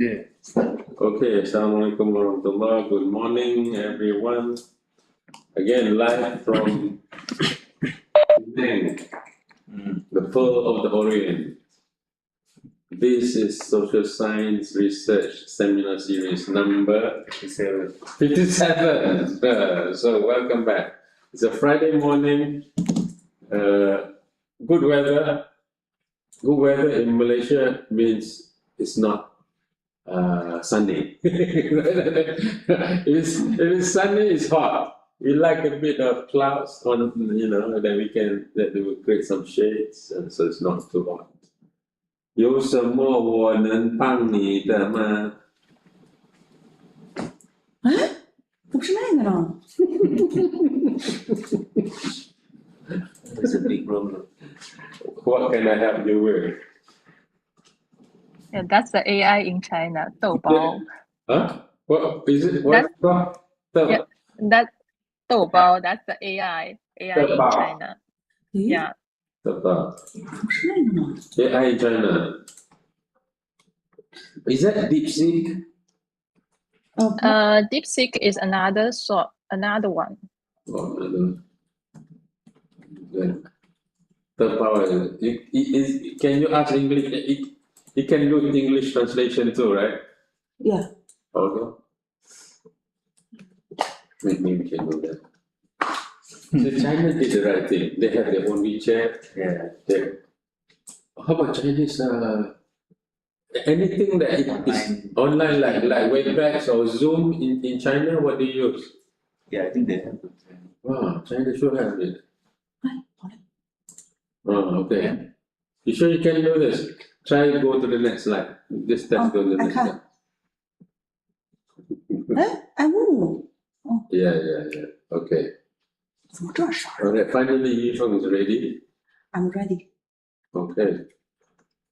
Yeah. Okay, Assalamualaikum warahmatullah. Good morning, everyone. Again, live from Penang, the Pearl of the Orient. This is Social Science Research Seminar Series number 57. So, welcome back. It's a Friday morning. Good weather. Good weather in Malaysia means it's not sunny. if it's sunny, it's hot. We like a bit of clouds on, that will create some shades, and so it's not too hot. 有什么我能帮你的吗？不是那个了。 It's a big problem. What can I help you with? Yeah, that's the AI in China, 豆包. Huh? What is it? What? Yeah, that 豆包, that's the AI in 豆包. China. Yeah. 豆包. 不是那个吗？ AI in China. Is that DeepSeek? DeepSeek is another one. Oh, another. The power. Can you ask English? It can do English translation too, right? Yeah. Okay. Maybe we can do that. So China did the right thing. They have their own WeChat. Yeah. How about Chinese? Anything that is online, like Webex or Zoom in China, what do you use? Yeah, I think they have. Wow, China should have it. 哎，好嘞。 Oh, okay. You sure you can do this? Try to go to the next slide. Just go to the I next slide. can. 哎，哎呜， Yeah. Okay. 怎么这色儿 Okay, finally, Yifeng is ready.？I'm ready. Okay.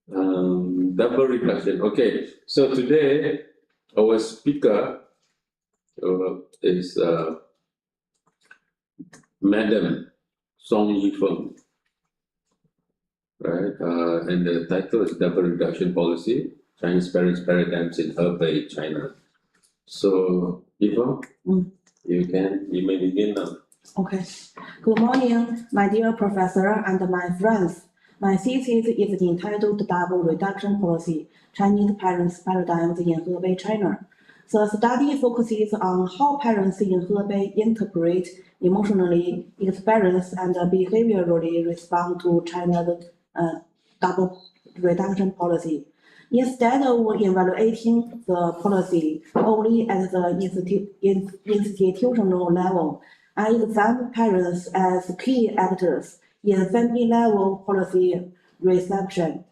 Double reduction. Okay. So today, our speaker is Madam Song Yifeng. Right? And the title is Double Reduction Policy, Chinese Parents' Paradigms in Hebei, China. So, Yifeng, you may begin now. Okay. Good morning, my dear professor and my friends. My thesis is entitled Double Reduction Policy, Chinese Parents' Paradigms in Hebei, China. The study focuses on how parents in Hebei interpret, emotionally experience, and behaviorally respond to China's double reduction policy. Instead of evaluating the policy only at the institutional level, I examine parents as key actors in family-level policy reception.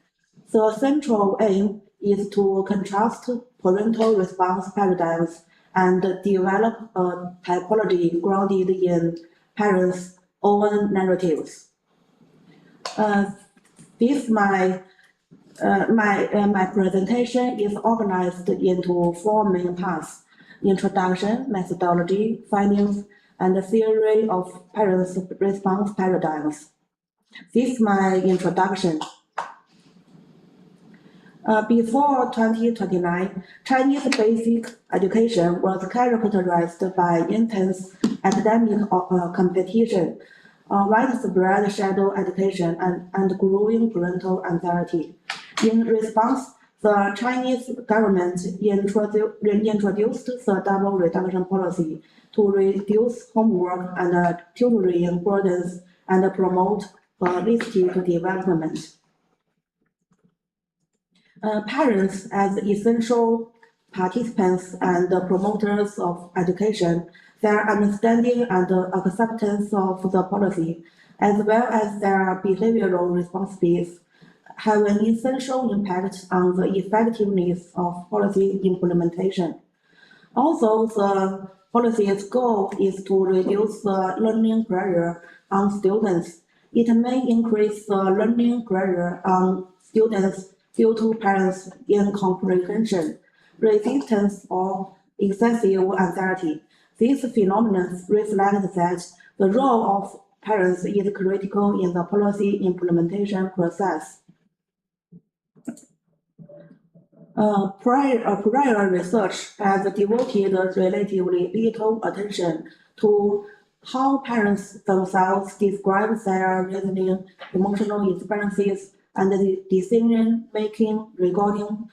The central aim is to contrast parental response paradigms and develop a typology grounded in parents' own narratives. My presentation is organized into four main parts: introduction, methodology, findings, and the theory of parents' response paradigms. This is my introduction. Before 2029, Chinese basic education was characterized by intense academic competition, widespread shadow education, and growing parental anxiety. In response, the Chinese government introduced the double reduction policy to reduce homework and tutoring burdens and promote holistic development. Parents, as essential participants and promoters of education, their understanding and acceptance of the policy, as well as their behavioral responsibilities, have an essential impact on the effectiveness of policy implementation. Although the policy's goal is to reduce the learning pressure on students, it may increase the learning pressure on students due to parents' incomprehension, resistance, or excessive anxiety. This phenomenon reflects that the role of parents is critical in the policy implementation process. Prior research has devoted relatively little attention to how parents themselves describe their reasoning, emotional experiences, and the decision-making regarding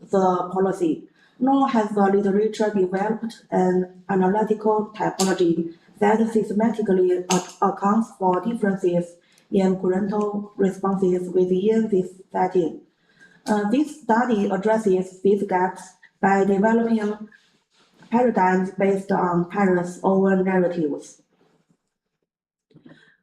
the policy, nor has the literature developed an analytical typology that systematically accounts for differences in parental responses within this setting. This study addresses these gaps by developing paradigms based on parents' own narratives.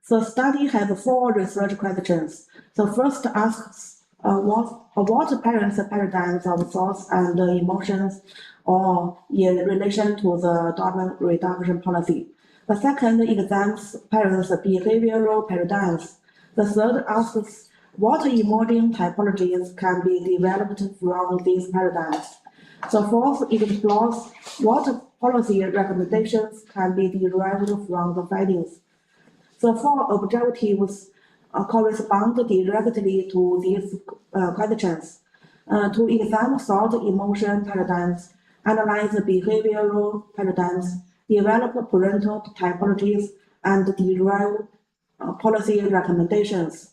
The study has 4 research questions. The first asks what parents' paradigms of thoughts and emotions are in relation to the double reduction policy. The second examines parents' behavioral paradigms. The third asks what emerging typologies can be developed from these paradigms. The fourth explores what policy recommendations can be derived from the findings. The 4 objectives correspond directly to these questions. To examine thought emotion paradigms, analyze behavioral paradigms, develop parental typologies, and derive policy recommendations.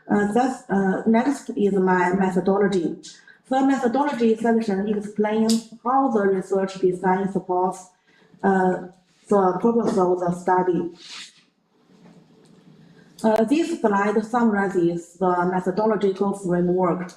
Next is my methodology. The methodology section explains how the research design supports the purpose of the study. This slide summarizes the methodological framework.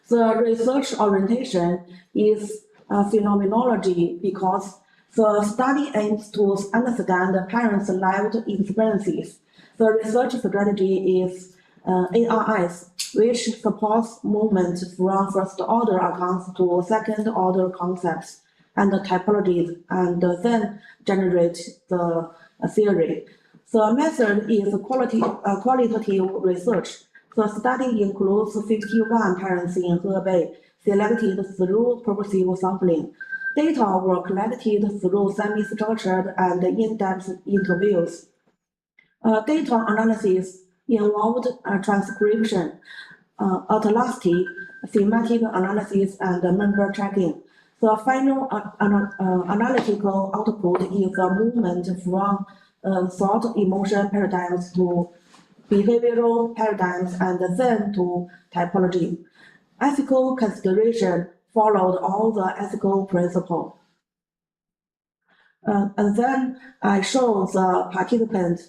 The research orientation is phenomenology because the study aims to understand parents' lived experiences. The research strategy is ARS, which supports movement from first-order accounts to second-order concepts and typologies, and then generate the theory. The method is qualitative research. The study includes 51 parents in Hebei, selected through purposive sampling. Data were collected through semi-structured and in-depth interviews. Data analysis involved transcription, autolasty, thematic analysis, and member tracking. The final analytical output is a movement from thought emotion paradigms to behavioral paradigms and then to typology. Ethical consideration followed all the ethical principles. And then I show the participant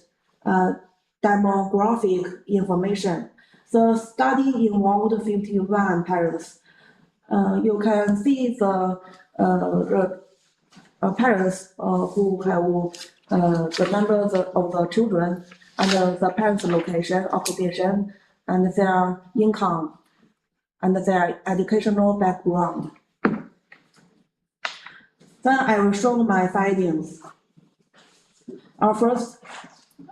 demographic information. The study involved 51 parents. You can see the parents who have the numbers of the children and the parents' location, occupation, and their income, and their educational background. Then I will show my findings.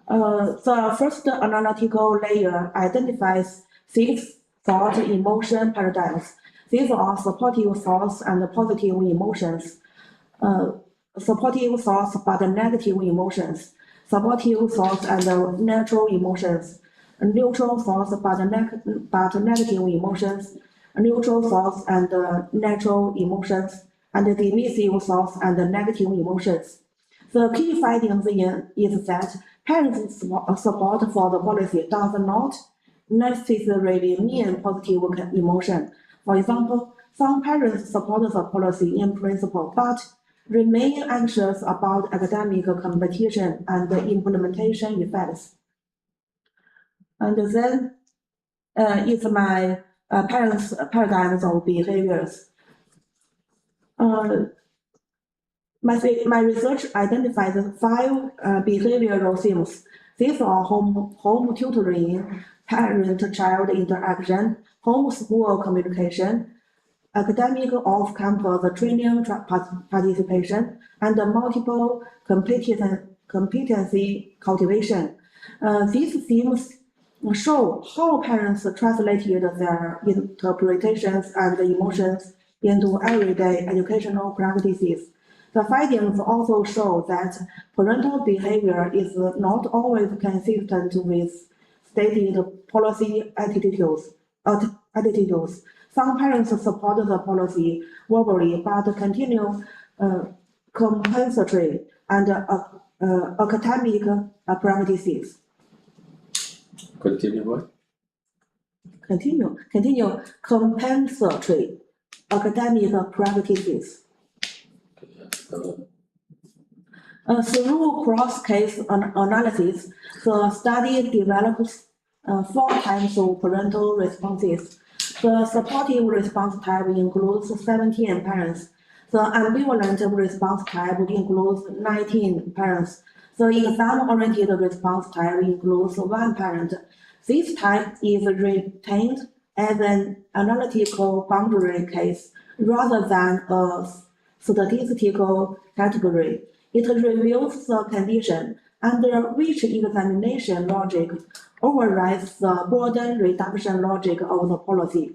The first analytical layer identifies 6 thought emotion paradigms. These are supportive thoughts and positive emotions. Supportive thoughts but negative emotions. Supportive thoughts and neutral emotions. Neutral thoughts but negative emotions. Neutral thoughts and natural emotions. And dismissive thoughts and negative emotions. The key findings is that parents' support for the policy does not necessarily mean positive emotion. For example, some parents support the policy in principle, but remain anxious about academic competition and the implementation effects. And then it's my parents' paradigms of behaviors. My research identifies 5 behavioral themes. These are home tutoring, parent-child interaction, home-school communication, academic off-campus training participation, and multiple competency cultivation. These themes show how parents translated their interpretations and emotions into everyday educational practices. The findings also show that parental behavior is not always consistent with stated policy attitudes. Some parents support the policy verbally, but continue compensatory and academic practices. Continue what? Continue compensatory academic practices. Through cross-case analysis, the study develops 4 types of parental responses. The supportive response type includes 17 parents. The ambivalent response type includes 19 parents. The exam-oriented response type includes 1 parent. This type is retained as an analytical boundary case rather than a statistical category. It reveals the condition under which examination logic overrides the burden reduction logic of the policy.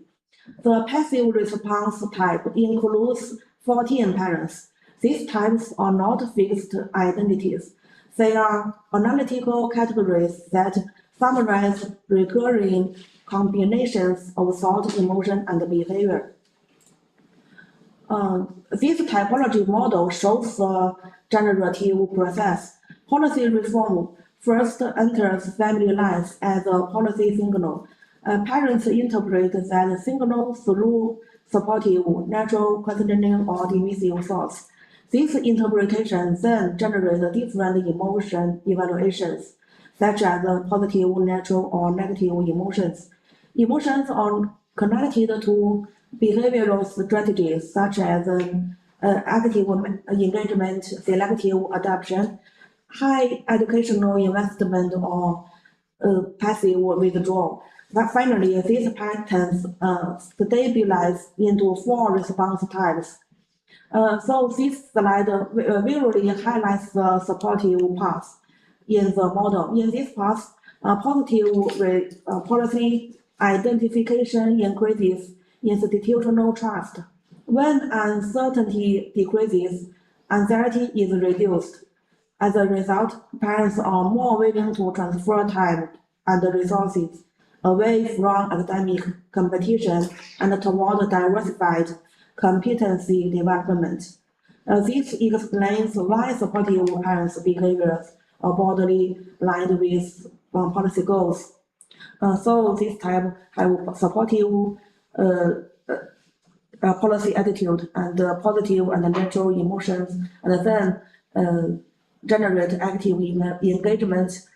The passive response type includes 14 parents. These types are not fixed identities. They are analytical categories that summarize recurring combinations of thought, emotion, and behavior. This typology model shows the generative process. Policy reform first enters family life as a policy signal. Parents interpret that signal through supportive, natural, questioning, or dismissive thoughts. This interpretation then generates different emotion evaluations, such as positive, natural, or negative emotions. Emotions are connected to behavioral strategies such as active engagement, selective adoption, high educational investment, or passive withdrawal. But finally, these patterns stabilize into 4 response types. So this slide visually highlights the supportive path in the model. In this path, positive policy identification increases institutional trust. When uncertainty decreases, anxiety is reduced. As a result, parents are more willing to transfer time and resources away from academic competition and toward diversified competency development. This explains why supportive parents' behaviors are broadly aligned with policy goals. So this type have supportive policy attitude and positive and natural emotions, and then generate active engagement,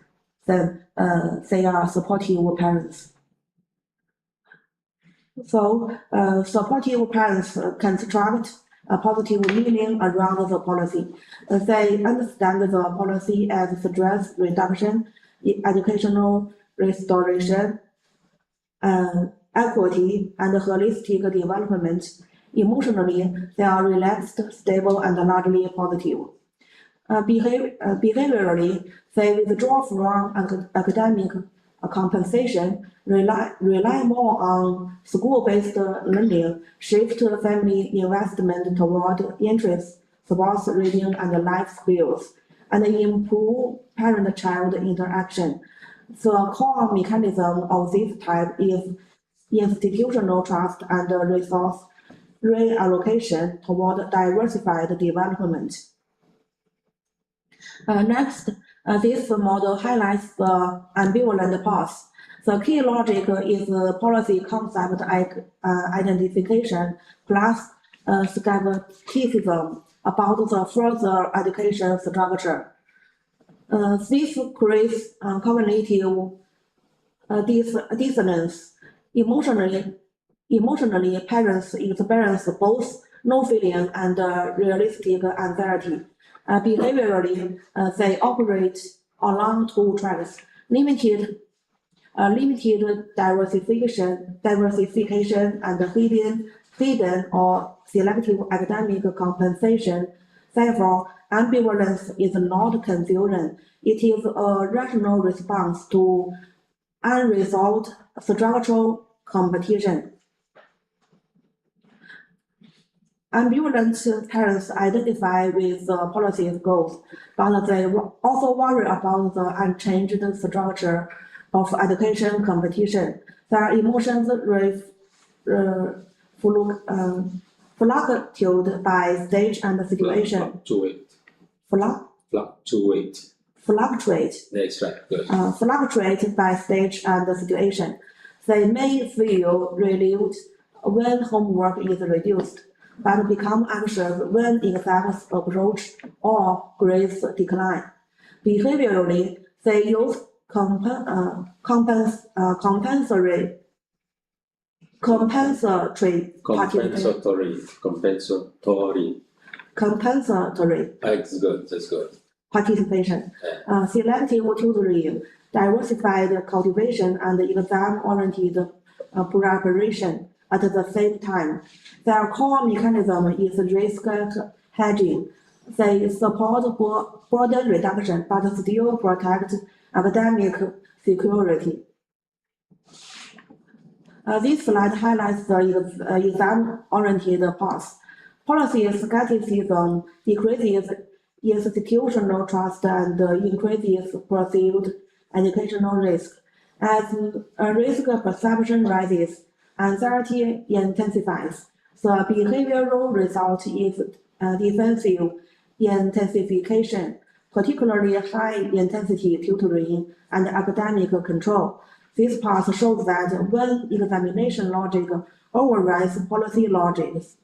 then they are supportive parents. So supportive parents construct a positive meaning around the policy. They understand the policy as stress reduction, educational restoration, equity, and holistic development. Emotionally, they are relaxed, stable, and largely positive. Behaviorally, they withdraw from academic compensation, rely more on school-based learning, shift family investment toward interests, sports, reading, and life skills, and improve parent-child interaction. The core mechanism of this type is institutional trust and resource reallocation toward diversified development. Next, this model highlights the ambivalent path. The key logic is policy concept identification plus skepticism about the further education structure. This creates cognitive dissonance. Emotionally, parents experience both no feeling and realistic anxiety. Behaviorally, they operate along 2 tracks: limited diversification, and hidden or selective academic compensation. Therefore, ambivalence is not confusion. It is a rational response to unresolved structural competition. Ambivalent parents identify with the policy's goals, but they also worry about the unchanged structure of education competition. Their emotions fluctuate by stage and situation. Fluctuate. That's right, good. Fluctuate by stage and situation. They may feel relieved when homework is reduced, but become anxious when exams approach or grades decline. Behaviorally, they use compensatory That's good. Participation, selective tutoring, diversified cultivation, and exam-oriented preparation at the same time. Their core mechanism is risk hedging. They support burden reduction, but still protect academic security. This slide highlights the exam-oriented path. Policy skepticism decreases institutional trust and increases perceived educational risk. As risk perception rises, anxiety intensifies. The behavioral result is defensive intensification, particularly high-intensity tutoring and academic control. This path shows that when examination logic overrides policy logics,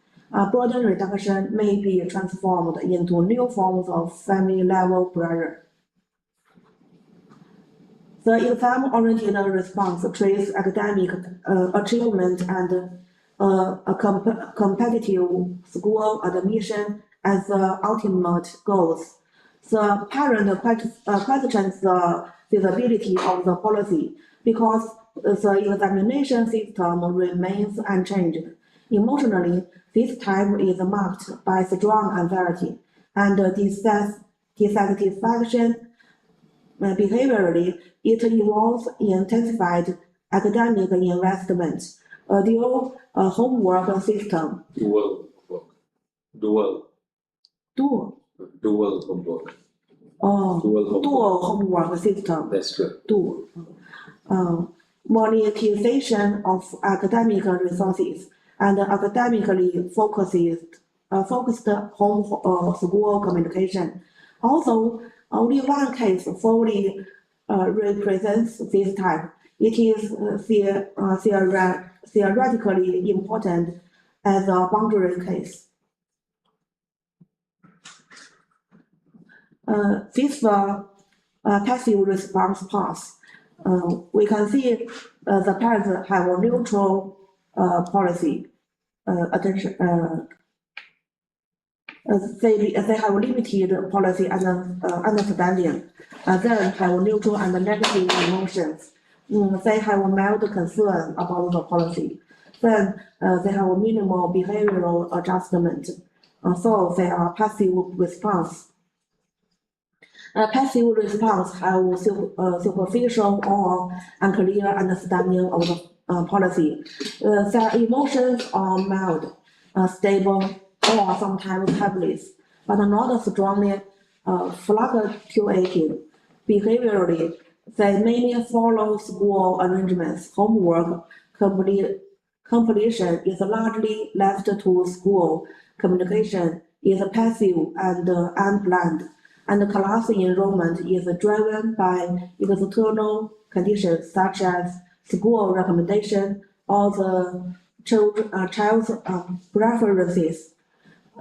burden reduction may be transformed into new forms of family-level pressure. The exam-oriented response treats academic achievement and competitive school admission as the ultimate goals. The parent questions the feasibility of the policy because the examination system remains unchanged. Emotionally, this time is marked by strong anxiety and dissatisfaction. Behaviorally, it involves intensified academic investment, a dual homework system. Dual homework. Dual homework system. That's good. Dual. Monetization of academic resources and academically focused home school communication. Although only one case fully represents this type, it is theoretically important as a boundary case. This passive response path. We can see the parents have a neutral policy attention. They have limited policy and understanding, then have neutral and negative emotions. They have a mild concern about the policy. Then they have a minimal behavioral adjustment. So they are passive response. Passive response have superficial or unclear understanding of the policy. Their emotions are mild, stable, or sometimes helpless, but not strongly fluctuating. Behaviorally, they mainly follow school arrangements. Homework completion is largely left to school. Communication is passive and unplanned, and class enrollment is driven by external conditions such as school recommendation or the child's preferences.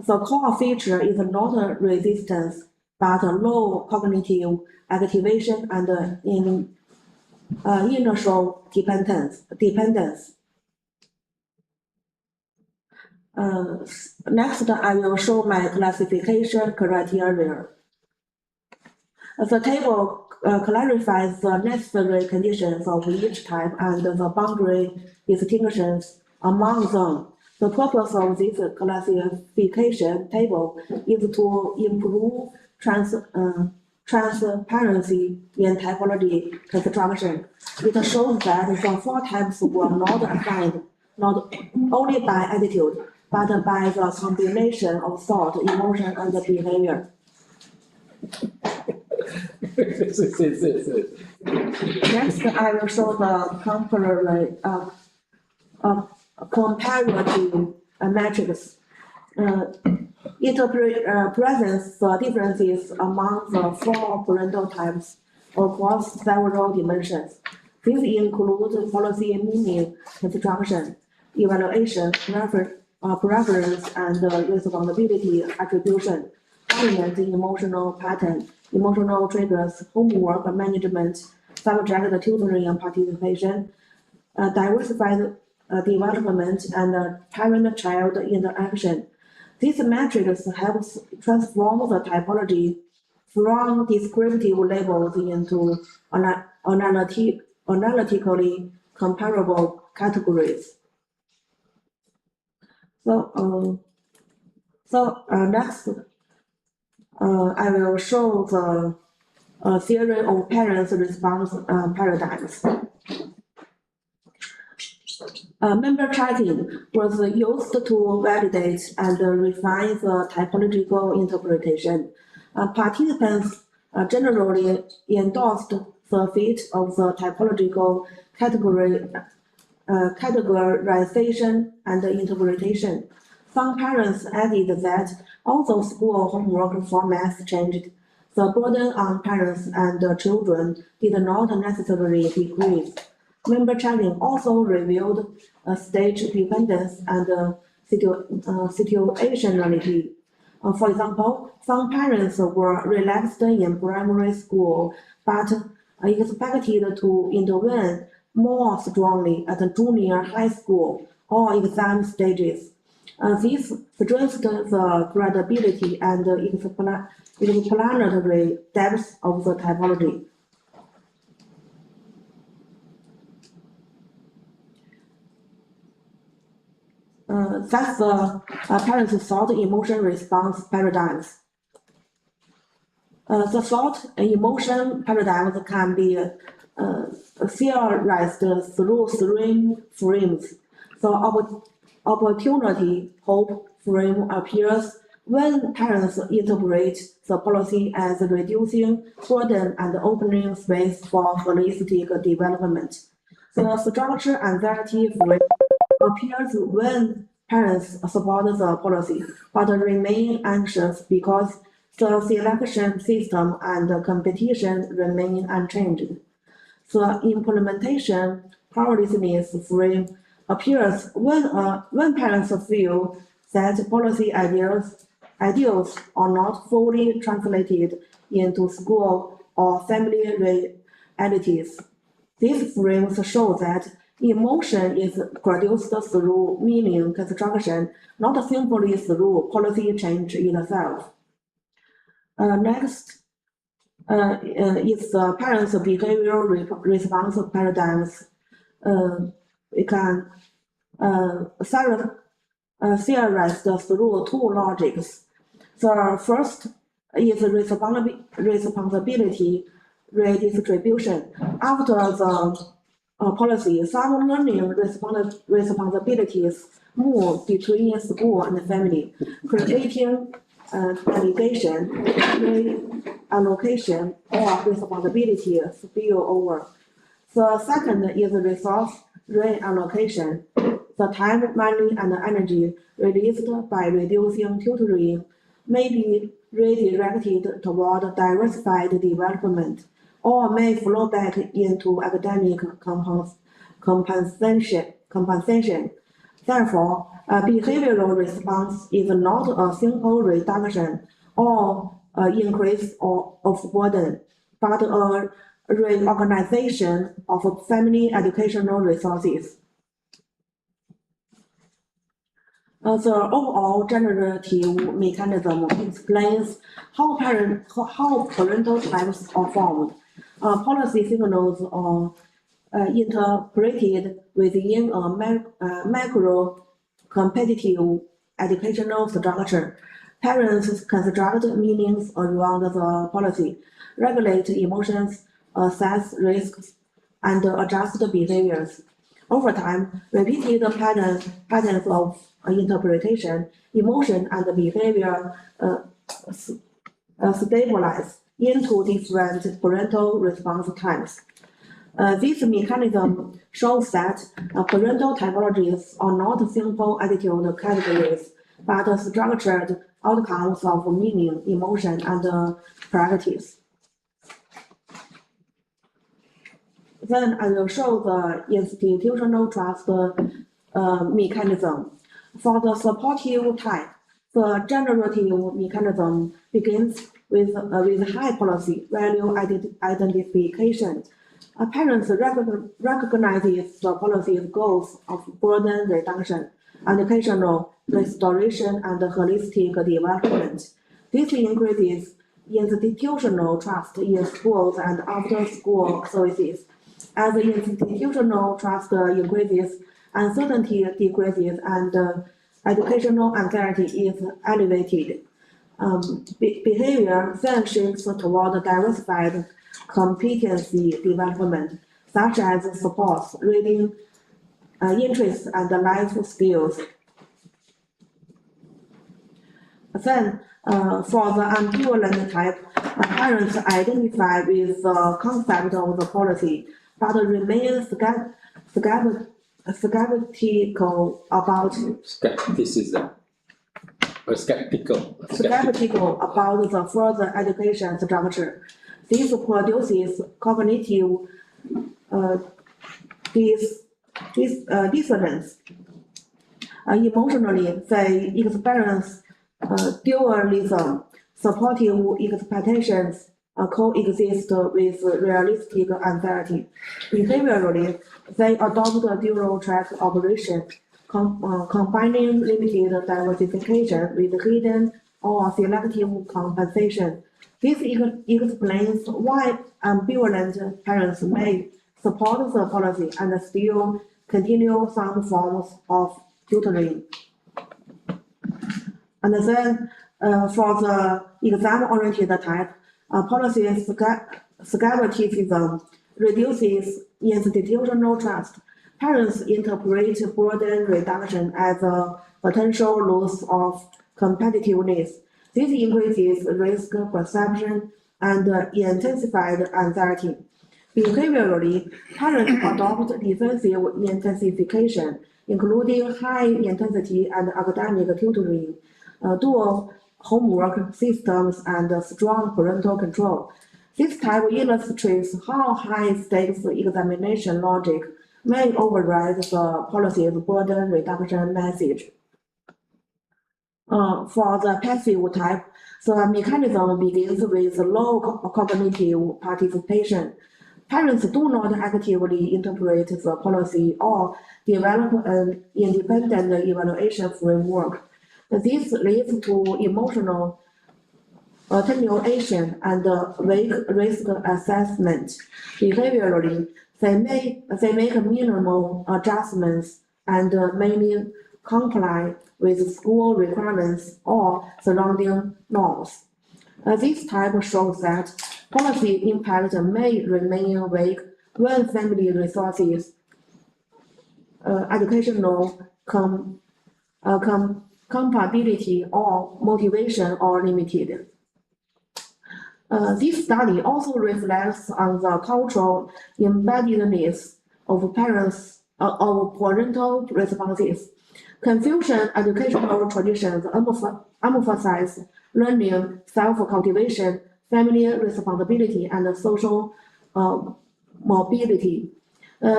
The core feature is not resistance, but low cognitive activation and initial dependence. Next, I will show my classification criteria. The table clarifies the necessary conditions of each type and the boundary distinctions among them. The purpose of this classification table is to improve transparency in typology construction. It shows that the 4 types were not assigned not only by attitude, but by the combination of thought, emotion, and behavior. Next, I will show the comparative metrics. It presents the differences among the 4 parental types across several dimensions. These include policy meaning, construction, evaluation, preference, and responsibility attribution, dominant emotional pattern, emotional triggers, homework management, subject tutoring and participation, diversified development, and parent-child interaction. These metrics help transform the typology from descriptive labels into analytically comparable categories. Next, I will show the theory of parents' response paradigms. Member tracking was used to validate and refine the typological interpretation. Participants generally endorsed the fit of the typological categorization and interpretation. Some parents added that although school homework formats changed, the burden on parents and children did not necessarily decrease. Member tracking also revealed stage dependence and situationality. For example, some parents were relaxed in primary school, but expected to intervene more strongly at junior high school or exam stages. This strengthened the credibility and explanatory depth of the typology. That's the parents' thought emotion response paradigms. The thought and emotion paradigms can be theorized through 3 frames. The opportunity hope frame appears when parents interpret the policy as reducing burden and opening space for holistic development. The structure anxiety frame appears when parents support the policy but remain anxious because the selection system and competition remain unchanged. The implementation powerlessness frame appears when parents feel that policy ideals are not fully translated into school or family realities. These frames show that emotion is produced through meaning construction, not simply through policy change itself. Next is the parents' behavioral response paradigms. We can theorize through 2 logics. The first is responsibility redistribution. After the policy, some learning responsibilities move between school and family, creating delegation, reallocation, or responsibility spill over. The second is resource reallocation. The time, money, and energy released by reducing tutoring may be redirected toward diversified development, or may flow back into academic compensation. Therefore, a behavioral response is not a simple reduction or increase of burden, but a reorganization of family educational resources. The overall generative mechanism explains how parental types are formed. Policy signals are interpreted within a macro competitive educational structure. Parents construct meanings around the policy, regulate emotions, assess risks, and adjust behaviors. Over time, repeated patterns of interpretation, emotion, and behavior stabilize into different parental response types. This mechanism shows that parental typologies are not simple attitude categories, but structured outcomes of meaning, emotion, and practice. Then I will show the institutional trust mechanism. For the supportive type, the generative mechanism begins with high policy value identification. Parents recognizes the policy's goals of burden reduction, educational restoration, and holistic development. This increases institutional trust in schools and after-school services. As institutional trust increases, uncertainty decreases, and educational anxiety is elevated. Behavior then shifts toward diversified competency development, such as sports, reading, interests, and life skills. Then, for the ambivalent type, parents identify with the concept of the policy, but remain skeptical about Skepticism. Or skeptical. about the further education structure. This produces cognitive dissonance. Emotionally, they experience dualism. Supportive expectations coexist with realistic anxiety. Behaviorally, they adopt a dual-track operation, combining limited diversification with hidden or selective compensation. This explains why ambivalent parents may support the policy and still continue some forms of tutoring. And then, for the exam-oriented type, policy skepticism reduces institutional trust. Parents interpret burden reduction as a potential loss of competitiveness. This increases risk perception and intensified anxiety. Behaviorally, parents adopt defensive intensification, including high intensity and academic tutoring, dual homework systems, and strong parental control. This type illustrates how high-stakes examination logic may override the policy's burden reduction message. For the passive type, the mechanism begins with low cognitive participation. Parents do not actively interpret the policy or develop an independent evaluation framework. This leads to emotional attenuation and vague risk assessment. Behaviorally, they make minimal adjustments and mainly comply with school requirements or surrounding norms. This type shows that policy impact may remain vague when family resources, educational compatibility or motivation are limited. This study also reflects on the cultural embeddedness of parental responses. Confucian educational traditions emphasize learning, self-cultivation, family responsibility, and social mobility.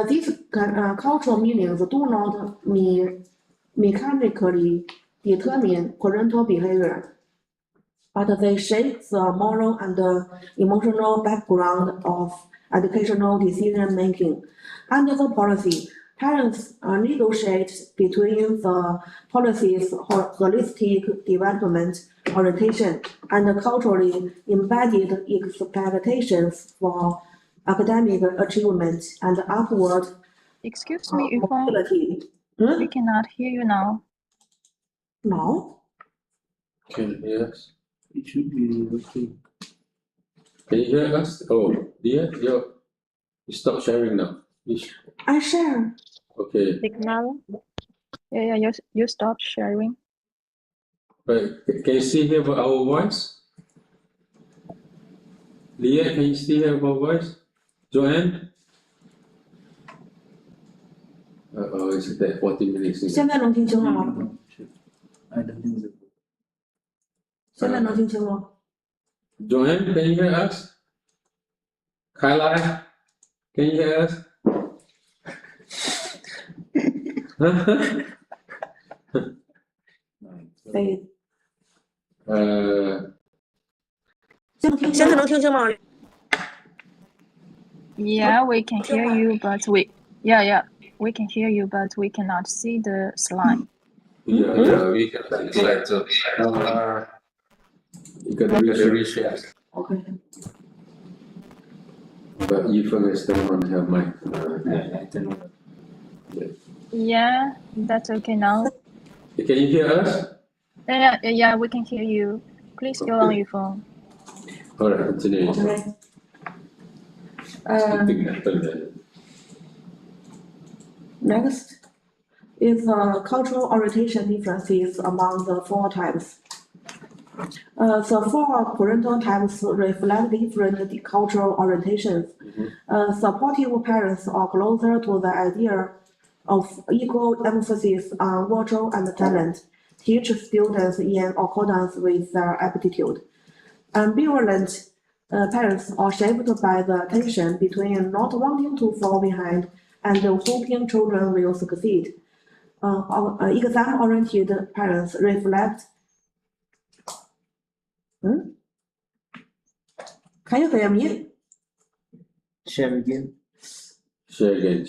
These cultural meanings do not mechanically determine parental behavior, but they shape the moral and emotional background of educational decision-making. Under the policy, parents negotiate between the policy's holistic development orientation and culturally embedded expectations for academic achievement and upward Excuse me, Yufeng, mobility. we cannot hear you now. No? Can you hear us? It should be working. Can you hear us? Oh, dear, you stop sharing now. I share. Okay, Signal. Yeah, you stop sharing. but can you still hear our voice? Leah, can you still hear our voice? Joanne? Oh, it's that 40 minutes. 现在能听清了吗？ I don't think so. 现在能听清吗？ Joanne, can you hear us? Kyla, can you hear us? 对，呃，现在能听清吗？ Yeah, we can hear you, but we can hear you, but we cannot see the slide. yeah, we can slide so. You can reshare. OK， But you first don't want to have mic. I don't know. Yeah, that's okay now. Can you hear us? Yeah, we can hear you. Please go on your phone. All right, continue. OK， Something happened there. next is cultural orientation differences among the four types. The four parental types reflect different cultural orientations. Supportive parents are closer to the idea of equal emphasis on virtue and talent, teach students in accordance with their aptitude. Ambivalent parents are shaped by the tension between not wanting to fall behind and hoping children will succeed. Exam-oriented parents reflect. Can you hear me? Share again. Share again.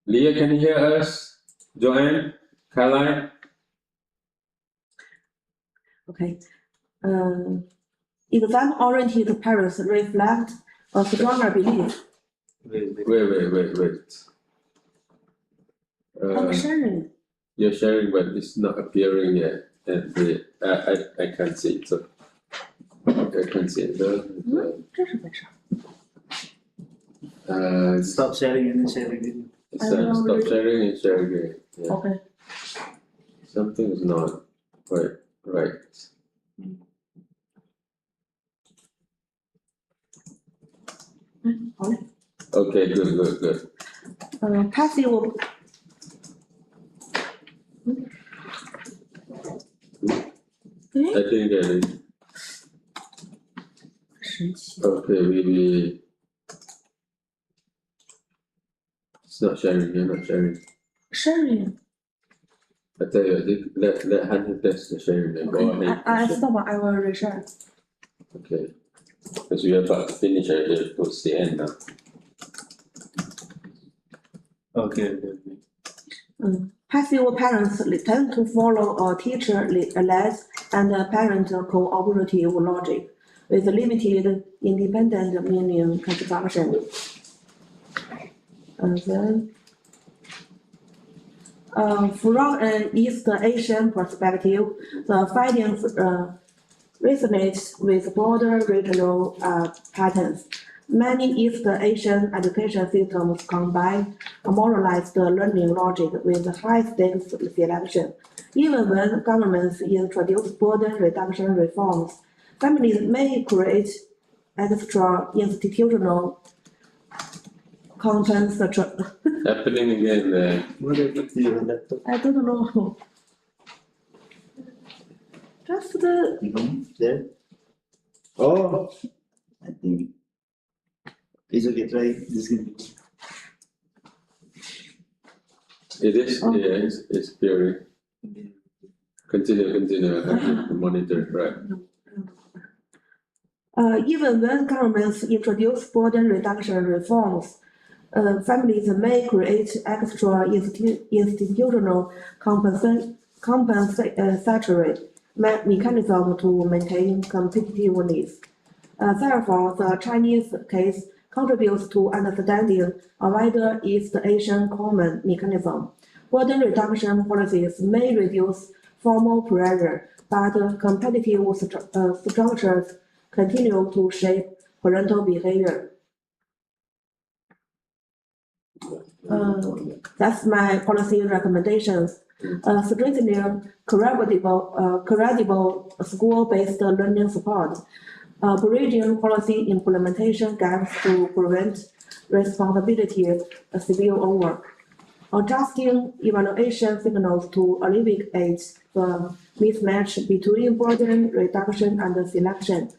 Leah, can you hear us? Joanne? Caroline? Okay. Exam-oriented parents reflect a stronger belief. Wait. I'm sharing. You're sharing, but it's not appearing yet. And I can't see it. So I can't see it. 这是为啥？ Stop sharing and then share again. Stop sharing and share again. Yeah. OK， Something is not quite right.好嘞。 Okay, good. Passive. I think that is 神奇。 okay. We it's not sharing. You're not sharing. Sharing. I tell you, let Hanif test the sharing and go Okay. ahead. I stop. I will reshare. Okay. Because we are about to finish it towards the end now. Okay. Passive parents tend to follow a teacher-led and parent cooperative logic with limited independent meaning construction. And then, from an East Asian perspective, the findings resonate with broader regional patterns. Many East Asian education systems combine a moralized learning logic with high-stakes selection. Even when governments introduce burden reduction reforms, families may create extra institutional compensation. Happening again there. What happened to your laptop? I don't know. Just There. Oh, I think it's okay. Try this again. It is, Oh. yeah, it's appearing. Continue. I have to monitor, right? even when governments introduce burden reduction reforms, families may create extra institutional compensatory mechanism to maintain competitiveness. Therefore, the Chinese case contributes to understanding a wider East Asian common mechanism. Burden reduction policies may reduce formal pressure, but competitive structures continue to shape parental behavior. That's my policy recommendations. Strengthening credible school-based learning support. Bridging policy implementation gaps to prevent responsibility spill over. Adjusting evaluation signals to alleviate the mismatch between burden reduction and selection,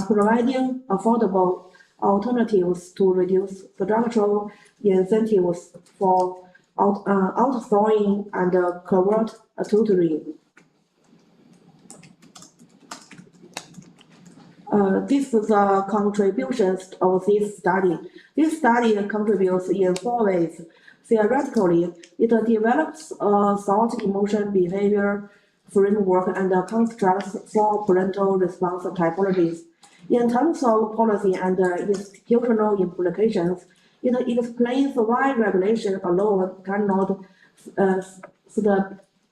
providing affordable alternatives to reduce structural incentives for outsourcing and covert tutoring. This is the contributions of this study. This study contributes in 4 ways. Theoretically, it develops a thought, emotion, behavior framework and constructs for parental response typologies. In terms of policy and institutional implications, it explains why regulation alone cannot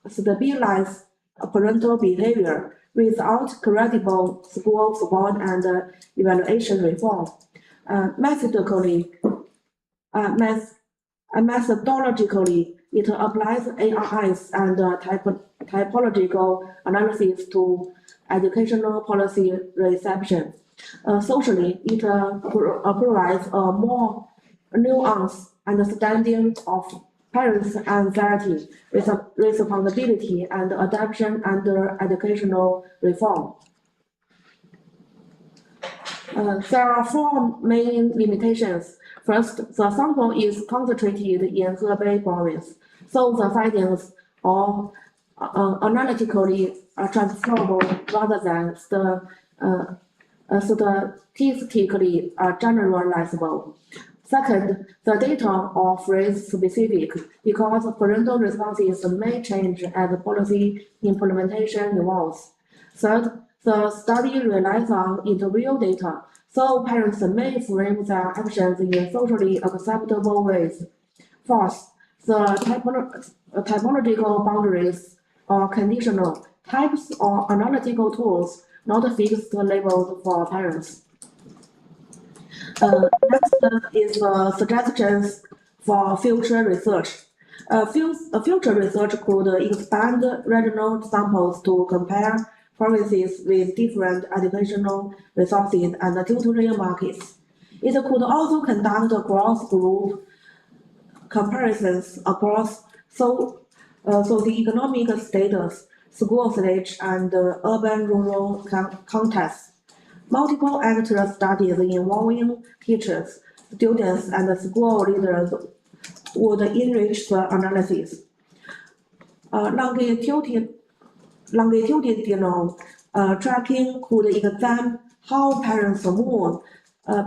stabilize parental behavior without credible school support and evaluation reform. Methodologically, it applies ARIs and typological analysis to educational policy reception. Socially, it provides a more nuanced understanding of parents' anxiety, responsibility, and adaptation under educational reform. There are 4 main limitations. First, the sample is concentrated in Hebei province, so the findings are analytically transferable rather than statistically generalizable. Second, the data are phrase-specific because parental responses may change as policy implementation evolves. Third, the study relies on interview data, so parents may frame their actions in socially acceptable ways. Fourth, the typological boundaries are conditional. Types are analytical tools, not fixed labels for parents. Next is suggestions for future research. Future research could expand regional samples to compare provinces with different educational resources and tutoring markets. It could also conduct cross-group comparisons across socioeconomic status, school stage, and urban-rural contexts. Multiple actor studies involving teachers, students, and school leaders would enrich the analysis. Longitudinal tracking could examine how parents move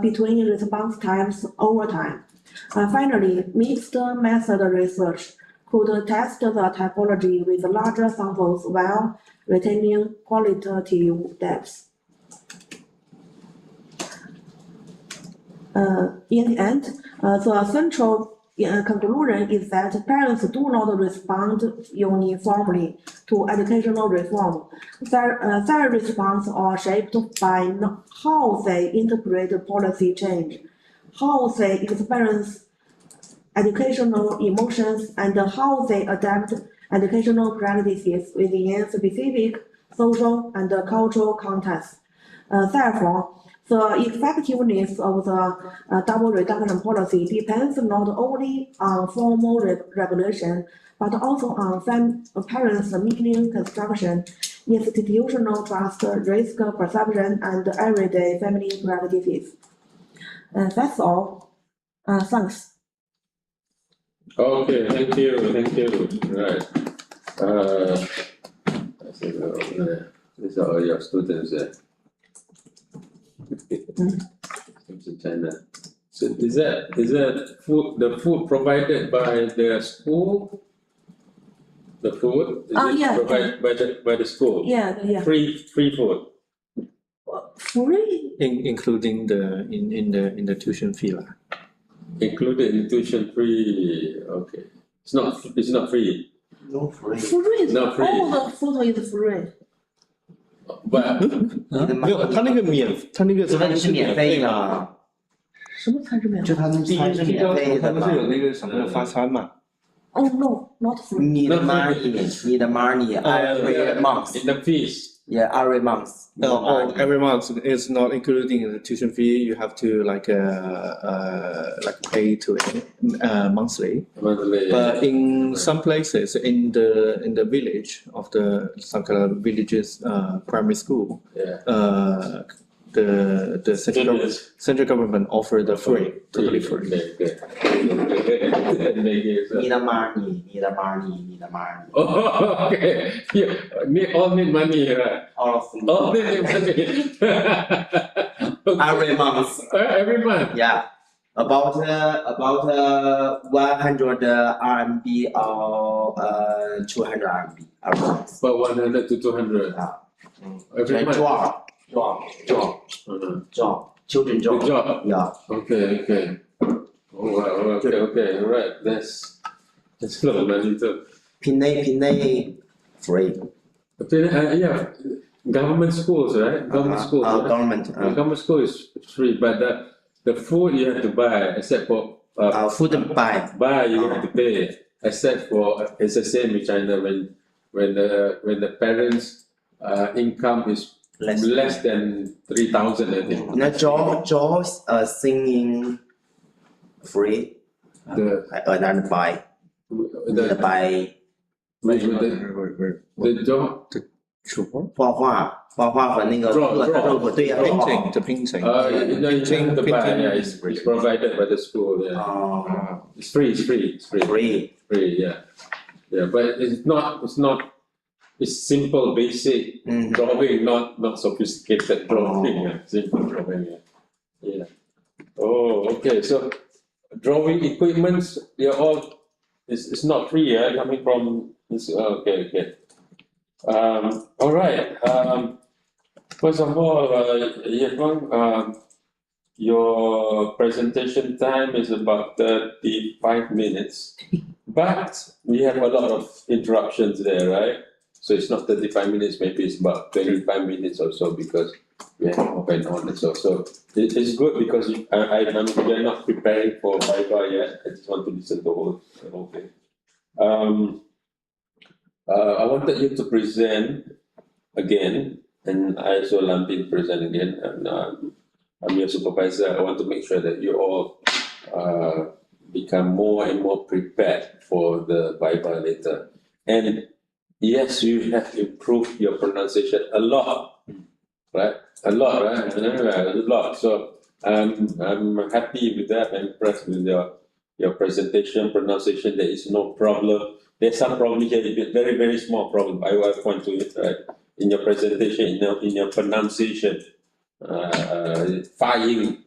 between response times over time. Finally, mixed method research could test the typology with larger samples while retaining qualitative depth. In the end, the central conclusion is that parents do not respond uniformly to educational reform. Their response are shaped by how they interpret policy change, how they experience educational emotions, and how they adapt educational practices within specific social and cultural contexts. Therefore, the effectiveness of the double reduction policy depends not only on formal regulation, but also on parents' meaning construction, institutional trust, risk perception, and everyday family practices. That's all. Thanks. Okay, thank you. Right. These are all your students there. Students in China. So is that the food provided by the school? The food is provided by the school? Yeah. Free food. Free? Including in the tuition fee lah. Included in tuition fee. Okay. It's not free. No free. Free. Not free. All the food is free. But 没有，他那个餐是免费的，什么餐是免费？就他们餐是免费的嘛他不是。有那个什么发餐嘛？ Oh no, not free. Need money every month. in the fees. Yeah, every month. Oh, every month is not including the tuition fee. You have to like pay to it monthly. Monthly. But in some places, in the village of the some kind of villages primary school, Yeah. The central government offer the free, totally free. Okay. Need the money, need the money, need the money. Oh, okay. You all need money, right? All of them. All need money. Every month. Every month. Yeah. About 100 RMB or 200 RMB every month. But 100 to 200. Every month. Children Good job. job. Yeah. Okay. Oh, wow, okay, all right. That's a lot of money too. Pinay free. Okay, yeah, government schools, right? Government schools. Right? Government. Government school is free, but the food you have to buy, except for Food and buy. you have to pay. Except for it's the same in China when the parents' income is less than 3,000, I think. Now Jaws singing free. Then buy. The Buy. job 画画和那个 Draw. 对呀 Painting, the painting. you have to buy, yeah, it's provided by the school, yeah. It's free. free. Free, yeah. Yeah, but it's simple, basic drawing, not sophisticated drawing, yeah. Simple drawing, yeah. Oh, okay, so drawing equipments, they're all, it's not free, yeah, coming from, okay. All right, first of all, Yevon, your presentation time is about 35 minutes, but we have a lot of interruptions there, right? So it's not 35 minutes, maybe it's about 25 minutes or so because we have off and on and so. So it's good because we are not preparing for Viva yet. I just want to listen to the whole thing. I wanted you to present again, and I also lump in present again. And I'm your supervisor. I want to make sure that you all become more and more prepared for the Viva later. And yes, you have improved your pronunciation a lot, right? A lot, right? A lot. So I'm happy with that. I'm impressed with your presentation, pronunciation. There is no problem. There's some problem here, very, very small problem. I will point to it, right? In your presentation, in your pronunciation, 发音，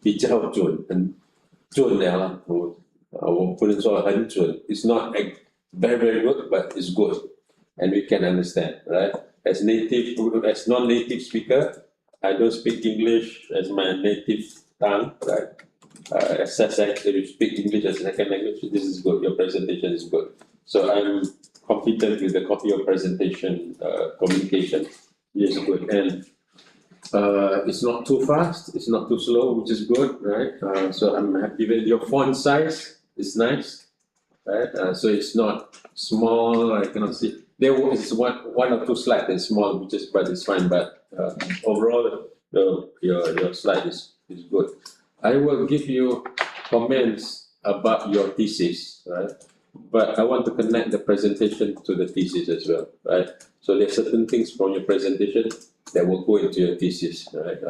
比较准，很准了啦。我不能说很准。It's not very, very good, but it's good, and we can understand, right? As non-native speaker, I don't speak English as my native tongue, right? As such, if you speak English as a second language, this is good. Your presentation is good. So I'm confident with your presentation, communication. Yes, good. And it's not too fast, it's not too slow, which is good, right? So I'm happy with your font size. It's nice, right? So it's not small. I cannot see. There is one or two slides that's small, but it's fine. But overall, your slide is good. I will give you comments about your thesis, right? But I want to connect the presentation to the thesis as well, right? So there are certain things from your presentation that will go into your thesis, right?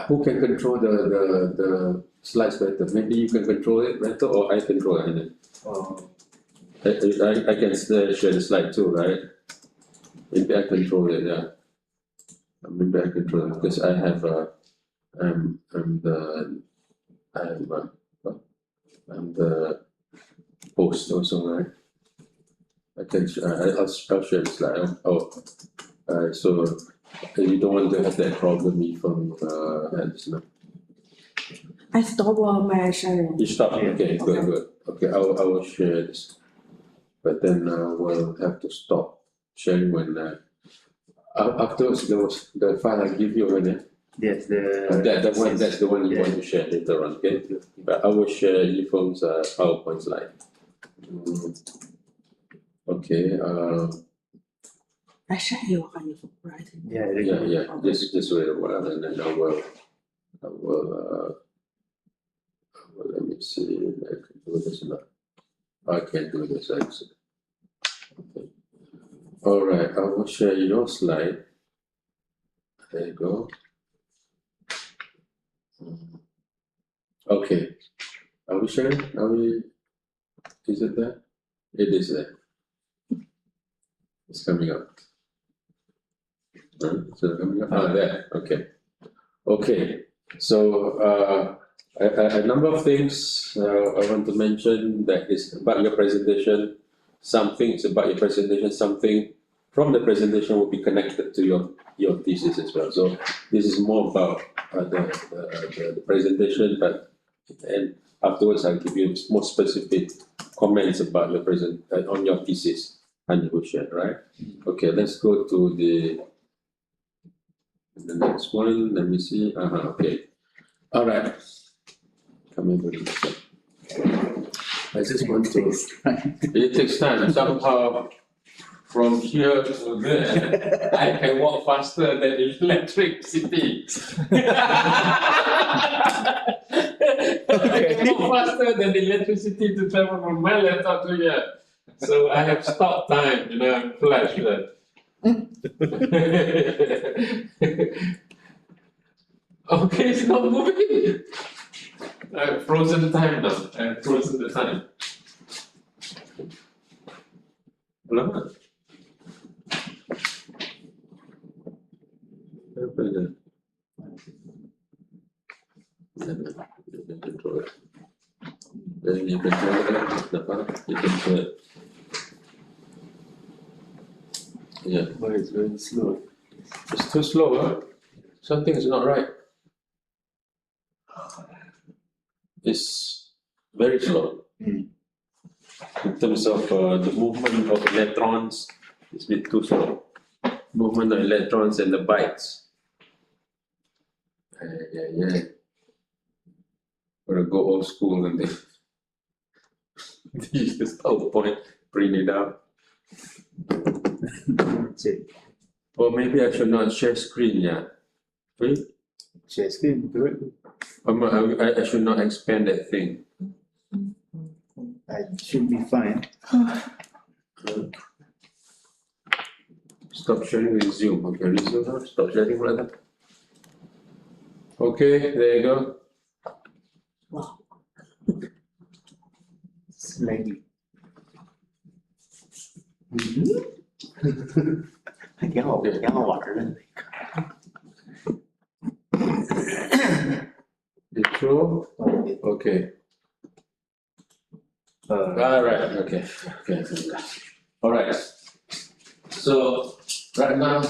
Who can control the slides better? Maybe you can control it better, or I control it. I can share the slide too, right? Maybe I control it, yeah. Maybe I control it because I have I'm the host also, right? I'll share the slide. So you don't want to have that problem from no? I stop my sharing. You stop. Okay, good. Okay, I will share this, but then we'll have to stop sharing when afterwards there was the file I give you already. Yes, That's the one you want to share later on. Okay, but I will share Yifeng's PowerPoint slide. Okay, I share you, Hanif, right? yeah, just wait a while and then I will, let me see, I can do this now. I can do this actually. Okay. All right, I will share your slide. There you go. Okay, are we sharing? Is it there? It is there. It's coming up. So coming up. Ah, there. Okay. Okay. So a number of things I want to mention that is about your presentation. Some things about your presentation. Something from the presentation will be connected to your thesis as well. So this is more about the presentation, but and afterwards I'll give you more specific comments about your on your thesis and you will share, right? Okay, let's go to the next one. Let me see. Okay. All right. Come in. I just want to. It takes time. Somehow, from here to there, I can walk faster than electricity. I can walk faster than electricity to travel from my laptop to here. So I have stop time, and flash that. Okay, it's not moving. I've frozen time now. I've frozen the time. Lama. Apa dia? Dia control. Then you control dapat you control. Yeah, But it's very slow. it's too slow, huh? Something is not right. It's very slow. In terms of the movement of electrons, it's a bit too slow. Movement of electrons and the bytes. Yeah. Gonna go old school and then use this PowerPoint, print it out. Or maybe I should not share screen yet. Wait, Share screen, good. I should not expand that thing. I should be fine. Stop sharing with Zoom. Okay, resume now. Stop sharing, brother. Okay, there you go. Wow. Slightly. 还挺好玩的。 Intro. Okay. All right. Okay. All right. So right now,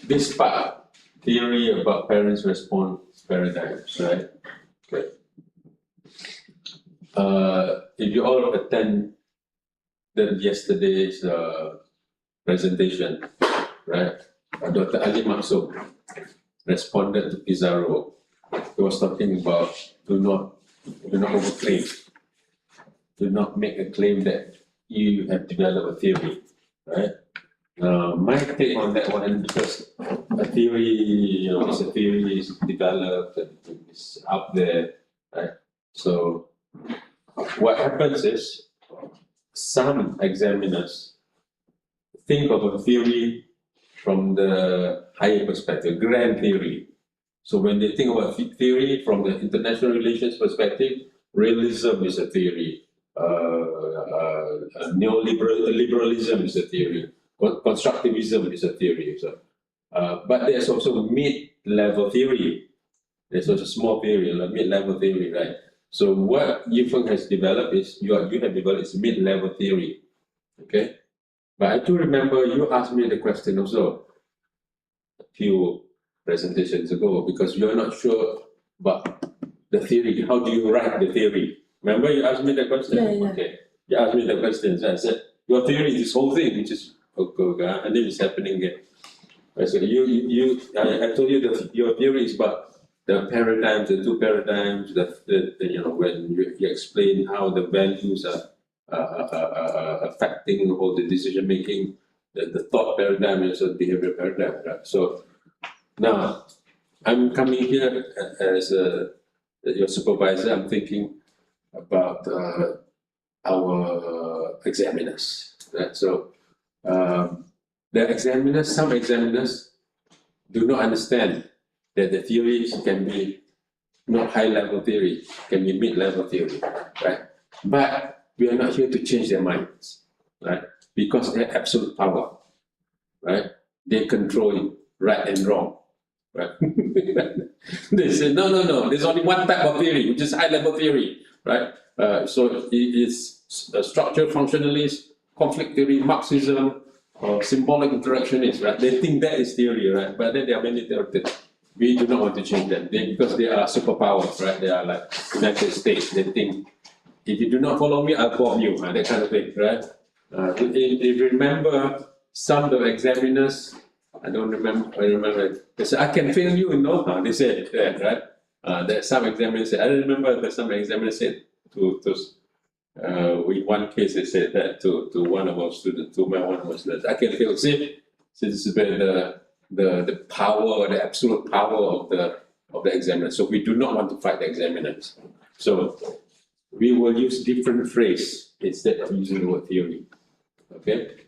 this part, theory about parents' response paradigms, right? Okay. If you all attend yesterday's presentation, right? Dr. Ali Maksud responded to Pizarro. He was talking about do not overclaim. Do not make a claim that you have developed a theory, right? My take on that one, because a theory, it's a theory, is developed, and it's out there, right? So what happens is some examiners think of a theory from the higher perspective, grand theory. So when they think about theory from the international relations perspective, realism is a theory, neoliberalism is a theory, constructivism is a theory. So, but there's also mid-level theory. There's also small theory, like mid-level theory, right? So what Yifeng has developed is you have developed is mid-level theory, okay? But I do remember you asked me the question also a few presentations ago, because you're not sure about the theory. How do you write the theory? Remember you asked me the question? Yeah. Okay. You asked me the question. So I said, your theory is this whole thing, which is and then it's happening here. I said, I told you that your theory is about the paradigms, the two paradigms, when you explain how the values are affecting all the decision making, the thought paradigm and also behavior paradigm, right? So now I'm coming here as your supervisor. I'm thinking about our examiners, right? So the examiners, some examiners do not understand that the theories can be not high-level theory, can be mid-level theory, right? But we are not here to change their minds, right? Because they have absolute power, right? They control right and wrong, right? They say, no, there's only one type of theory, which is high-level theory, right? So it is structural functionalist, conflict theory, Marxism, or symbolic interactionist, right? They think that is theory, right? But then there are many theories. We do not want to change them because they are superpowers, right? They are like United States. They think, if you do not follow me, I'll bomb you, that kind of thing, right? If you remember, some of the examiners, I remember, they said, I can fail you, no? They said that, right? That some examiners said, I remember that some examiners said in one case they said that to one of our students, to one of our students, I can fail, see, this is the power, the absolute power of the examiner. So we do not want to fight the examiners. So we will use different phrase instead of using the word theory. Okay?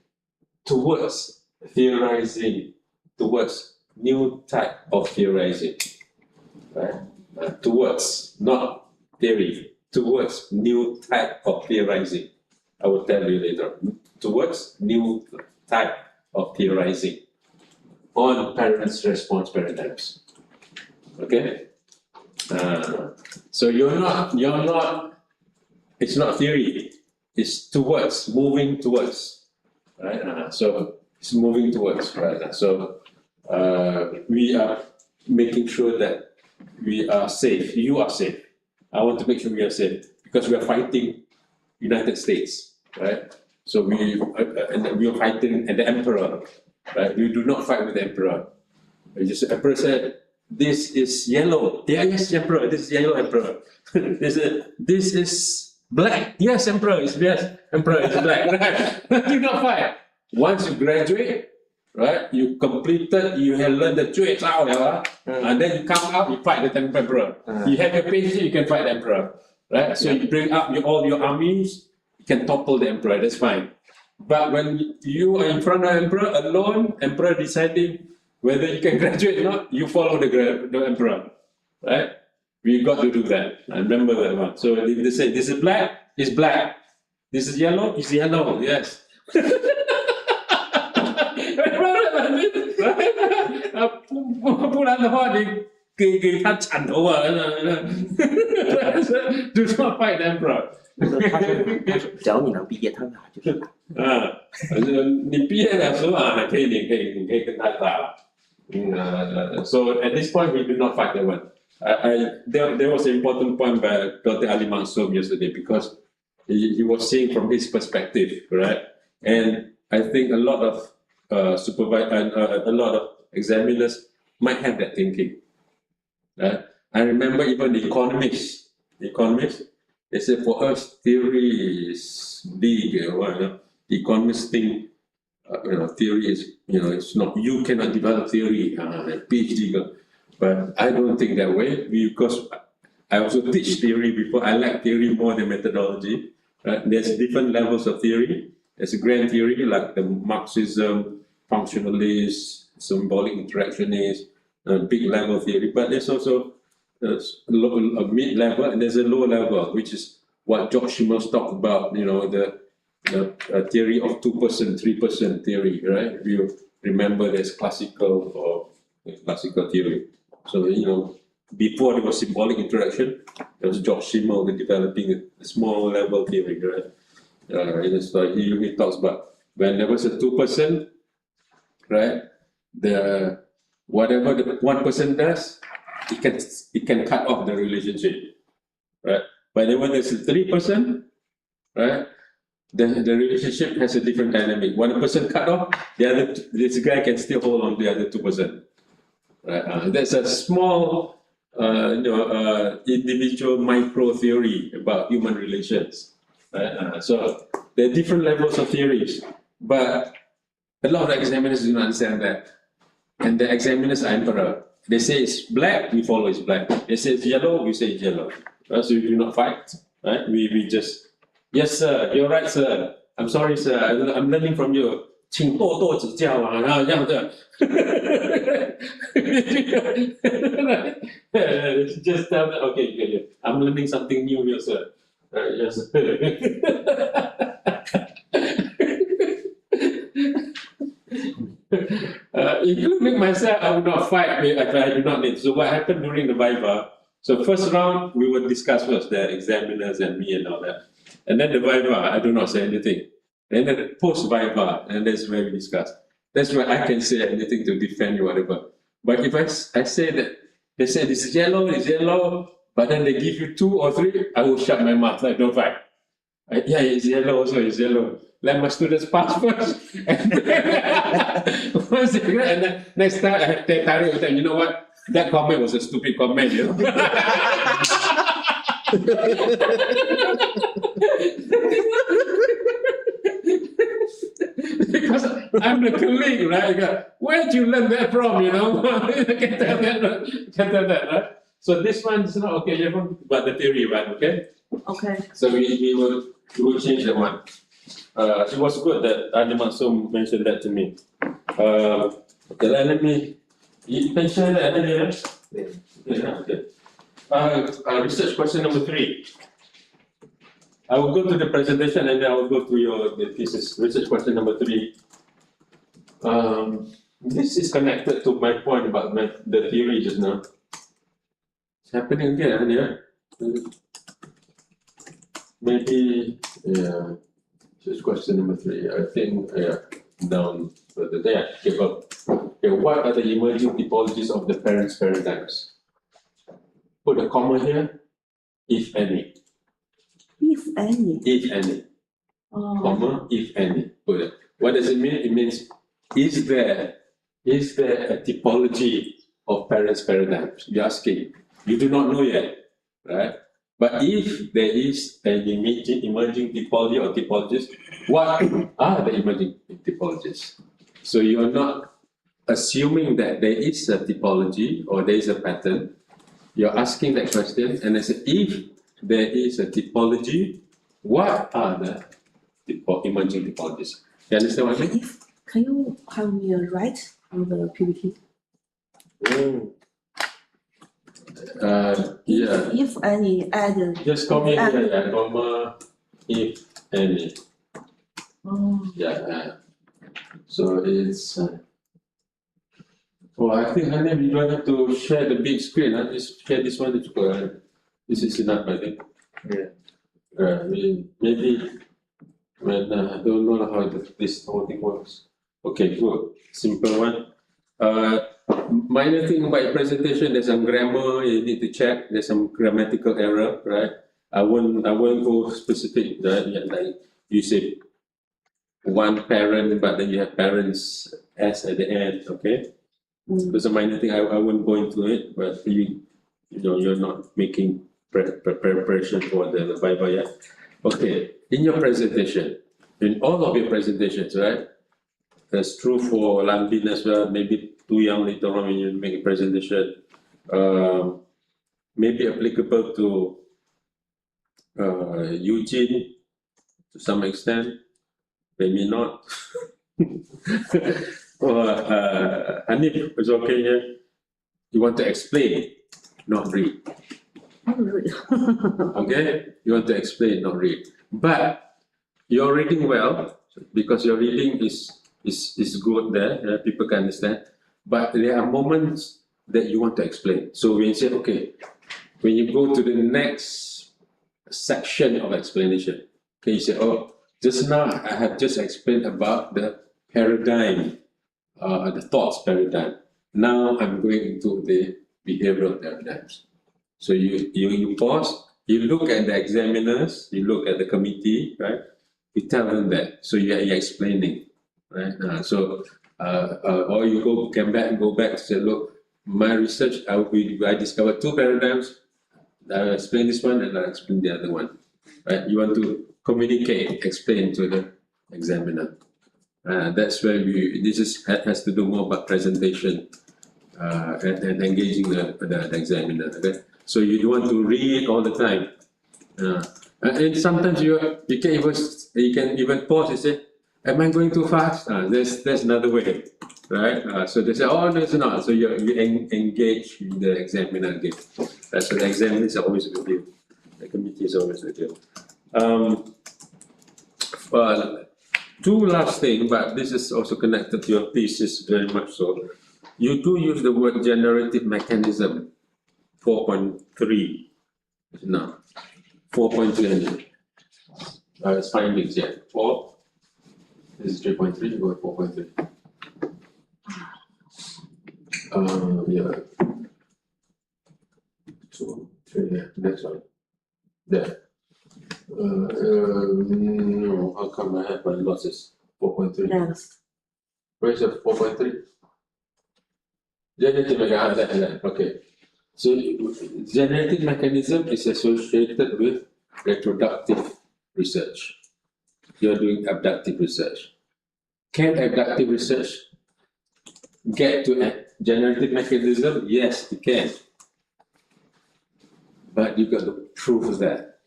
Towards theorizing, towards new type of theorizing. Right? Towards, not theory, towards new type of theorizing. I will tell you later. Towards new type of theorizing on parents' response paradigms. Okay? So you're not, it's not theory, it's towards, moving towards, right? So it's moving towards, right? So we are making sure that we are safe, you are safe. I want to make sure we are safe because we are fighting United States, right? So we are fighting the emperor, right? We do not fight with the emperor. The emperor said, this is yellow. Yeah, yes, emperor, this is yellow, emperor. This is black. Yes, emperor, yes, emperor is black. Right? Do not fight. Once you graduate, right, you completed, you have learned the trades out, and then you come out, you fight the emperor. You have your PhD, you can fight the emperor, right? So you bring up all your armies, you can topple the emperor, that's fine. But when you are in front of the emperor alone, emperor deciding whether you can graduate or not, you follow the emperor, right? We got to do that. I remember that one. So if they say this is black, it's black. This is yellow, it's yellow. Yes. Do not fight the emperor. 他说只要你能毕业，他们俩就是打。你毕业的时候啊，你可以跟他打。So at this point we do not fight that one. There was an important point by Dr. Ali Mansum yesterday because he was seeing from his perspective, right? And I think a lot of a lot of examiners might have that thinking. Right? I remember even the economists, they said for us theory is big. The economists think theory is it's not, you cannot develop theory, PhD. But I don't think that way because I also teach theory before. I like theory more than methodology. Right? There's different levels of theory. There's a grand theory like the Marxism, functionalist, symbolic interactionist, big level theory. But there's also a mid-level and there's a low level, which is what George Simmels talked about. The theory of 2%, 3% theory, right? If you remember, there's classical theory. So before there was symbolic interaction, there was George Simmel developing a small level theory, right? So he talks about when there was a 2%, right? Whatever the 1% does, it can cut off the relationship, right? But then when there's a 3%, right? The relationship has a different dynamic. 1% cut off, this guy can still hold on to the other 2%. Right? That's a small, individual micro theory about human relations. Right? So there are different levels of theories, but a lot of the examiners do not understand that. And the examiners are emperor. They say it's black, we follow it's black. They say it's yellow, we say it's yellow. So we do not fight, right? We just, yes sir, you're right sir. I'm sorry sir, I'm learning from you. 请多多指教啊，然后这样子。Just tell them, okay, I'm learning something new here, sir. Yes. Including myself, I would not fight if I do not need. So what happened during the Viva? So first round, we will discuss first, the examiners and me and all that. And then the Viva, I do not say anything. And then post-Viva, and that's where we discuss. That's where I can say anything to defend you, whatever. But if I say that, they say this is yellow, but then they give you 2 or 3, I will shut my mouth, I don't fight. Yeah, it's yellow also, it's yellow. Let my students pass first. And then next time I tell you, you know what? That comment was a stupid comment, you know. Because I'm the colleague, right? Where did you learn that from, you know? I can tell that, right? So this one is not okay, but the theory, right? Okay? Okay. So we will change that one. It was good that Hanif also mentioned that to me. Okay, let me, you can share that, okay. Research question number 3. I will go to the presentation and then I will go to the thesis. Research question number 3. This is connected to my point about the theory just now. It's happening again, yeah? Maybe, yeah. This is question number 3. I think, down further there. Okay, what are the emerging typologies of the parents' paradigms? Put a comma here, if any. If any. If any. Oh. Comma, if any. Put it. What does it mean? It means, is there a typology of parents' paradigms? You're asking. You do not know yet, right? But if there is an emerging typology or typologies, what are the emerging typologies? So you are not assuming that there is a typology or there is a pattern. You're asking that question, and I say, if there is a typology, what are the emerging typologies? You understand what I mean? Can you have me write on the PPT? Yeah. If any, add. Just call me here, yeah, comma, if any. Oh. Yeah. So it's. Oh, I think Hanif, you don't have to share the big screen. Just share this one. This is enough, I think. Yeah. Maybe when I don't know how this whole thing works. Okay, good. Simple one. Minor thing about your presentation, there's some grammar you need to check. There's some grammatical error, right? I won't go specific, right? Yeah, like you say one parent, but then you have parents S at the end, okay? There's a minor thing. I won't go into it, but you're not making preparation for the Bible yet. Okay, in your presentation, in all of your presentations, right? That's true for Lambin as well. Maybe too young later on when you make a presentation. Maybe applicable to Eugene to some extent. Maybe not. Or Hanif, it's okay here. You want to explain, not read. Okay? You want to explain, not read. But you're reading well because your reading is good there. People can understand. But there are moments that you want to explain. So when you say, okay, when you go to the next section of explanation, okay, you say, oh, just now I have just explained about the paradigm, the thoughts paradigm. Now I'm going into the behavioral paradigms. So you pause, you look at the examiners, you look at the committee, right? You tell them that. So you're explaining, right? Or you go back to say, look, my research, I discovered 2 paradigms. I'll explain this one and I'll explain the other one, right? You want to communicate, explain to the examiner. That's where has to do more about presentation and engaging the examiner. Okay? So you want to read all the time. And sometimes you can even pause and say, am I going too fast? There's another way, right? So they say, oh, no, it's not. So you engage the examiner again. So the examiner is always with you. The committee is always with you. Two last thing, but this is also connected to your thesis very much so. You do use the word generative mechanism, 4.3. No, 4.3. It's findings, yeah. 4. This is 3.3, you go 4.3. Yeah. 2, 3, yeah, next one. There. No, how come I have my losses? 4.3. Next. Where's the 4.3? Generative mechanism, okay. So, generative mechanism is associated with reproductive research. You're doing abductive research. Can abductive research get to a generative mechanism? Yes, it can. But you got to prove that.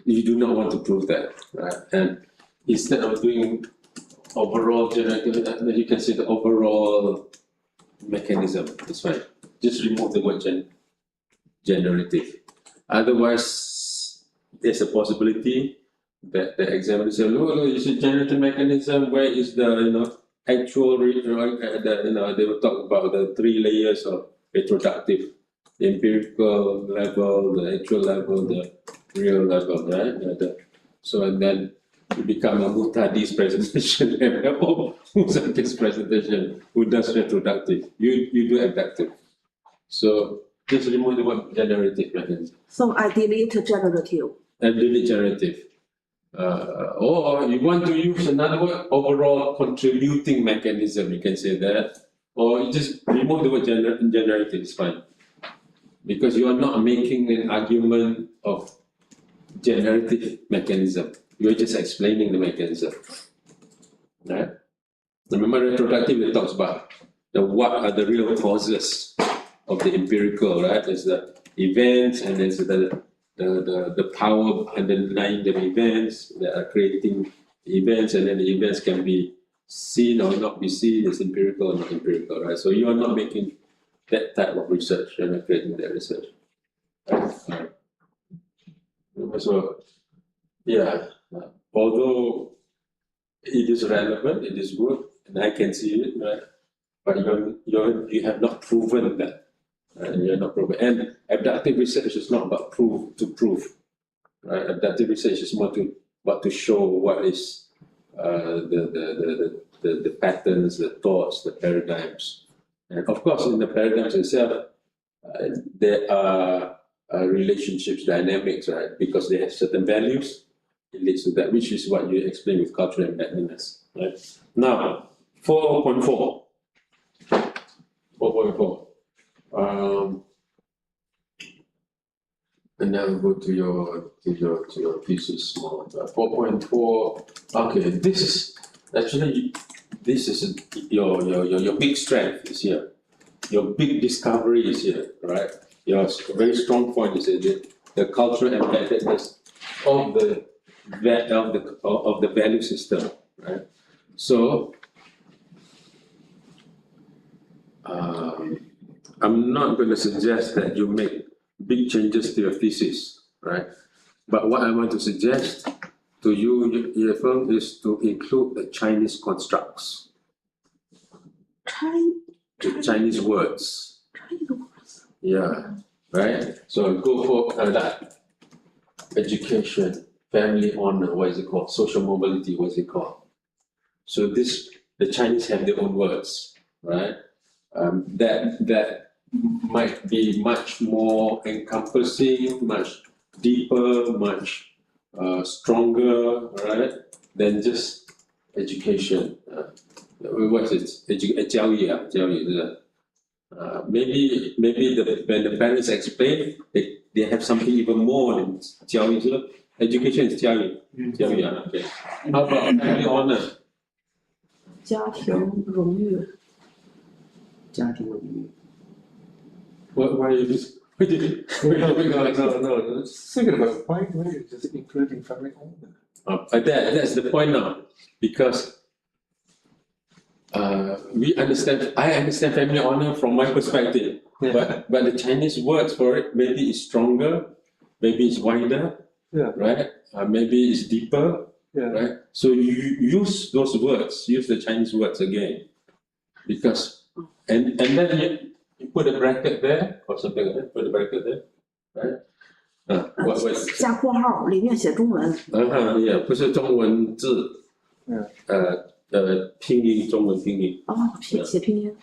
You do not want to prove that, right? And instead of doing overall generative, you can say the overall mechanism. It's fine. Just remove the word generative. Otherwise, there's a possibility that the examiner says, "Oh, you see generative mechanism. Where is the actual? They will talk about the 3 layers of reproductive, the empirical level, the actual level, the real level, right? So and then it become a Mutadi's presentation and Musaki's presentation. Who does reproductive? You do abductive. So just remove the word generative mechanism. So I delete generative. And delete generative. Or you want to use another word, overall contributing mechanism, you can say that. Or you just remove the word generative, it's fine. Because you are not making an argument of generative mechanism. You're just explaining the mechanism. Right? Remember retroductive, it talks about what are the real causes of the empirical, right? There's the events and there's the power underlying the events that are creating the events, and then the events can be seen or not be seen as empirical or not empirical, right? So you are not making that type of research, you're not creating that research. Right? So, yeah, although it is relevant, it is good, and I can see it, right? But you have not proven that. You're not proven. And abductive research is not about prove. Right? Abductive research is more to show what is the patterns, the thoughts, the paradigms. And of course, in the paradigms itself, there are relationships, dynamics, right? Because they have certain values, it leads to that, which is what you explain with cultural embeddedness, right? Now, 4.4. 4.4. And now we go to your thesis more. 4.4. Okay, this is your big strength is here. Your big discovery is here, right? Your very strong point is the cultural embeddedness of the value system, right? So I'm not going to suggest that you make big changes to your thesis, right? But what I want to suggest to you, Yefeng, is to include the Chinese constructs, the Chinese words. Yeah, right? So go for that. Education, family honor, what is it called? Social mobility, what is it called? So the Chinese have their own words, right? That might be much more encompassing, much deeper, much stronger, right? Than just education. What is it? 教育, maybe when the parents explain, they have something even more than 教育, education is 教育，教育啊 ，OK。How about family honor？家庭荣誉，家庭荣誉。 Why you just? No, thinking about why you just including family honor? That's the point now, because we understand. I understand family honor from my perspective, but the Chinese words for it maybe is stronger, maybe it's wider, right? Maybe it's deeper, right? So you use those words, use the Chinese words again, because and then you put a bracket there or something like that. Put a bracket there, right? What? 加括号，里面写中文。yeah， 不是中文字，拼音中文拼音。哦，写拼音，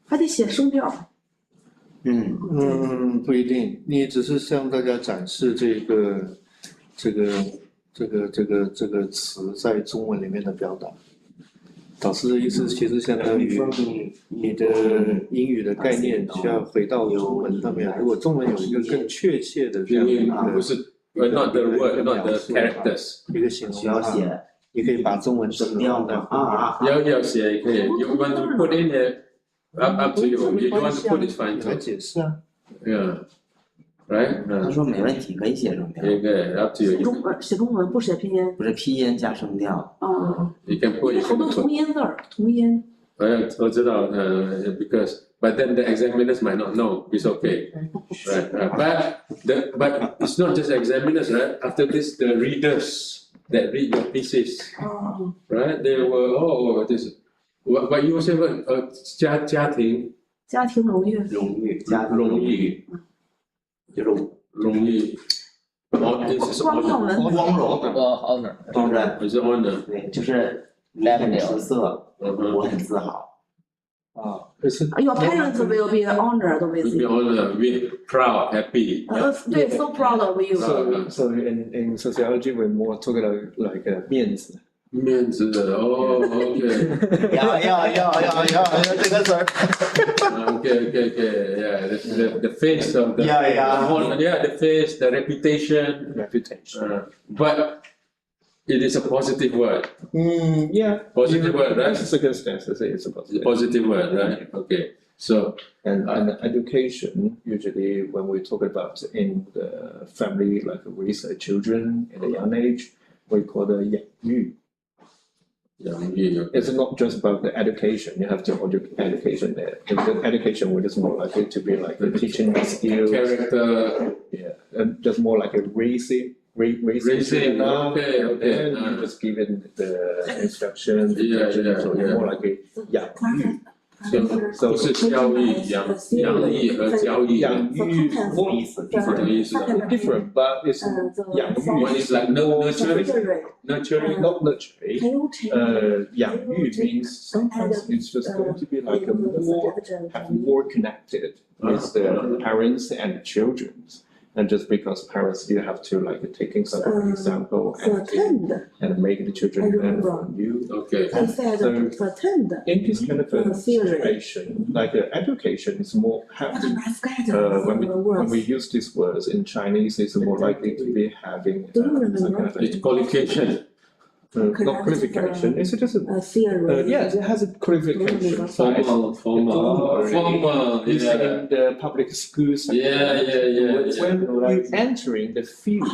还得写声调。不一定，你只是向大家展示这个词在中文里面的表达。导师的意思其实相当于你的英语的概念需要回到中文上面。如果中文有一个更确切的这样的一个，不是 not the word, not the characters， 一个形容需要写，你可以把中文声调的要写也可以。You want to put in it, up to you. You don't want to put it, fine 来 too. 解释啊。Yeah, right. 他说没问题，可以写声调， Okay, up to 写 you. 中文，写中文不写拼音。不是拼音加声调。You can put. You 好 can 多 put. 同音字儿，同音。我知道，because but then the examiners might not know. It's okay, right? But it's not just examiners, right? After this, the readers that read your pieces, right? They were this. What you say? 家庭荣誉。荣誉，荣誉。This is 光耀 honor. 门。光荣 honor，当然， Is it honor? 对，就是很出色，我很自豪。Your parents will be honored with We'll be you. honored, we're proud, happy. 对，so proud of you. So in sociology we're more talking about like 面子。面子的，OK. 要这个词儿。Okay. Yeah, the face of the. Yeah. The face, the reputation. But it is a positive word. Positive word, right? Circumstances it's a Positive word, right? Okay. So. And education, usually when we talk about in the family, like raise children in a young age, we call the 养育. It's not just about the education, you have to education there. The education which is more likely to be like the teaching skills. Character. And just more like a raising. Okay. And you just give it the instructions. So you're more like a 养育. So 不是教育，养育和教育。养育 different, but it's 养育 One is like nurturing, not nurturing. 养育 means sometimes it's just going to be like more connected with the parents and the children. And just because parents, you have to like taking some example and make the children learn from you. Okay. In this kind of a situation, like education is more having, when we use these words in Chinese, it's more likely to be having some kind of It's qualification. not qualification, it's just yes, it has a qualification. Formal. It's in the public school sector. Yeah. When you entering the field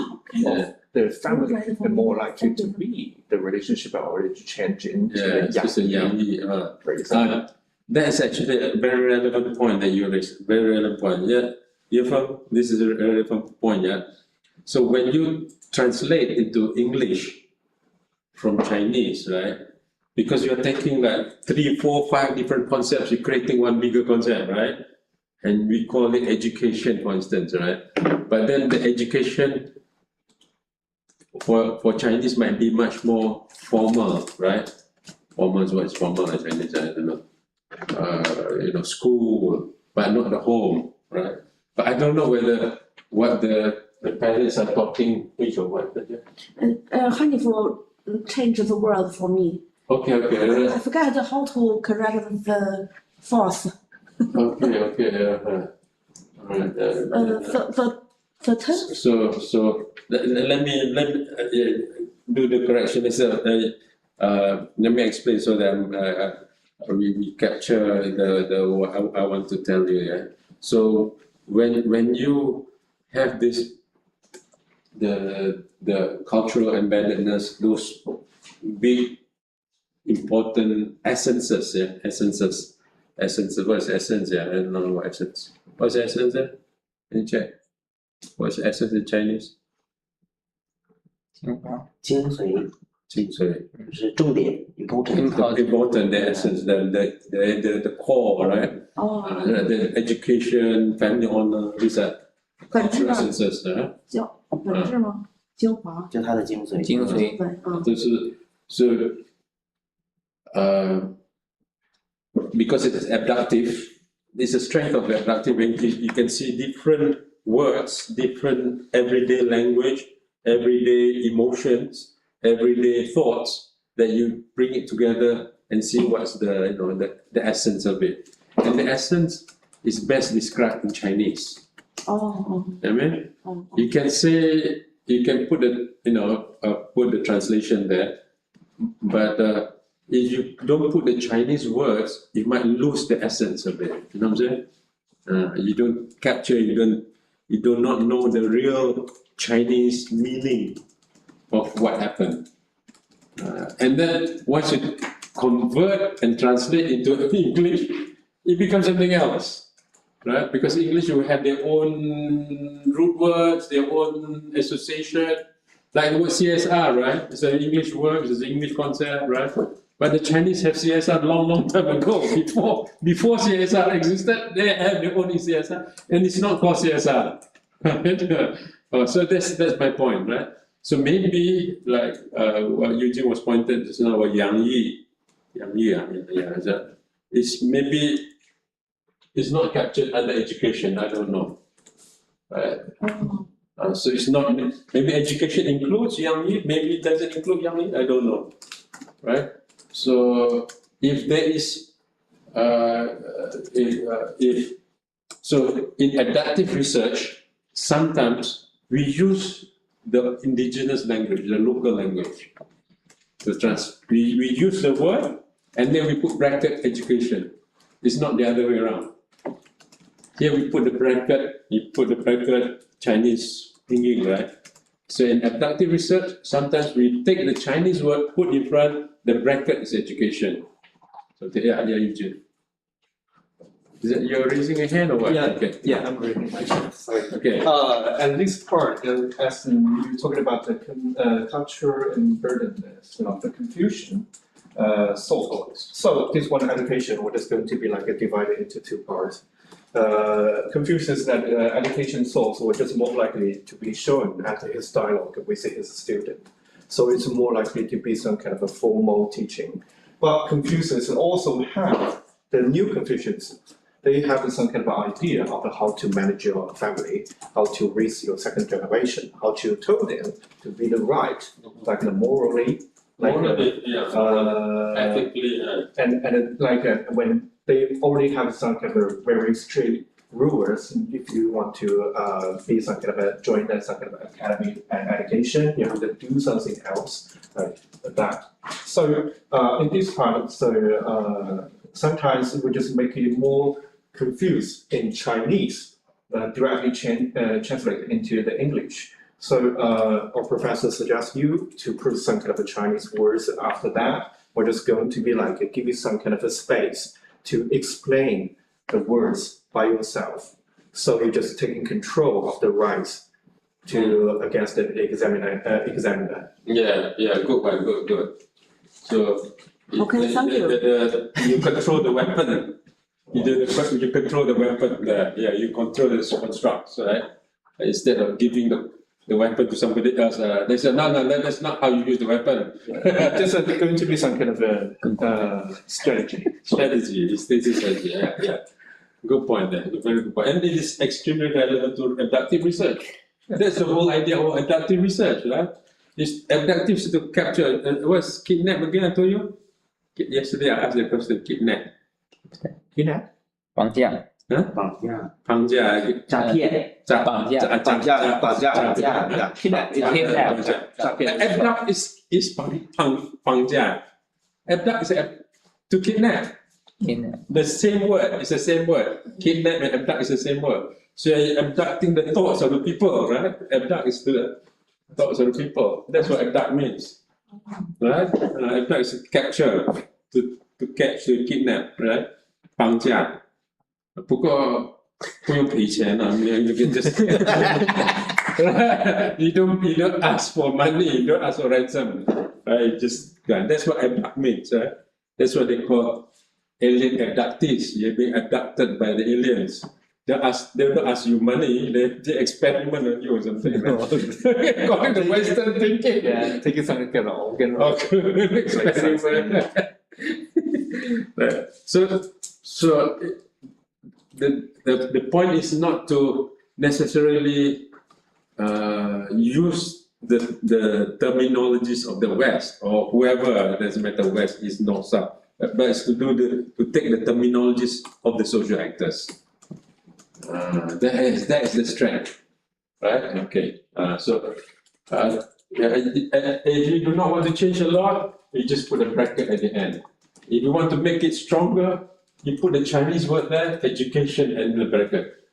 of the family, the more likely to be the relationship already changing. It's a yang that's actually a very relevant point that you raised. Very relevant point. This is a relevant point. So when you translate into English from Chinese, right? Because you're taking like 3, 4, 5 different concepts, you're creating one bigger concept, right? And we call it education, for instance, right? But then the education for Chinese might be much more formal, right? Formal is what is formal in Chinese, I don't know. School, but not the home, right? But I don't know whether what the parents are talking, which or what. Hanif will change the word for me. Okay. I forget how to correct the force. Okay. The So ten. So let me do the correction. Let me explain so that we capture the what I want to tell you. Yeah. So when you have this the cultural embeddedness, those big important essences. What is essence? Yeah, I don't know what essence. What's essence? Can you check? What's essence in Chinese? 精髓精髓。是重点 important。 Important, the essence, the core, right? The education, family honor, these are 本质 cultural 吗？ essences. 本质吗？精华。就它的精髓。就是because it is abductive, it's a strength of abductive English. You can see different words, different everyday language, everyday emotions, everyday thoughts that you bring it together and see what's the essence of it. And the essence is best described in Chinese. I mean, you can say, you can put put the translation there, but if you don't put the Chinese words, you might lose the essence of it. You know what I'm saying? You don't capture, you do not know the real Chinese meaning of what happened. And then once you convert and translate into English, it becomes something else, right? Because English will have their own root words, their own association. Like the word CSR, right? It's an English word, it's an English concept, right? But the Chinese have CSR long time ago. Before CSR existed, they have their own CSR, and it's not called CSR. So that's my point, right? So maybe like what Eugene was pointed just now about Yang Yi, it's maybe it's not captured under education. I don't know, right? So it's not, maybe education includes Yang Yi, maybe it doesn't include Yang Yi, I don't know, right? So if there is, so in adaptive research, sometimes we use the indigenous language, the local language, we use the word and then we put bracket education. It's not the other way around. Here we put the bracket, Chinese thinking, right? So in abductive research, sometimes we take the Chinese word, put in front, the bracket is education. So Eugene. Is that you're raising a hand or what? Yeah, I'm raising my hand. Sorry. Okay. And this part, as you're talking about the culture and burdenness, the confusion, so this one education, what is going to be like divided into two parts. Confucius is that education source was just more likely to be shown at his dialogue with his student. So it's more likely to be some kind of a formal teaching. But Confucius also have the new Confucians. They have some kind of idea of how to manage your family, how to raise your second generation, how to tell them to be the right, like morally, ethically, and when they already have some kind of very strict rulers. If you want to be some kind of join some kind of academy and education, you have to do something else like that. So in this part, sometimes we just make it more confused in Chinese, directly translate into the English. So our professor suggests you to put some kind of Chinese words after that. We're just going to be like give you some kind of a space to explain the words by yourself. So you're just taking control of the rights to against the examiner. Yeah, good one, good. So Okay, thank you. You control the weapon. You control the weapon. You control the construct, right? Instead of giving the weapon to somebody else, they said no, that's not how you use the weapon. This is going to be some kind of a strategy. Strategy. Yeah. Good point there. Very good point. And it is extremely relevant to abductive research. That's the whole idea of abductive research, right? It's abductive to capture. What's kidnap again? I told you. Yesterday I asked the question. Kidnap. 绑架绑架绑架诈骗、诈绑架、绑架、绑架，yeah. Abduct is 绑架 Abduct is to kidnap. The same word is the same word. Kidnap and abduct is the same word. So you're abducting the thoughts of the people, right? Abduct is the thoughts of the people. That's what abduct means, right? Abduct is to capture, to catch, to kidnap, right? 绑架。不过不用赔钱啊 you can just you don't ask for money, you don't ask for ransom, right? Just that's what abduct means, right? That's what they call alien abductees. You're being abducted by the aliens. They don't ask you money. They experiment on you or something. Right? According to Western thinking. Yeah, take something kind of organ. Experiment. Right. So the point is not to necessarily use the terminologies of the West or whoever, doesn't matter West, East, North, South, but it's to take the terminologies of the social actors. That is the strength, right? Okay. If you do not want to change a lot, you just put a bracket at the end. If you want to make it stronger, you put the Chinese word there, education, and the bracket.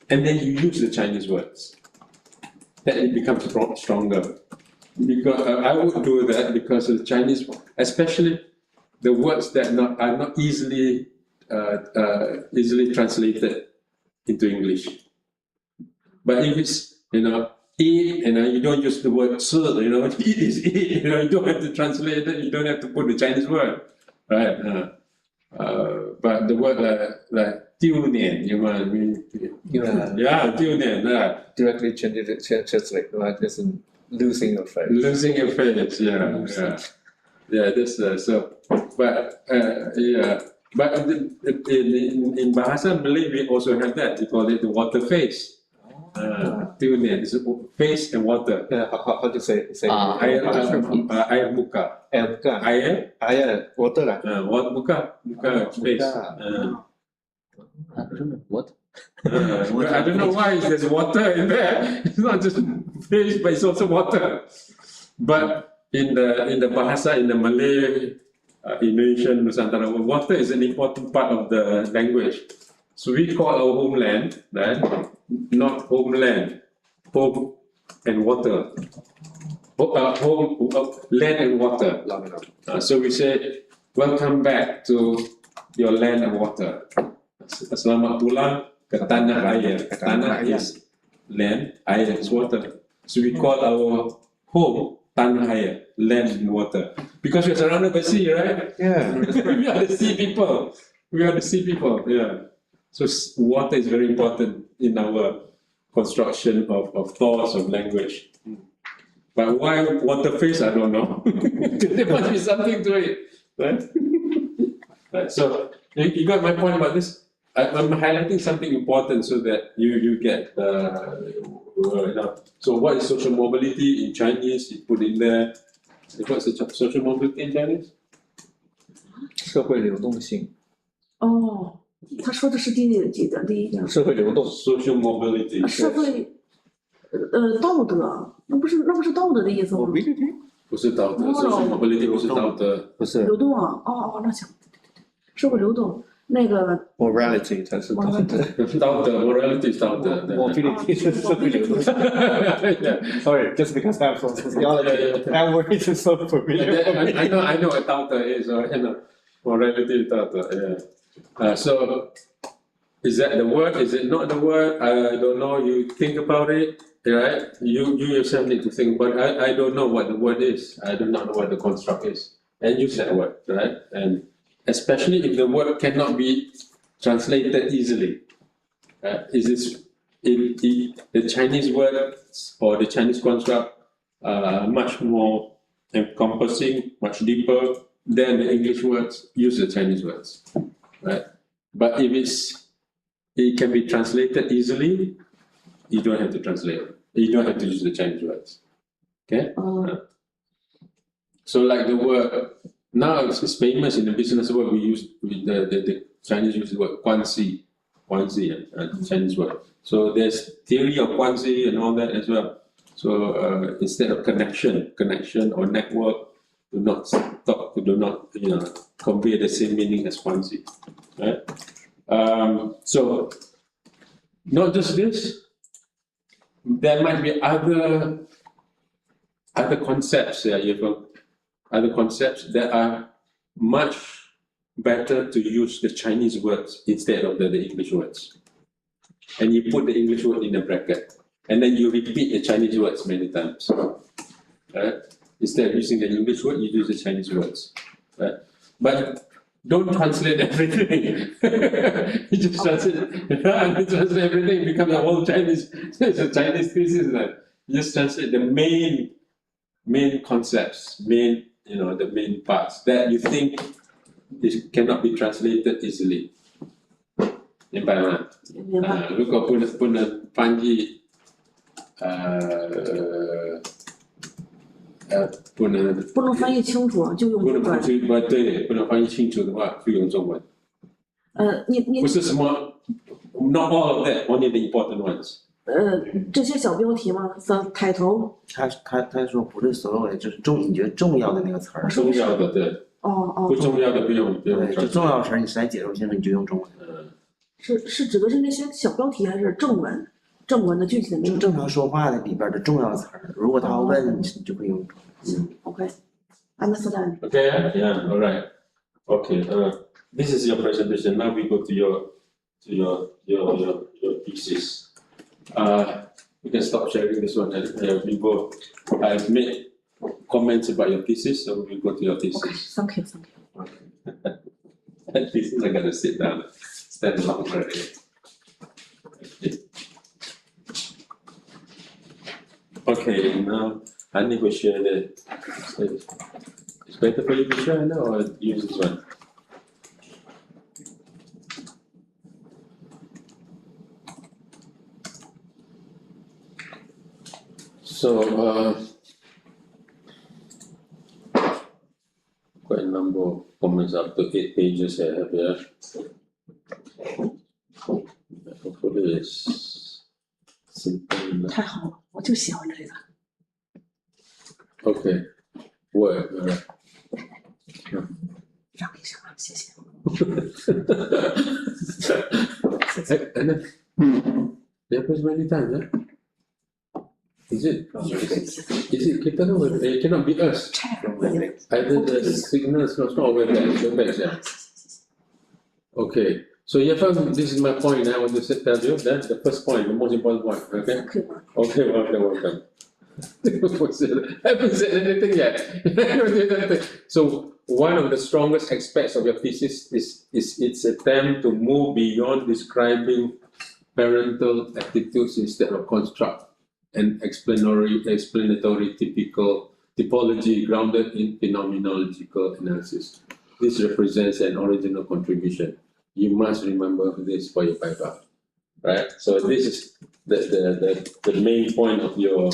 And then you use the Chinese words. Then it becomes stronger. Because I would do that because the Chinese, especially the words that are not easily translated into English. But if it's, eat, you don't use the word 吃, eat is eat, you don't have to translate it, you don't have to put the Chinese word, right? But the word like 丢脸, you know what I mean? Yeah, 丢脸, Directly translate, right? Just losing your face. Losing your face, yeah. This so, but but in Bahasa Malay we also have that. We call it the water face. 丢脸 is face and water. Yeah, how to say? Air muka. Air water lah. Muka face. What? I don't know why there's water in there. It's not just face, but it's also water. But in the Bahasa, in the Malay, Indonesian, Nusantara, water is an important part of the language. So we call our homeland, right? Not homeland, home and water. Land and water. So we say, welcome back to your land and water. Selamat pulang ke tanah air. Tanah is land, air is water. So we call our home tanah air, land and water. Because we're surrounded by sea, right? Yeah. We are the sea people. Yeah. So water is very important in our construction of thoughts, of language. But why water face, I don't know. There must be something to it, right? Right. So you got my point about this. I'm highlighting something important so that you get so what is social mobility in Chinese? You put in there. What's the social mobility in Chinese? 社会流动性。哦，他说的是第一个。社会流动。Social mobility. 社会，道德，那不是道德的意思吗？不是道德 ，social mobility 不是道德，不是。流动啊，那行，社会流动。那个 morality 才是道德，道德 morality 是道德 ，mobility 是社会流动。Sorry, just because I'm from sociology, that word is so familiar. I know what 道德 is, or morality is 道德 yeah. So is that the word? Is it not the word? I don't know. You think about it, right? You yourself need to think about it. I don't know what the word is. I do not know what the construct is. And use that word, right? And especially if the word cannot be translated easily. Is this the Chinese words or the Chinese construct much more encompassing, much deeper than the English words? Use the Chinese words, right? But if it can be translated easily, you don't have to translate it. You don't have to use the Chinese words. Okay? So like the word. Now it's famous in the business world. We use the Chinese use the word 关系 Guanxi and Chinese word. So there's theory of Guanxi and all that as well. So instead of connection or network, do not convey the same meaning as Guanxi, right? So not just this, there might be other concepts other concepts that are much better to use the Chinese words instead of the English words. And you put the English word in a bracket, and then you repeat the Chinese words many times. Right? Instead of using the English word, you use the Chinese words. Right? But don't translate everything. You just translate everything, become a whole Chinese. It's a Chinese thesis. You just translate the main concepts, the main parts that you think this cannot be translated easily. 明白吗？明白。如果不能翻译，不能翻译清楚，就用中文。对，不能翻译清楚的话，就用中文。你不是什么 ，not all of that, only the important ones。这些小标题吗？抬头。他说不是所有的，就是你觉得重要的那个词儿。重要的对。不重要的不用。对，就重要的词儿你实在解释不清楚，你就用中文。是指的是那些小标题还是正文？正文的具体的名字。正常说话的里边的重要词儿，如果他要问，你就会用中文。OK, understand. Okay, yeah, all right. Okay, this is your presentation. Now we go to your thesis. You can stop sharing this one. We go. I've made comments about your thesis, so we go to your thesis. Okay, thank you. Okay. At least I gotta sit down. Stand longer. Okay, now Hanif will share the. It's better for you to share now or use this one? So, quite a number of comments, up to 8 pages I have here. Hopefully it's simple. 太好了，我就喜欢这个。Okay, word. 让一下，谢谢。And then, it happens many times, huh? Is it kita tahu it cannot be us. Either the signal is not strong or back, yeah. Okay, so this is my point. I want to tell you that the first point, the most important point. Okay. Okay, welcome. I haven't said anything yet. So one of the strongest aspects of your thesis is its attempt to move beyond describing parental attitudes instead of construct an explanatory typology grounded in phenomenological analysis. This represents an original contribution. You must remember this for your paper, right? So this is the main point of your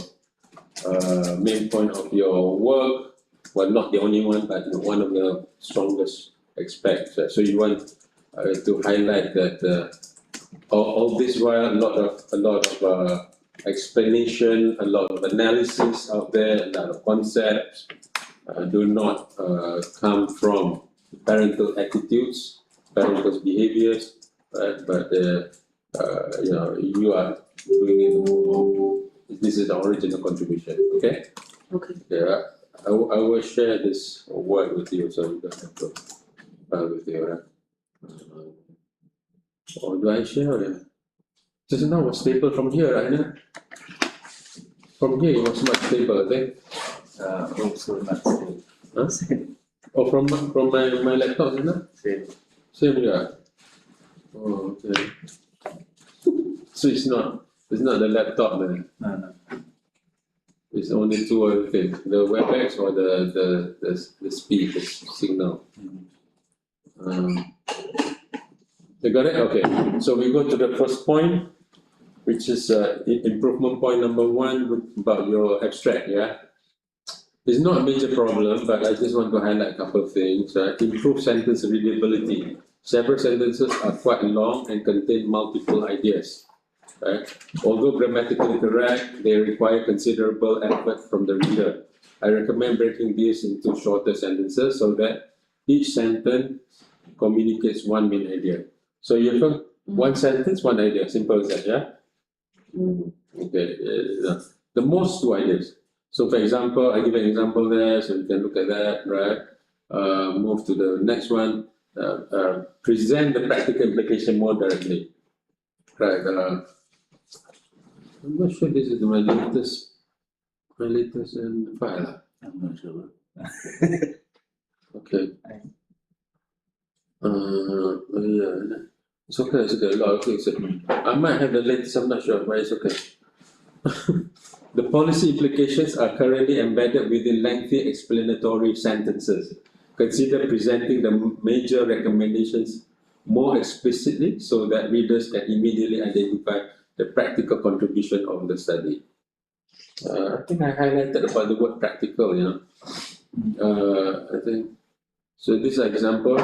work. Well, not the only one, but one of the strongest aspects. So you want to highlight that all this while a lot of explanation, a lot of analysis out there, a lot of concepts do not come from parental attitudes, parental behaviors, right? But you are doing it. This is the original contribution. Okay. Okay. Yeah, I will share this word with you, so you don't have to with you, right? Or do I share? Just now was stapled from here, right? From here it was much stable, I think. Also not same. Huh? Oh, from my laptop, isn't it? Same. Same, yeah. Oh, okay. So it's not the laptop, man. No. It's only two other things: the WebEx or the speed, the signal. You got it? Okay. So we go to the first point, which is improvement point number 1 about your abstract, yeah? It's not a major problem, but I just want to highlight a couple of things. Improve sentence readability. Several sentences are quite long and contain multiple ideas. Right? Although grammatically correct, they require considerable effort from the reader. I recommend breaking these into shorter sentences so that each sentence communicates one main idea. So you have one sentence, one idea. Simple as that, yeah? Okay. The most two ideas. So for example, I give an example there, so you can look at that, right? Move to the next one. Present the practical implication more directly. Right. I'm not sure this is my latest file. I'm not sure. Okay. Yeah. It's okay, it's okay. A lot of things. I might have the latest, I'm not sure, but it's okay. The policy implications are currently embedded within lengthy explanatory sentences. Consider presenting the major recommendations more explicitly so that readers can immediately identify the practical contribution of the study. I think I highlighted about the word practical, you know. I think, so this example,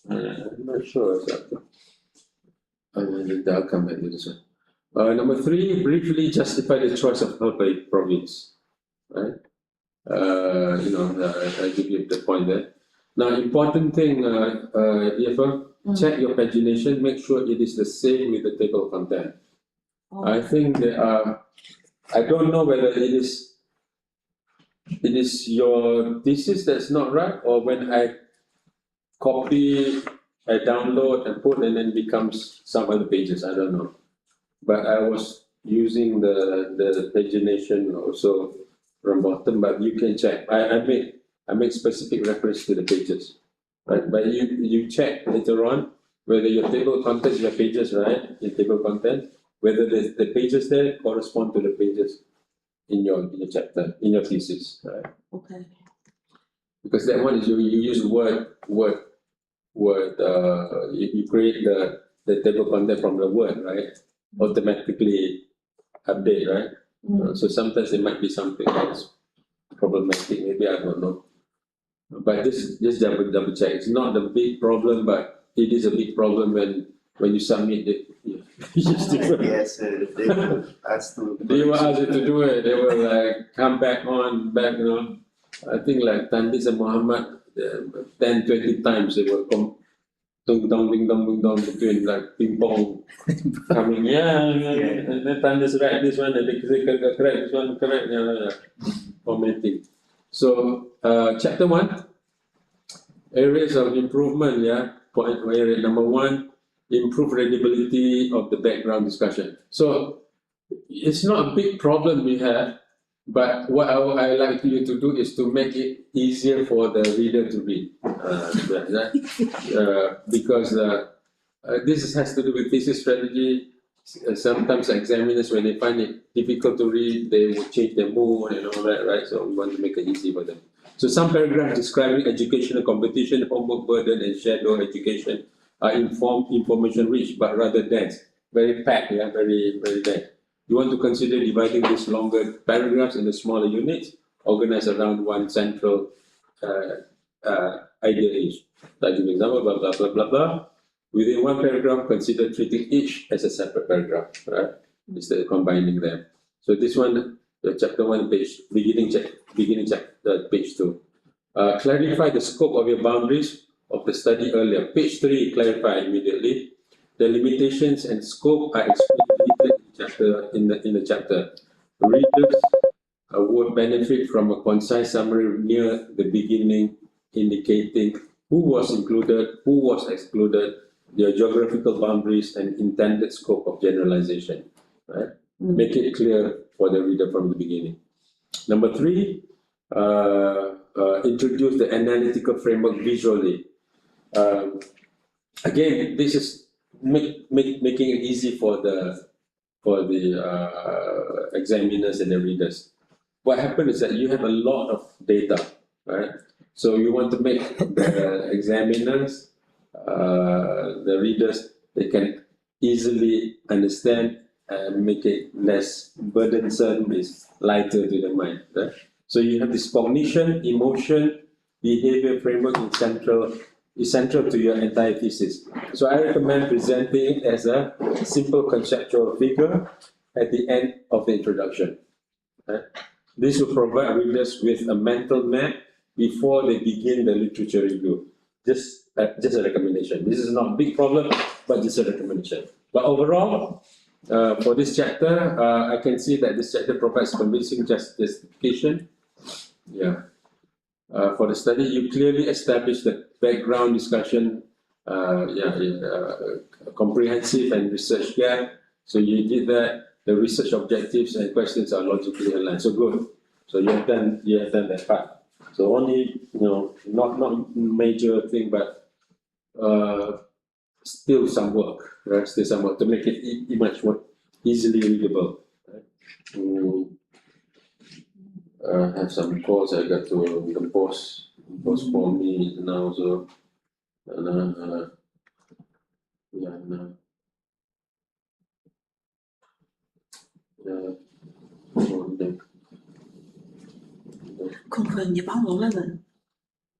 I'm not sure exactly. I'll come back to this one. Number 3, briefly justify the choice of Hebei province. Right? You know, I give you the point there. Now, important thing, Eva, check your pagination, make sure it is the same with the table content. I think there are, I don't know whether it is your thesis that's not right, or when I copy, I download and put, and then becomes some other pages, I don't know. But I was using the pagination also from bottom, but you can check. I make specific reference to the pages, right? But you check later on whether your table of contents, your pages, right? In table of contents, whether the pages there correspond to the pages in your chapter, in your thesis, right? Okay. Because that one is you use word, you create the table content from the word, right? Automatically update, right? So sometimes it might be something that's problematic, maybe, I don't know. But this just double check. It's not a big problem, but it is a big problem when you submit it. It's different. Yes, they will ask to. They will ask you to do it. They will like come back, you know. I think like Tandis and Muhammad 10, 20 times they will come ding dong between like ping pong coming, yeah. And then Tandis write this one, and they correct this one, correct, yeah. Commenting. So chapter 1, areas of improvement, yeah. Point area number 1, improve readability of the background discussion. So it's not a big problem we have, but what I like you to do is to make it easier for the reader to read. Because this has to do with thesis strategy. Sometimes examiners, when they find it difficult to read, they will change their mood and all that, right? So we want to make it easy for them. So some paragraphs describing educational competition, homework burden, and shadow education are information rich, but rather dense. Very packed, yeah, very dense. You want to consider dividing these longer paragraphs into smaller units, organized around one central idea each. Like an example, blah, blah, blah, blah, blah. Within one paragraph, consider treating each as a separate paragraph, right? Instead of combining them. So this one, chapter 1, beginning chapter, page 2. Clarify the scope of your boundaries of the study earlier. Page 3, clarify immediately. The limitations and scope are explained in the chapter. Readers would benefit from a concise summary near the beginning, indicating who was included, who was excluded, their geographical boundaries, and intended scope of generalization. Right? Make it clear for the reader from the beginning. Number 3, introduce the analytical framework visually. Again, this is making it easy for the examiners and the readers. What happens is that you have a lot of data, right? So you want to make the examiners, the readers, they can easily understand and make it less burdensome, is lighter to the mind, right? So you have this cognition, emotion, behavior framework in central is central to your entire thesis. So I recommend presenting it as a simple conceptual figure at the end of the introduction. Right? This will provide readers with a mental map before they begin the literature review. Just a recommendation. This is not a big problem, but just a recommendation. But overall, for this chapter, I can see that this chapter provides convincing justification. Yeah. For the study, you clearly establish the background discussion, comprehensive and research gap. So you did that. The research objectives and questions are logically aligned. So good. So you have done that part. So only not major thing, but still some work, right? Still some work to make it much more easily readable. Right? Have some calls I got to compose for me now. So坤坤，你帮我问问，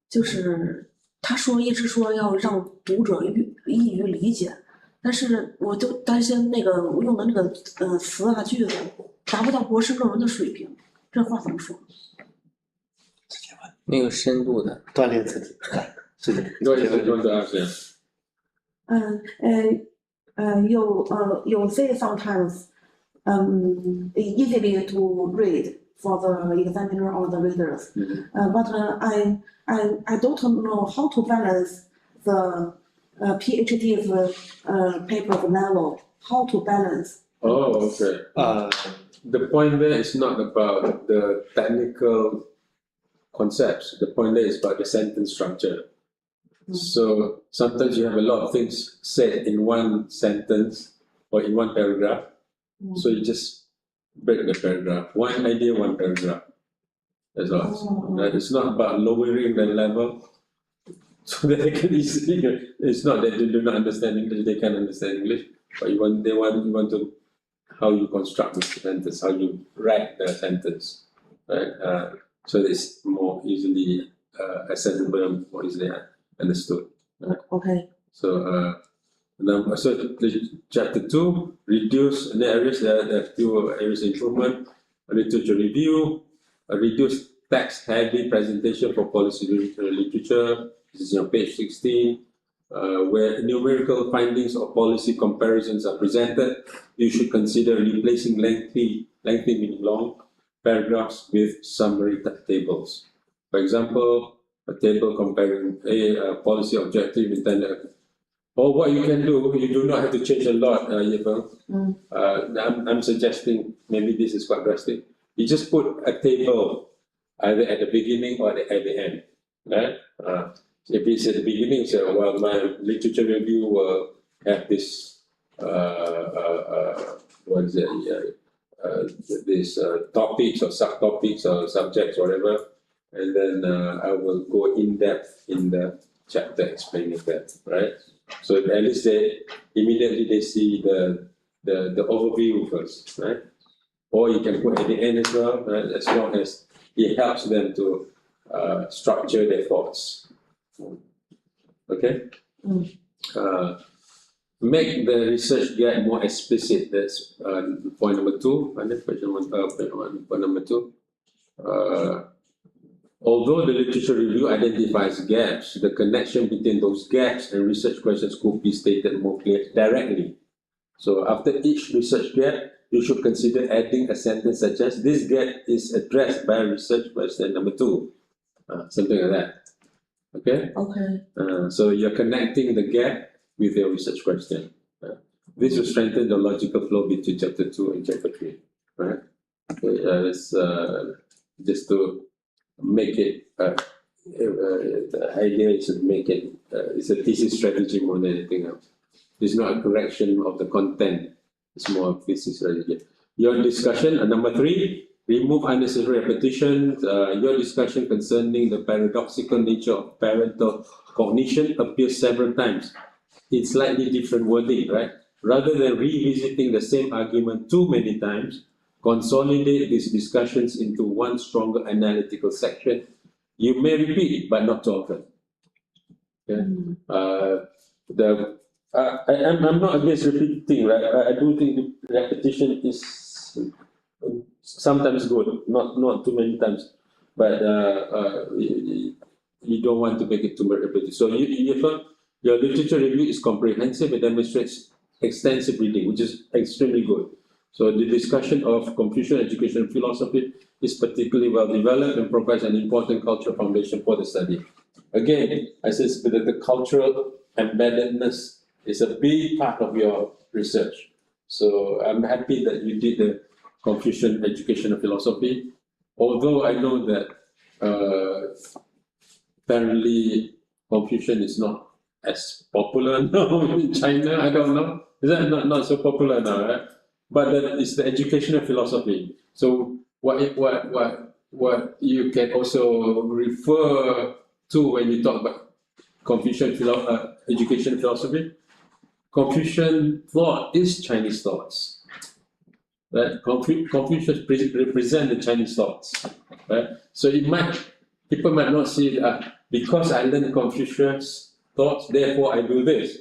就是他一直说要让读者易于理解，但是我就担心那个用的那个词啊句子达不到博士论文的水平，这话怎么说？那个深度的锻炼自己，是的。You say sometimes easily to read for the examiner or the readers, but I don't know how to balance the PhD's paper level. How to balance? Oh, okay. The point there is not about the technical concepts. The point there is about the sentence structure. So sometimes you have a lot of things said in one sentence or in one paragraph. So you just break the paragraph. One idea, one paragraph. That's all. It's not about lowering the level so that they can easily. It's not that they do not understand English; they can understand English. But you want to how you construct the sentence, how you write the sentence, right? So it's more easily accessible, more easily understood. Right? Okay. So chapter 2, reduce the areas, there are few areas of improvement, literature review, reduce text-heavy presentation for policy literature. This is on page 16. Where numerical findings or policy comparisons are presented, you should consider replacing lengthy meaning long, paragraphs with summary tables. For example, a table comparing a policy objective intended. Or what you can do, you do not have to change a lot, I'm suggesting, maybe this is quite drastic, you just put a table either at the beginning or at the end, right? If it's at the beginning, so well, my literature review will have this, what is it, these topics or subtopics or subjects, whatever, and then I will go in depth in the chapter explaining that, right? So at least they immediately see the overview first, right? Or you can put at the end as well, right? As long as it helps them to structure their thoughts. Okay. Make the research guide more explicit. That's point number 2. Point number 2. Although the literature review identifies gaps, the connection between those gaps and research questions could be stated more clearly directly. So after each research gap, you should consider adding a sentence such as, "This gap is addressed by research question number 2." Something like that. Okay? Okay. So you're connecting the gap with your research question. This will strengthen the logical flow between chapter 2 and chapter 3. Right? Okay, just to make it, the idea is to make it, it's a thesis strategy more than anything else. It's not a correction of the content, it's more of thesis strategy. Your discussion, number 3, remove unnecessary repetition. Your discussion concerning the paradoxical nature of parental cognition appears several times in slightly different wording, right? Rather than revisiting the same argument too many times, consolidate these discussions into one stronger analytical section. You may repeat, but not too often. I'm not against repeating, right? I do think repetition is sometimes good, not too many times, but you don't want to make it too repetitive. So your literature review is comprehensive and demonstrates extensive reading, which is extremely good. So the discussion of Confucian education philosophy is particularly well developed and provides an important cultural foundation for the study. Again, I said that the cultural embeddedness is a big part of your research. So I'm happy that you did the Confucian educational philosophy, although I know that apparently Confucian is not as popular now in China. I don't know. Is that not so popular now, right? But that is the educational philosophy. So what you can also refer to when you talk about Confucian education philosophy, Confucian thought is Chinese thoughts. Right? Confucius represent the Chinese thoughts. Right? So people might not see it because I learned Confucius thoughts, therefore I do this.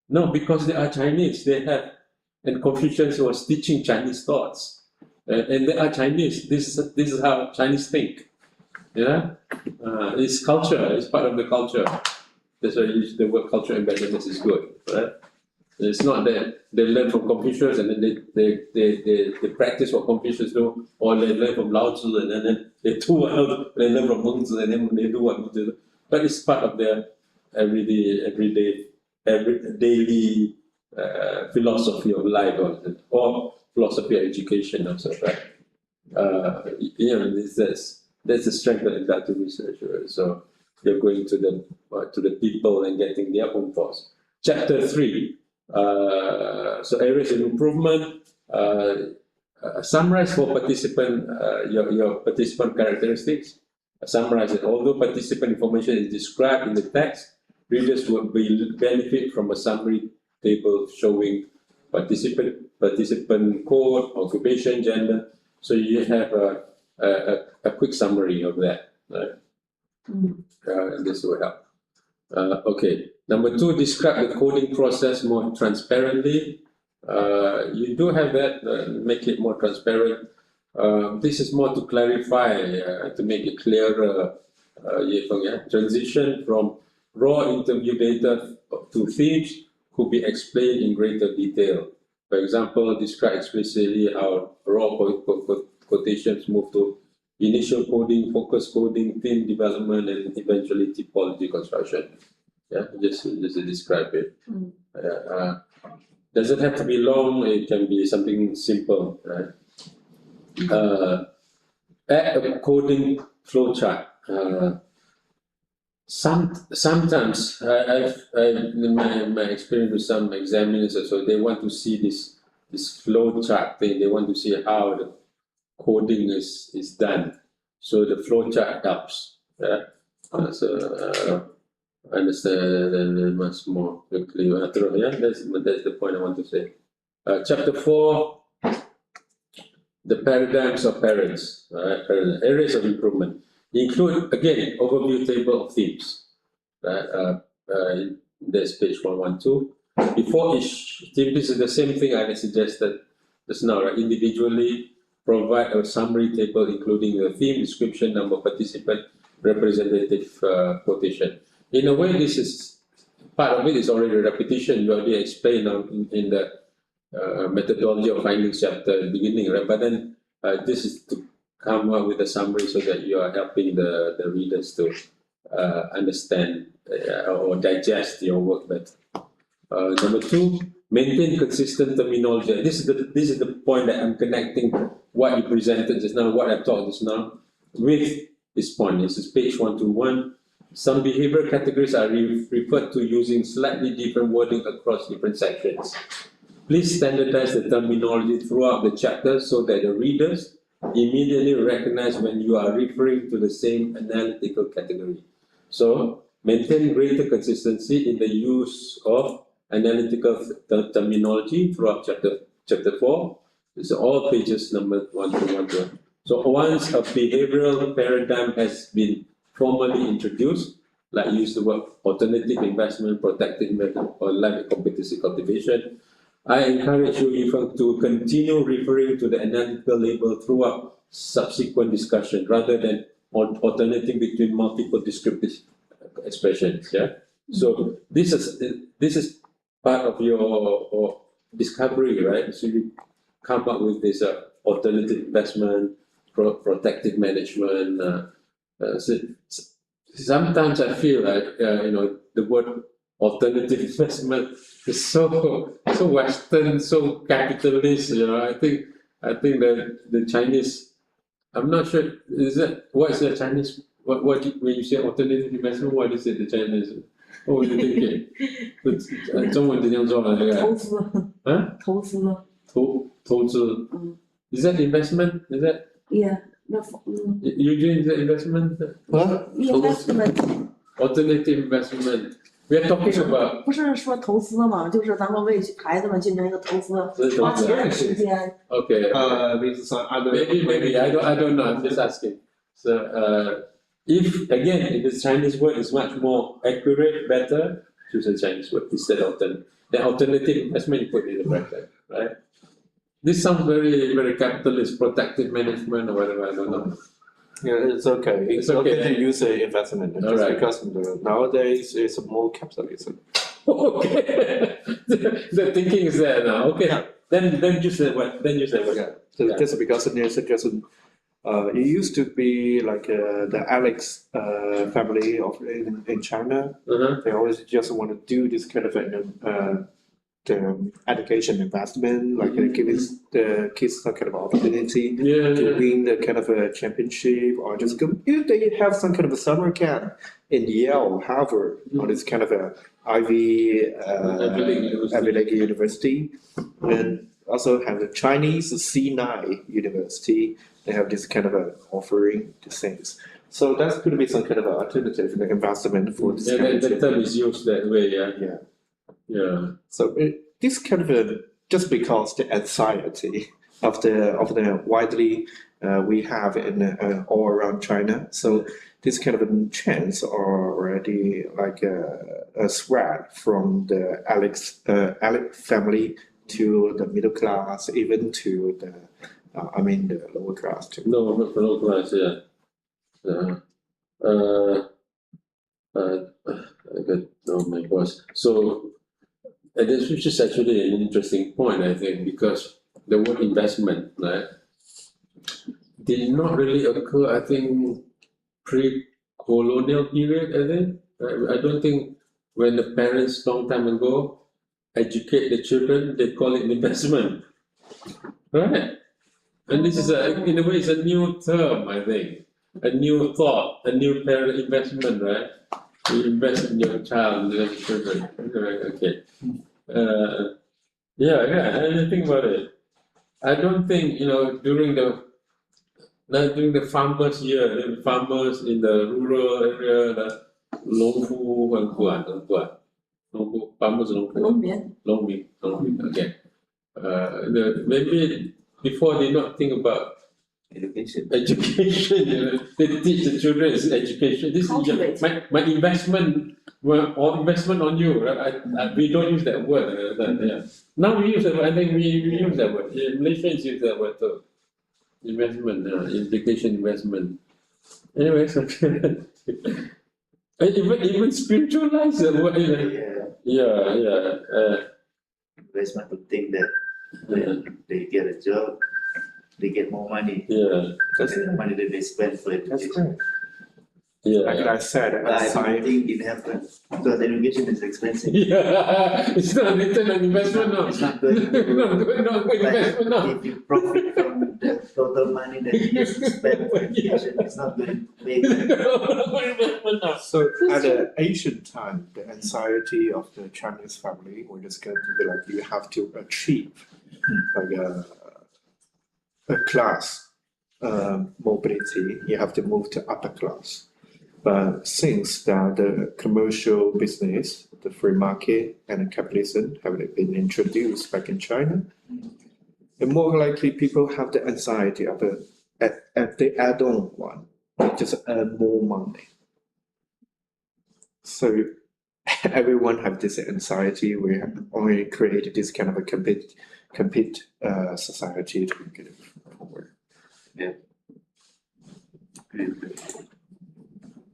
No, because they are Chinese, and Confucius was teaching Chinese thoughts. And they are Chinese. This is how Chinese think. Yeah, it's culture. It's part of the culture. That's why the word cultural embeddedness is good, right? It's not that they learn from Confucius and then they practice what Confucius do, or they learn from Lao Tzu and then they do what they learn from Mengzi and then they do what Mengzi do. But it's part of their daily philosophy of life or philosophy of education also, right? That's the strength of inductive research. Right? So you're going to the people and getting their own thoughts. Chapter 3. So areas of improvement. Summarize for participant your participant characteristics. Summarize it. Although participant information is described in the text, readers will benefit from a summary table showing participant code, occupation, gender. So you have a quick summary of that. Right? This will help. Okay. Number 2, describe the coding process more transparently. You do have that, make it more transparent. This is more to clarify, to make it clearer. Transition from raw interview data to themes could be explained in greater detail. For example, describe explicitly how raw quotations move to initial coding, focus coding, theme development, and eventually typology construction. Yeah, just describe it. Doesn't have to be long, it can be something simple, right? Add a coding flowchart. Sometimes in my experience with some examiners, so they want to see this flow chart thing. They want to see how the coding is done. So the flow chart helps. Yeah? I understand much more quickly. Yeah, that's the point I want to say. Chapter 4, the paradigms of parents. Areas of improvement. Include, again, overview table of themes. That's page 112. Before each theme, this is the same thing I suggested just now. Right? Individually, provide a summary table including the theme, description, number of participant, representative quotation. In a way, this is part of it is already repetition. You already explained in the methodology of findings chapter at the beginning, right? But then this is to come up with a summary so that you are helping the readers to understand or digest your work better. Number 2, maintain consistent terminology. This is the point that I'm connecting what you presented just now, what I taught just now, with this point. This is page 121. Some behavioral categories are referred to using slightly different wording across different sections. Please standardize the terminology throughout the chapter so that the readers immediately recognize when you are referring to the same analytical category. So, maintain greater consistency in the use of analytical terminology throughout chapter 4. This is all pages number 1 to 1. So once a behavioral paradigm has been formally introduced, like use the word alternative investment, protective investment, or like competency cultivation. I encourage you even to continue referring to the analytical label throughout subsequent discussion rather than alternating between multiple descriptive expressions. Yeah. So this is part of your discovery, right? So you come up with this alternative investment, protective management. Sometimes I feel like the word alternative investment is so Western, so capitalist. I think that the Chinese. I'm not sure. What is the Chinese? What when you say alternative investment? What is it? The Chinese? What were you thinking? 中文怎样说那个？投资。啊？投资。投资。Is that investment? Is that? Yeah. You doing the investment? Investment. Alternative investment. We are talking about. 不是说投资嘛，就是咱们为孩子们进行一个投资，花钱时间。Okay. With some other. Maybe I don't know. I'm just asking. So if the Chinese word is much more accurate, better, choose a Chinese word instead of the alternative investment you put in the bracket, right? This sounds very, very capitalist, protective management or whatever. I don't know. Yeah, it's okay. It's It's okay okay. to use a investment just Alright. because nowadays it's more capitalism. Okay. The thinking is there now. Okay. Yeah. Then you say what? Yeah. So Yeah. just because it used to be like the Alex family in China. Uh-huh. They always just want to do this kind of the education investment, like giving the kids some kind of opportunity to win the kind of a championship, or just go if they have some kind of a summer camp in Yale, Harvard, or this kind of a Ivy League University, and also have the Chinese C9 University. They have this kind of a offering the things. So that could be some kind of an alternative investment for this. Yeah, the term is used that way. Yeah. Yeah. So this kind of just because the anxiety of the widely we have in all around China. So this kind of a chance are already like a threat from the Alex family to the middle class, even to the the lower class too. No, not the lower class. Yeah. I got my boss. So. This which is actually an interesting point, I think, because the word investment, right, did not really occur, I think, pre-colonial period, I think. I don't think when the parents long time ago educate the children, they call it investment, right? And this is in a way, it's a new term, I think, a new thought, a new parent investment, right? You invest in your child, in your children. Okay. I think about it. I don't think during the farmers' year, the farmers in the rural area, the 农夫很管，farmers 农民 okay. Maybe before they not think about education. They teach the children education. This is my investment. Or investment on you, right? We don't use that word. Now we use that word. I think we use that word. Malaysians use that word too. Investment, education investment. Anyways, even spiritualize the word. Investment to think that when they get a job, they get more money. Yeah. That's the money that they spend for education. That's great. Yeah. Like I said, I don't think it happens because education is expensive. Yeah, it's not return on investment now. It's not good. Investment now. If you profit from the total money that you spend for education, it's not good. Investment now. So at the ancient time, the anxiety of the Chinese family was just going to be like you have to achieve like a class mobility. You have to move to upper class. But since that the commercial business, the free market, and capitalism have been introduced back in China, the more likely people have the anxiety of the add-on one, they just earn more money. So everyone have this anxiety. We have only created this kind of a compete society to get it forward. Yeah.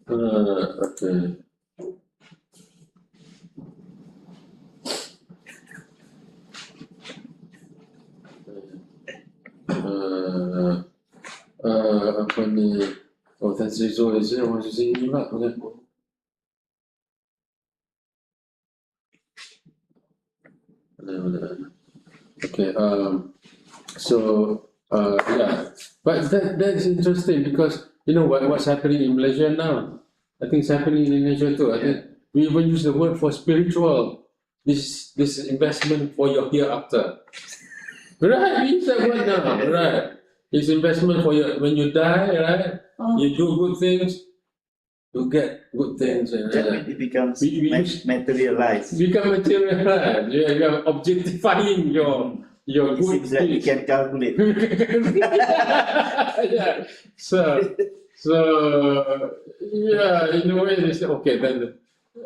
Okay. Apa ni? Oh, that's it. So is it? Want to say ini lah? Okay. Okay. So yeah, but that's interesting because you know what's happening in Malaysia now. I think it's happening in Indonesia too. I think we even use the word for spiritual. This investment for your hereafter. Right, we use that word now. Right, it's investment for your when you die. Right, you do good things, you get good things. That when it becomes materialized. Become materialized. You are objectifying your It good seems like we deeds. can calculate. Yeah. So yeah, in a way they say okay then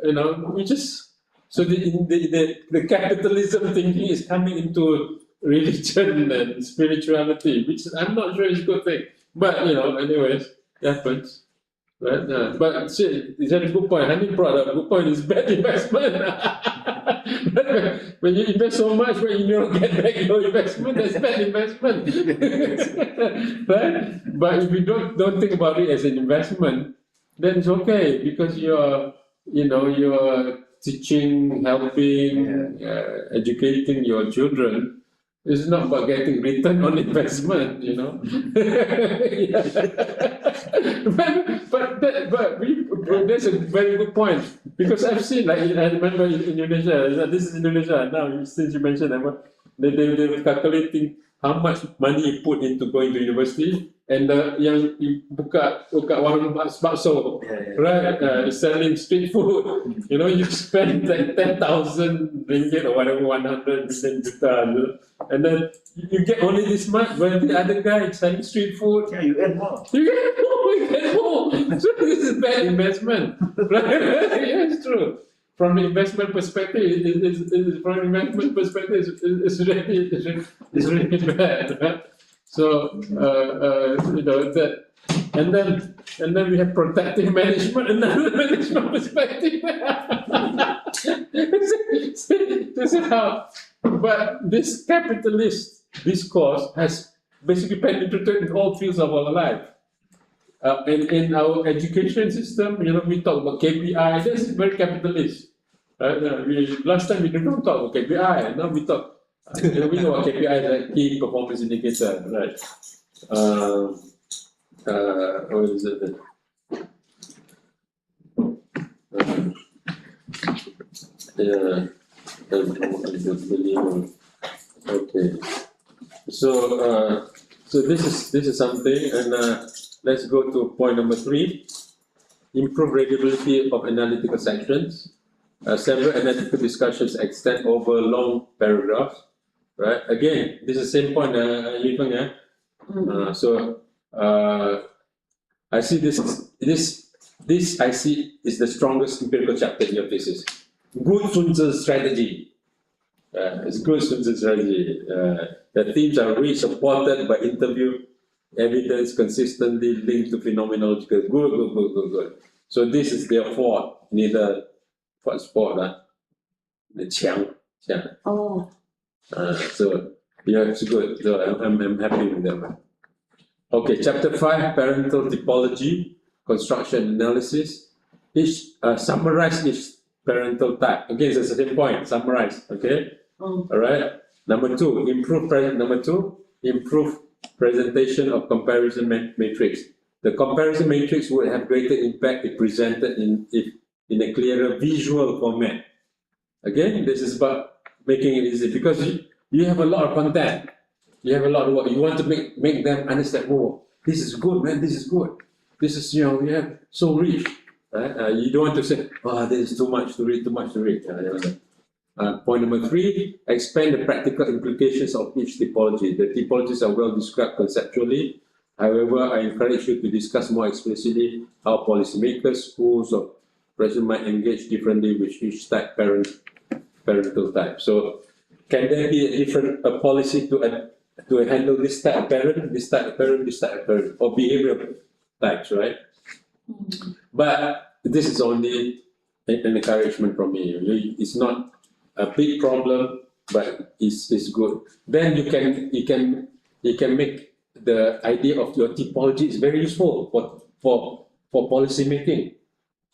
you know we just so the capitalism thinking is coming into religion and spirituality, which I'm not sure is a good thing. But you know, anyways, it happens. Right? But see, is that a good point? Hanif brought up a good point, is bad investment. When you invest so much when you don't get back your investment, that's bad investment. Right? But if you don't think about it as an investment, then it's okay because you're teaching, helping, educating your children. It's not about getting return on investment, you know. but that's a very good point because I've seen, like I remember in Indonesia. This is Indonesia now. Since you mentioned that, they were calculating how much money you put into going to university, and yang buka warung bakso, right? Selling street food. You know, you spend like 10,000 ringgit or whatever, 100 million juta, and then you get only this much. When the other guy is selling street food, Yeah, you earn more. you get more. So this is bad investment, right? Yeah, it's true. From the investment perspective, it's really bad. Right? So you know that, and then we have protective management, another management perspective. This is how. But this capitalist discourse has basically penetrated in all fields of our life. In our education system, you know, we talk about KPI. That's very capitalist. Last time we didn't talk about KPI. Now we talk. You know, we know what KPI is, like key performance indicator, right? What is it? Yeah. Okay. So this is something, and let's go to point number 3. Improve readability of analytical sections. Several analytical discussions extend over long paragraphs. Right. Again, this is the same point, Yifeng. I see this I see is the strongest empirical chapter in your thesis. Good Sun Tzu strategy. It's good Sun Tzu strategy. The themes are really supported by interview evidence consistently linked to phenomenological. Good. So this is their fault. Neither what's fault, the Qiang. Oh. So yeah, it's good. So I'm happy with them. Okay, chapter 5, parental typology, construction analysis. Summarize each parental type. Again, it's the same point. Summarize. Okay. All right. Number 2, improve presentation of comparison matrix. The comparison matrix would have greater impact if presented in a clearer visual format. Again, this is about making it easy because you have a lot of content. You have a lot of work. You want to make them understand, oh, this is good, man, this is good. This is, you know, we have so rich. Right? You don't want to say, oh, this is too much to read. Point number 3, expand the practical implications of each typology. The typologies are well described conceptually. However, I encourage you to discuss more explicitly how policymakers, schools, or president might engage differently with each parental type. So can there be a policy to handle this type of parent, this type of parent, this type of parent, or behavioral types, right? But this is only an encouragement from me. It's not a big problem, but it's good. Then you can make the idea of your typology is very useful for policy making,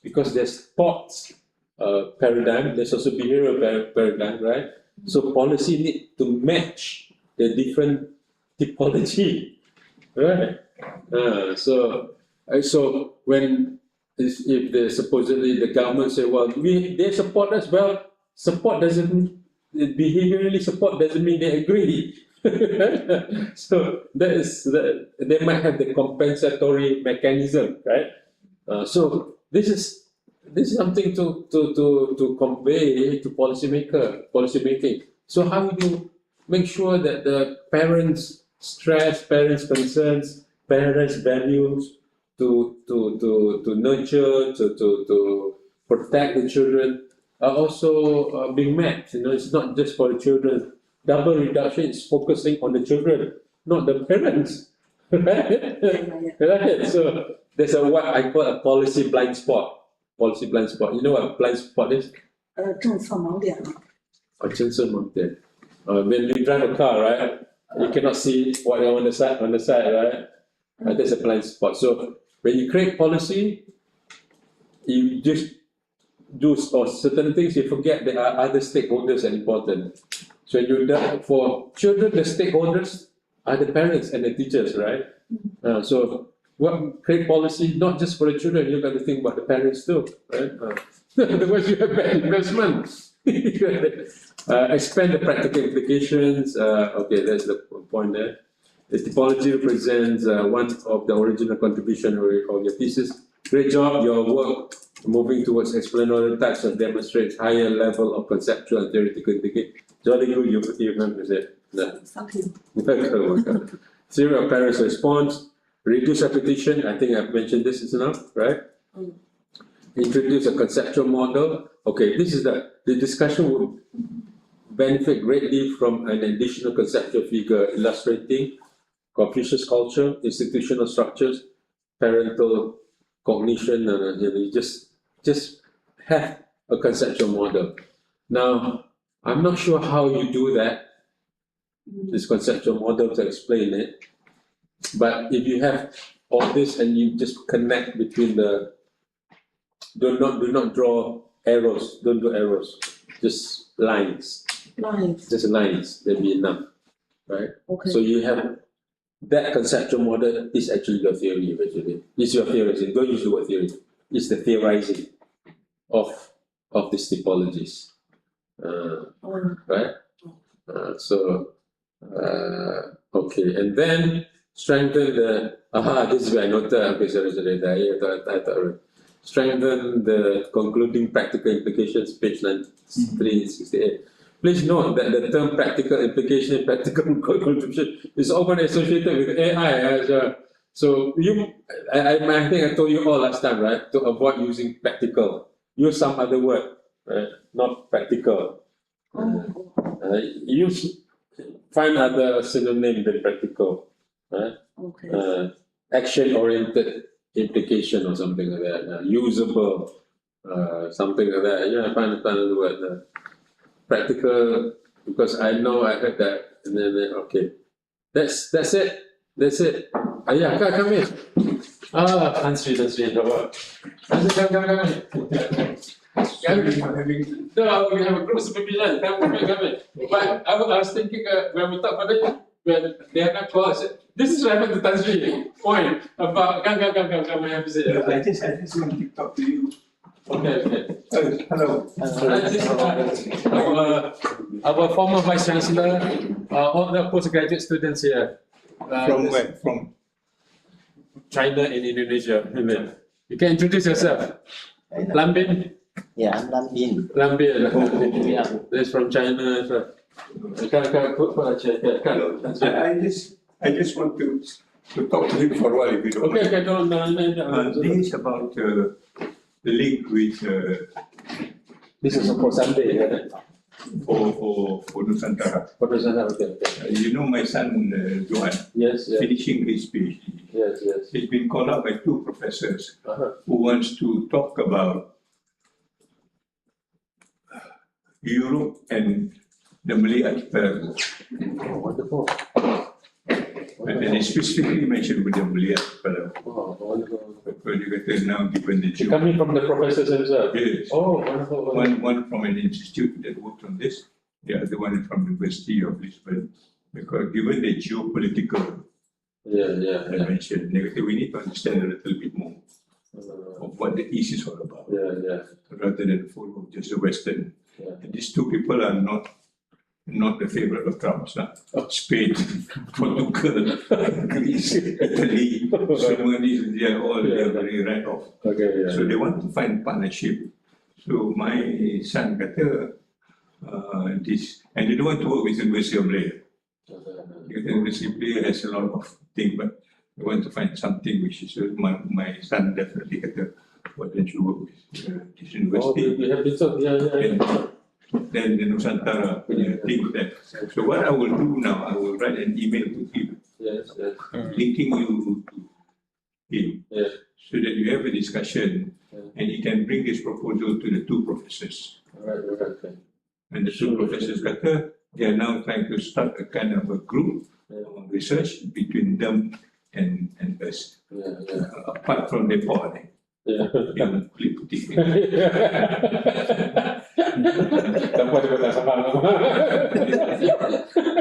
because there's thoughts paradigm, there's also behavioral paradigm, right? So policy need to match the different typology, right? So when if supposedly the government say, well, they support us, well, support doesn't behaviorally support doesn't mean they agree. So they might have the compensatory mechanism, right? So this is something to convey to policy making. So how do you make sure that the parents' stress, parents' concerns, parents' values to nurture, to protect the children are also being met? It's not just for the children. Double reduction is focusing on the children, not the parents. Right? Right? So there's what I call a policy blind spot. Policy blind spot. You know what blind spot is? 政策盲点。 When you drive a car, right, you cannot see what on the side, right? That's a blind spot. So when you create policy, you just do certain things, you forget there are other stakeholders that are important. So for children, the stakeholders are the parents and the teachers, right? So create policy not just for the children, you got to think about the parents too, right? Otherwise you have bad investment. Expand the practical implications. Okay, that's the point there. The typology represents one of the original contribution of your thesis. Great job, your work moving towards explanatory types that demonstrates higher level of conceptual and theoretical thinking. Jolly good, you remember that. Thank you. Theory of parents' response, reduce repetition. I think I've mentioned this is enough, right? Introduce a conceptual model. Okay, this is the discussion will benefit greatly from an additional conceptual figure illustrating Confucius culture, institutional structures, parental cognition, and you just have a conceptual model. Now, I'm not sure how you do that, this conceptual model to explain it, but if you have all this and you just connect between do not draw arrows, don't do arrows, just lines. Just lines, they'll be enough, right? Okay. So you have that conceptual model is actually your theory, actually. It's your theory. Don't use the word theory. It's the theorizing of these typologies, right? Okay, and then strengthen the. This is where I noted. Okay, sorry. Strengthen the concluding practical implications, page 368. Please note that the term practical implication, practical contribution is often associated with AI. So I think I told you all last time, right? To avoid using practical, use some other word, right? Not practical. Find other synonym than practical, right? Okay. Action-oriented implication or something like that. Usable, something like that. Yeah, find another word. Practical, because I know I heard that, and then okay, that's it. Yeah, come in. That's sweet. Come in. No, we have a group supervision. Come in. But I was thinking when we talk about it, when they have not called, I said, this is what happened to Tan Sri. Point about come. I have to say. I just want to talk to you. Okay. Hello. Our former Vice Chancellor, all the postgraduate students here. From where? From China and Indonesia. You can introduce yourself. Lambin? Yeah, I'm Lambin. Lambin. Yeah. This from China. Can put a chair. I just want to talk to him for a while if you don't mind. Okay, don't. This is about link with This is for Sunday, yeah? for Nusantara. For Nusantara, okay. You know my son Johan, Yes, yes, finishing his PhD. yes, yes. He's been called up by two professors Uh-huh. who wants to talk about Europe and the Malay archipelago. Oh, wonderful. And then they specifically mentioned with the Malay archipelago. Oh, wonderful. Because you get now given the It coming from the professors themselves? Yes. Oh, wonderful. wonderful. One from an institute that worked on this, the other one from the University of Lisbon. Because given the geopolitical Yeah. dimension, we need to understand a little bit more of what the East is all about, Yeah. rather than follow just the Western. Yeah. And these two people are not the favorite of Trump's. Spain, Portugal, Greece, Italy, Germany, they are all very right off. Okay, yeah. So they want to find partnership. So my son kata this, and they don't want to work with University of Malaya. Because University of Malaya has a lot of things, but they want to find something which is my son definitely kata, why don't you work with this Oh, university? we have this up, yeah. Then the Nusantara thing that. So what I will do now, I will write an email to him, Yes. linking you to him, Yes. so that you have a discussion, and he can bring this proposal to the two professors. Alright, okay. And the two professors kata, they are now trying to start a kind of a group of research between them and us. Yeah. Apart from the board, Yeah. yang kulit putih. Tanpa dia tak faham.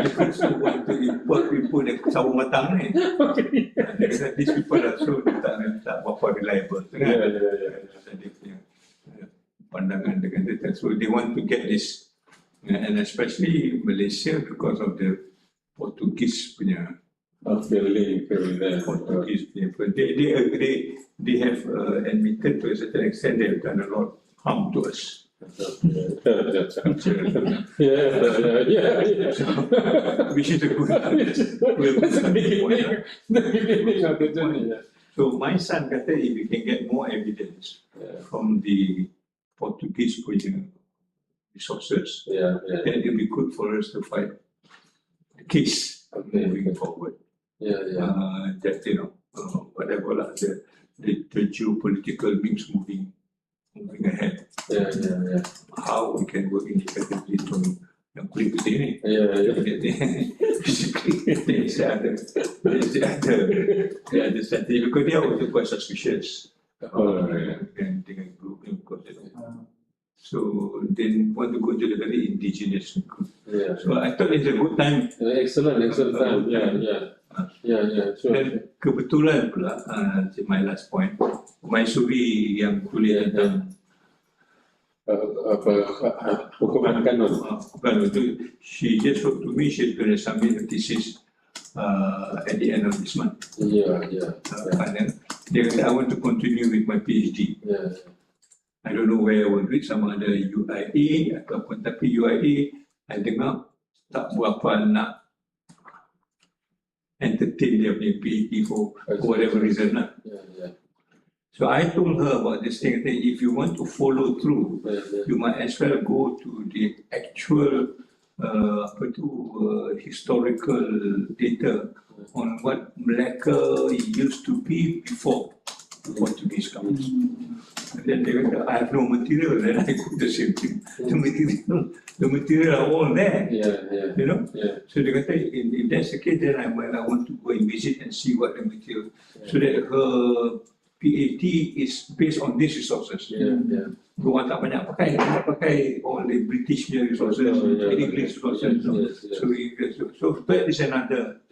Because they want to import people yang sawo matang ni. They said these people are so tak berapa reliable. Yeah. Dia punya pandangan dengan dia. So they want to get this, and especially Malaysia because of the Portuguese punya. Feeling there. Portuguese people. They have admitted to a certain extent they have done a lot of harm to us. Yeah. Which is a good That's the beginning. The beginning of the journey. Yeah. So my son kata if we can get more evidence from the Portuguese resources, Yeah. then it will be good for us to fight the case moving forward. Yeah. That whatever lah, the geopolitical things moving ahead. Yeah. How we can work independently from yang kulit putih ni. Yeah. Basically, there's the other strategy because they are also quite suspicious. Dengan group yang because so they want to go to the very indigenous group. Yeah. So I thought it's a good time. Excellent time. Yeah. Sure. Dan kebetulan pula, my last point, Maisuri yang tulis tentang Hukuman kanun. Bukan itu, she just wrote to me, she's going to submit a thesis at the end of this month. Yeah. And then dia kata, I want to continue with my PhD. Yeah. I don't know where I will read sama ada UIA ataupun tapi UIA, I dengar tak berapa nak entertain dia punya PhD for whatever reason lah. Yeah. So I told her about this thing, that if you want to follow through, you might as well go to the actual historical data on what Malacca used to be before the Portuguese comes. And then they went, I have no material, then I could the same thing. The material are all there. Yeah. You know? Yeah. So they kata, if that's the case, then I want to go and visit and see what the material, so that her PhD is based on these resources. Yeah. Orang tak banyak pakai all the British resources, English resources. So that is another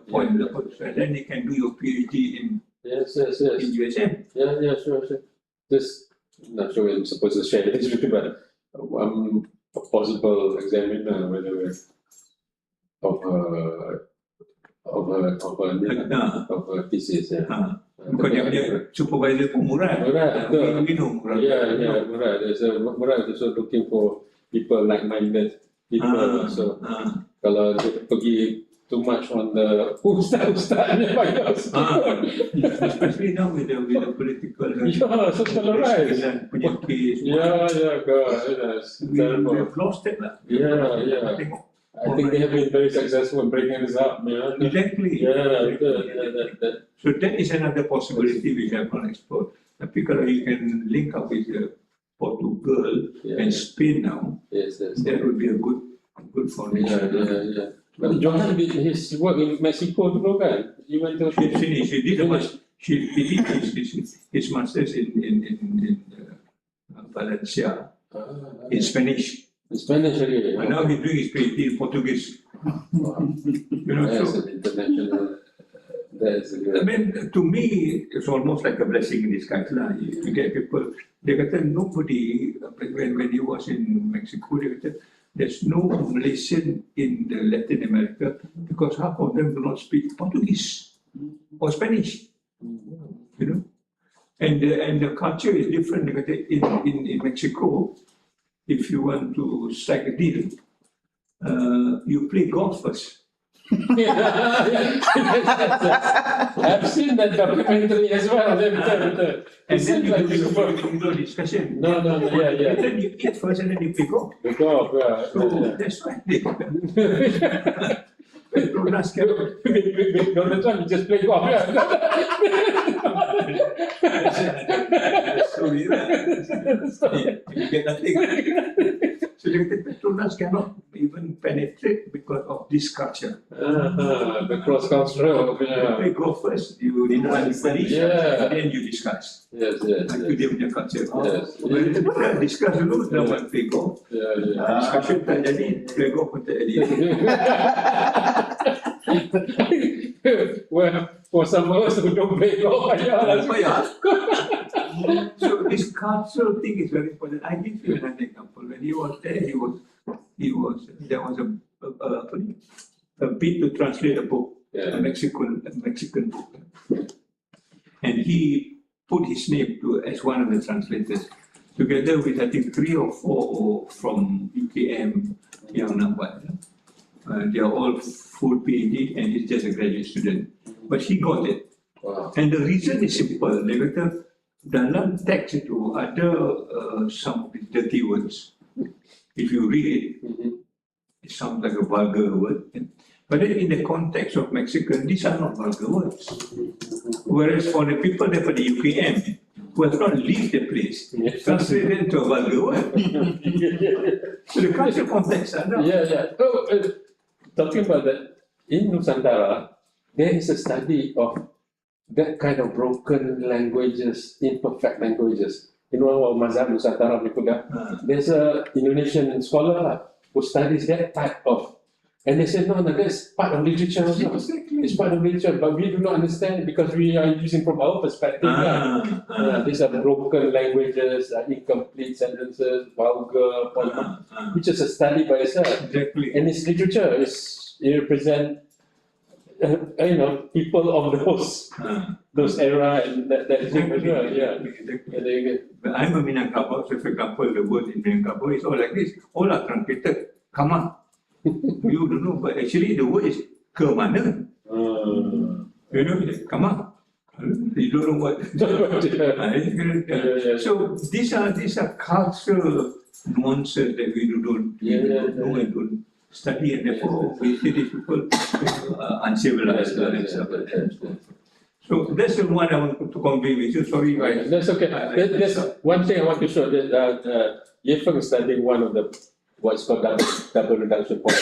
point. So then you can do your PhD in Yes. USM. Yeah, sure. Just not sure I'm supposed to share this with you, but I'm a possible examiner of a thesis. Yeah. Bukan dia supervisor pun murad. Murad. Yeah, Murad. Murad is also looking for people like-minded people. So kalau dia pergi too much on the ustaz ni Especially now with the political. Yeah, so polarized. Penyakit. God, it's terrible. We've lost it lah. Yeah. I think they have been very successful in breaking this up, man. Exactly. Yeah, So that is another possibility we have not explored. Tapi kalau you can link up with Portugal and Spain now, yes. that would be a good foundation. Yeah. But Johan did his work in Mexico dulu kan? He went to. She finished. He did his masters in Valencia in Spanish. In Spanish again. And now he's doing his PhD in Portuguese. Wow. That's an international. That's a good. I mean, to me, it's almost like a blessing in disguise lah. You get people. They kata nobody when he was in Mexico. They kata there's no Malaysian in the Latin America because half of them do not speak Portuguese or Spanish. You know, and the culture is different. They kata in Mexico, if you want to strike a deal, you play golf first. I've seen that documentary as well. And then you do a discussion. No, yeah. And then you eat first and then you play golf. The golf, So that's why Petronas cannot. Donald Trump just play golf, Sorry, you get nothing. So Petronas cannot even penetrate because of this culture. The cross-cultural. You play golf first, you know Spanish, and then you discuss. Yes. Itu dia punya culture. Yes. Kita discuss dulu, dalam play golf. Discussion tak jadi, play golf pun tak jadi. Well, for some of us who don't play golf, So this cultural thing is very important. I give you another example. When he was there, there was a bid to translate a book, a Mexican book, and he put his name as one of the translators, together with I think 3 or 4 from UKM yang nak buat. They are all full PhD and he's just a graduate student. But he got it. Wow. And the reason is simple. Dia kata, dalam teks itu ada some of the dirty words. If you read it, it sounds like a vulgar word. But then in the context of Mexican, these are not vulgar words. Whereas for the people there for the UKM, who have not lived the place, translate it into a vulgar word. So the cultural context are not. Yeah. So, talking about that, in Nusantara, there is a study of that kind of broken languages, imperfect languages. You know what Mazhab Nusantara Mikuda? There's a Indonesian scholar who studies that type of, and they say, no, that's part of literature also. It's part of literature, but we do not understand it because we are using from our perspective. These are broken languages, incomplete sentences, vulgar, which is a study by itself. Exactly. And it's literature, it represents people of those era and that thing as well. But I'm a Minangkabau, so for example, the word in Minangkabau is all like this. All are truncated, kama. You don't know, but actually the word is ke mana. You know, kama. You don't know what. So these are cultural nuances that we don't know and don't study, and therefore we see these people uncivilized and stuff like that. So that's the one I want to convey with you. Sorry. Right, that's okay. There's one thing I want to show that Yefeng is studying one of the what's called double reduction point.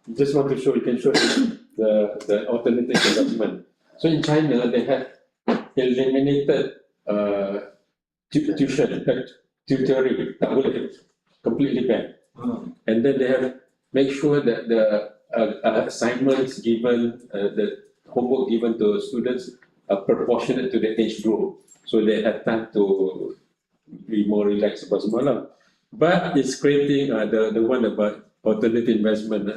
You just want to show, you can show the alternative investment. So in China, they have eliminated tutoring, tak boleh, completely banned. And then they have make sure that the assignments given, the homework given to students are proportionate to the age group, so they have time to be more relaxed about semalam. But it's creating the one about alternative investment.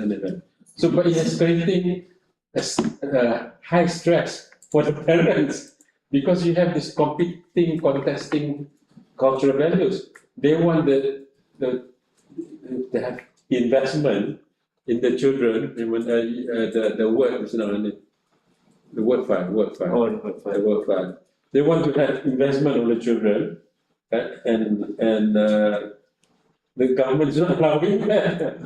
So, but it is creating high stress for the parents because you have this contesting cultural values. They want the have investment in the children, the word is not the word fund. The word fund. They want to have investment on the children, and the government is not allowing that.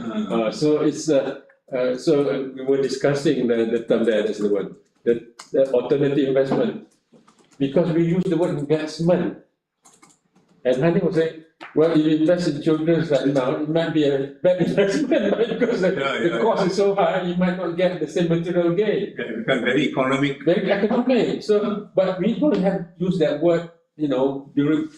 So it's so we were discussing the term there is the word the alternative investment, because we use the word investment, and Hanif was saying, well, if you invest in children right now, it might be a bad investment, right? Because the cost is so high, you might not get the same material gain. It becomes very economic. Very economic. So, but we don't have used that word, during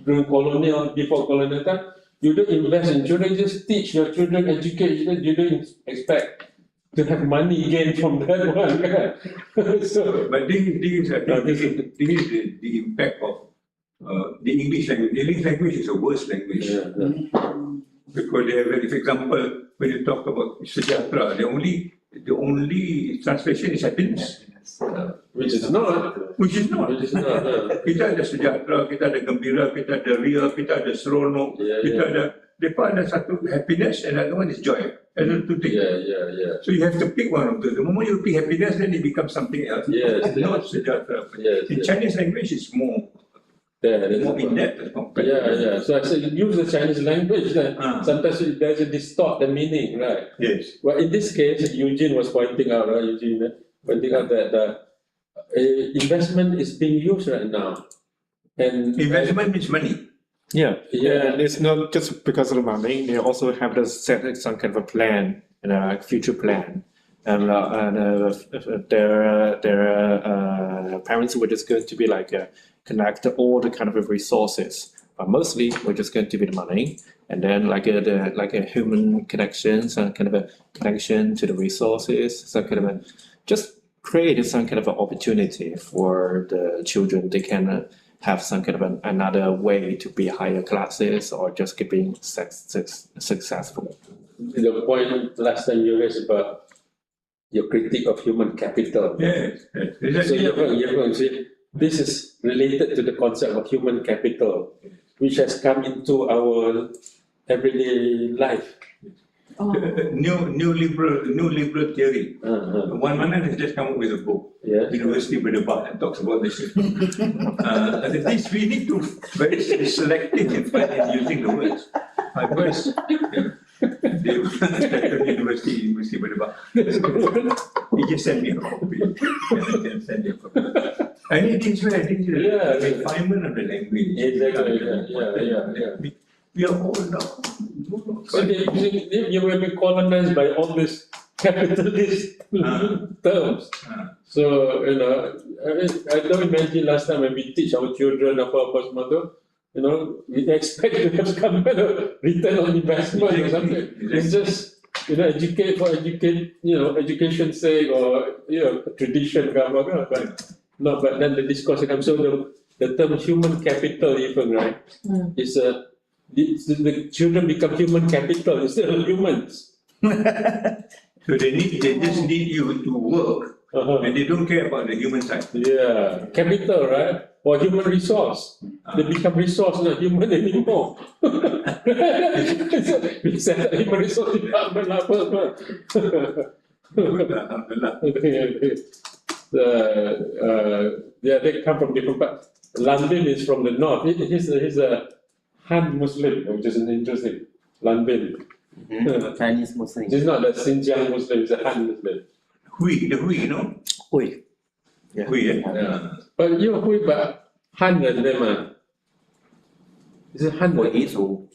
colonial, before colonial time. You don't invest in children, you just teach your children, educate children. You don't expect to have money gained from that one. So, but this is the impact of the English language. The English language is a worse language. Because they have, for example, when you talk about sejahtera, the only translation is happiness. Which is not. Kita ada sejahtera, kita ada gembira, kita ada ria, kita ada seronok, kita ada. Depan ada satu happiness and another one is joy. Ada two things. So you have to pick one of those. The moment you pick happiness, then it becomes something else. Not sejahtera. The Chinese language is more in depth. So I said, use the Chinese language. Sometimes it doesn't distort the meaning, right? Yes. Well, in this case, Eugene was pointing out, that investment is being used right now. And investment means money. Yeah, and it's not just because of the money. They also have to set some kind of a plan and a future plan. And their parents were just going to be like connect all the kind of resources, but mostly we're just going to be the money, and then like a human connection, some kind of a connection to the resources, some kind of a just create some kind of an opportunity for the children. They can have some kind of another way to be higher classes or just being successful. The point last time you raised about your critique of human capital. Yes. So you're going to see this is related to the concept of human capital, which has come into our everyday life. New liberal theory. One man has just come up with a book, Universiti that talks about this. This we need to very selective in using the words. First, the Universiti he just sent me a copy. And it is the refinement of the language. Exactly. We are all now. So you will be colonized by all these capitalist terms. So, I don't imagine last time when we teach our children about Mother, we expect to have some kind of return on investment or something. It's just, educate for education's sake or, tradition, but then the discourse comes. So the term human capital even, right, is the children become human capital instead of humans. So they just need you to work, and they don't care about the human side. Yeah, capital, right? Or human resource. They become resource, not human anymore. We set up human resource department they come from different parts. London is from the north. He's a Han Muslim, which is interesting. London. Chinese Muslim. He's not a Xinjiang Muslim, he's a Han Muslim. Hui. Yeah. Hui, But Hui, but Han人对吗？是汉人。回族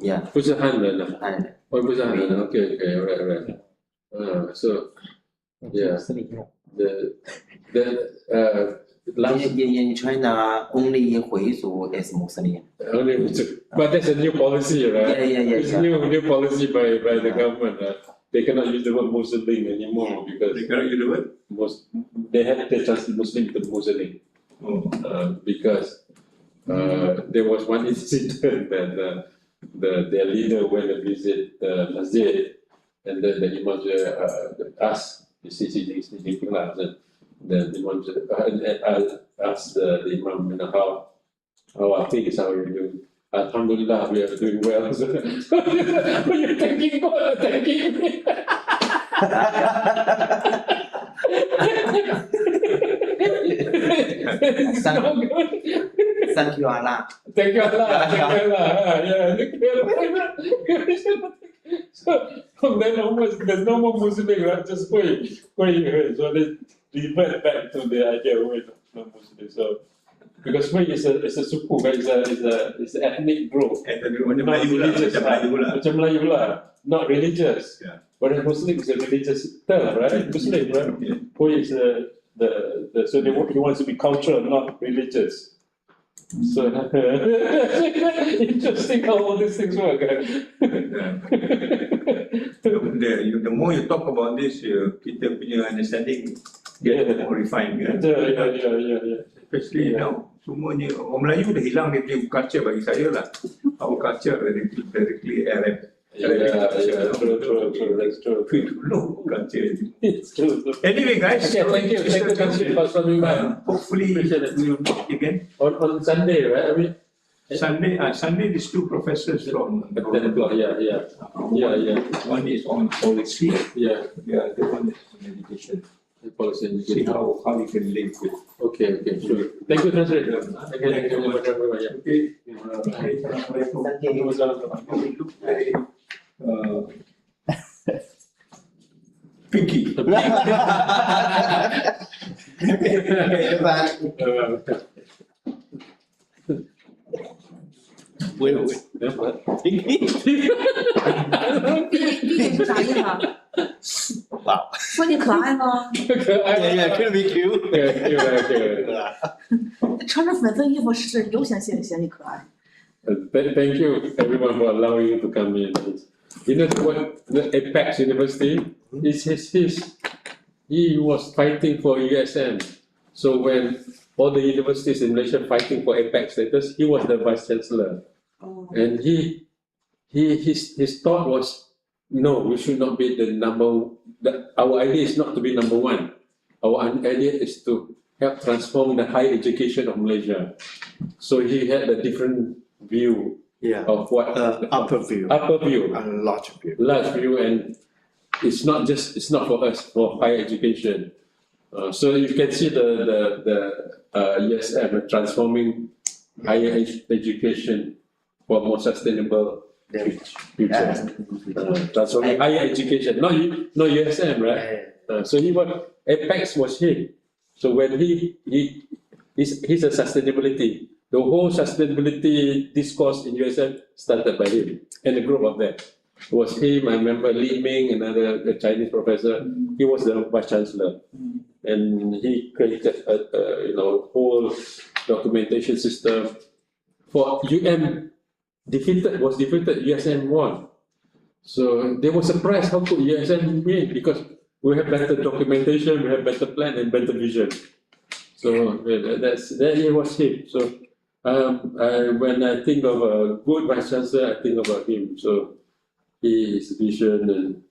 Yeah. 不是汉人啊。汉人。不是汉人 ，OK, right. So, yeah, the last. In China, only Huizu is Muslim. Only Huizu, but that's a new policy, right? Yeah. It's a new policy by the government. They cannot use the word Muslim anymore because they cannot use the word. They had to translate Muslim to Muslim. Because there was one incident that their leader went to visit the masjid, and then the imam asked the CCTV class, the imam asked the imam, how are things, how are you doing? Alhamdulillah, we are doing well. So, you're thanking God or thanking me? It's not good. Thank you, Allah. Thank you, Allah. Thank you, Allah. Yeah. So from then onwards, there's no more Muslim, right? Just wait. So they revert back to the idea of no Muslim. So because Hui is a suku, right? It's an ethnic group. Not religious. Macam Melayu lah. Not religious. Yeah. Whereas Muslim is a religious term, right? Muslim, right? Yeah. Hui is so he wants to be cultural, not religious. So interesting how all these things work. The more you talk about this, kita punya understanding get more refined. Yeah. Especially now, semuanya orang Melayu dah hilang dia punya culture bagi saya lah. Our culture very clear Arab. True, that's true. No culture. It's true. Anyway, guys, Okay, thank you for coming by. hopefully we'll meet again. On Sunday, right? I mean, Sunday, these two professors from at 10 o'clock, yeah. One is on policy, Yeah, the other one is on education. policy and See education. how we can link with. Okay, sure. Thank you, Translator. Thank you very much. Okay. You look very pinky. Wait. 是啥意思啊？说你可爱吗？ Yeah, could be cute. Okay. 穿着粉色衣服是优先显你可爱。 Thank you everyone for allowing you to come in. You know what the Apex University is he was fighting for USM. So when all the universities in Malaysia fighting for Apex status, he was the vice chancellor. And his thought was, no, we should not be our idea is not to be number one. Our idea is to help transform the higher education of Malaysia. So he had a different view of what Upper view. And large view. And it's not for us, for higher education. So you can see the USM transforming higher education for more sustainable future. Transforming higher education, not USM, right? So Apex was him. So when he's a sustainability. The whole sustainability discourse in USM started by him and a group of them. It was him, I remember Li Ming, a Chinese professor. He was the vice chancellor. And he created a whole documentation system for was defeated, USM won. So they were surprised how could USM win, because we have better documentation, we have better plan and better vision. So that was him. So when I think of a good vice chancellor, I think about him. So his vision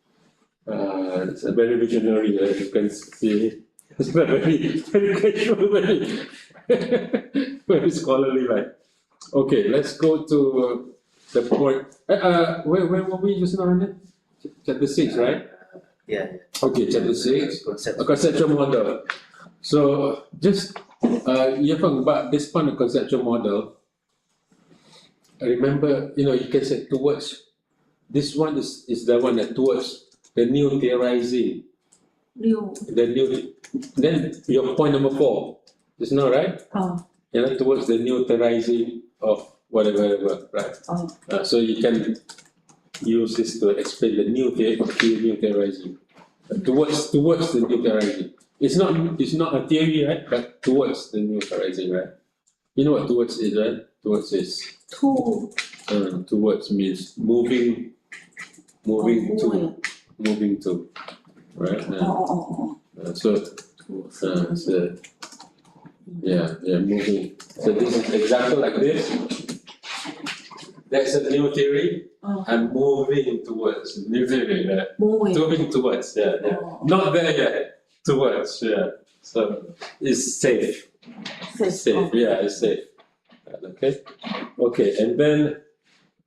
and it's a very visionary, as you can see. It's very casual, very scholarly like. Okay, let's go to the point. Where were we just now? Chapter 6, right? Yeah. Okay, chapter 6, a conceptual model. So just about this part of conceptual model, I remember, you can say towards, this one is the one that towards the new theorizing. Then your point number 4, is not right? Towards the new theorizing of whatever, right? So you can use this to explain the new theorizing. Towards the new theorizing. It's not a theory, right? But towards the new theorizing, right? You know what towards is, right? Towards is towards means moving to, right? Moving. So this is example like this. That's a new theory. I'm moving towards new theory, right? Moving towards, not there yet. Towards, so it's safe. It's safe. Okay. Okay, and then,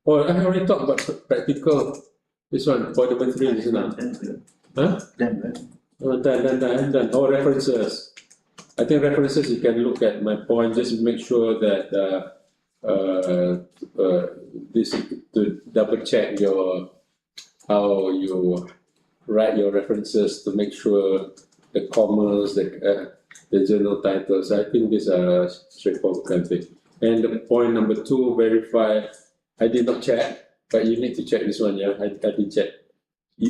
oh, I already talked about practical. This one, point number 3, isn't it? Huh? Done. Oh, references. I think references, you can look at my point, just make sure that this to double check how you write your references to make sure the commas, the journal titles. I think these are straightforward kind of thing. And the point number 2, verify. I did not check, but you need to check this one. Yeah, I did check.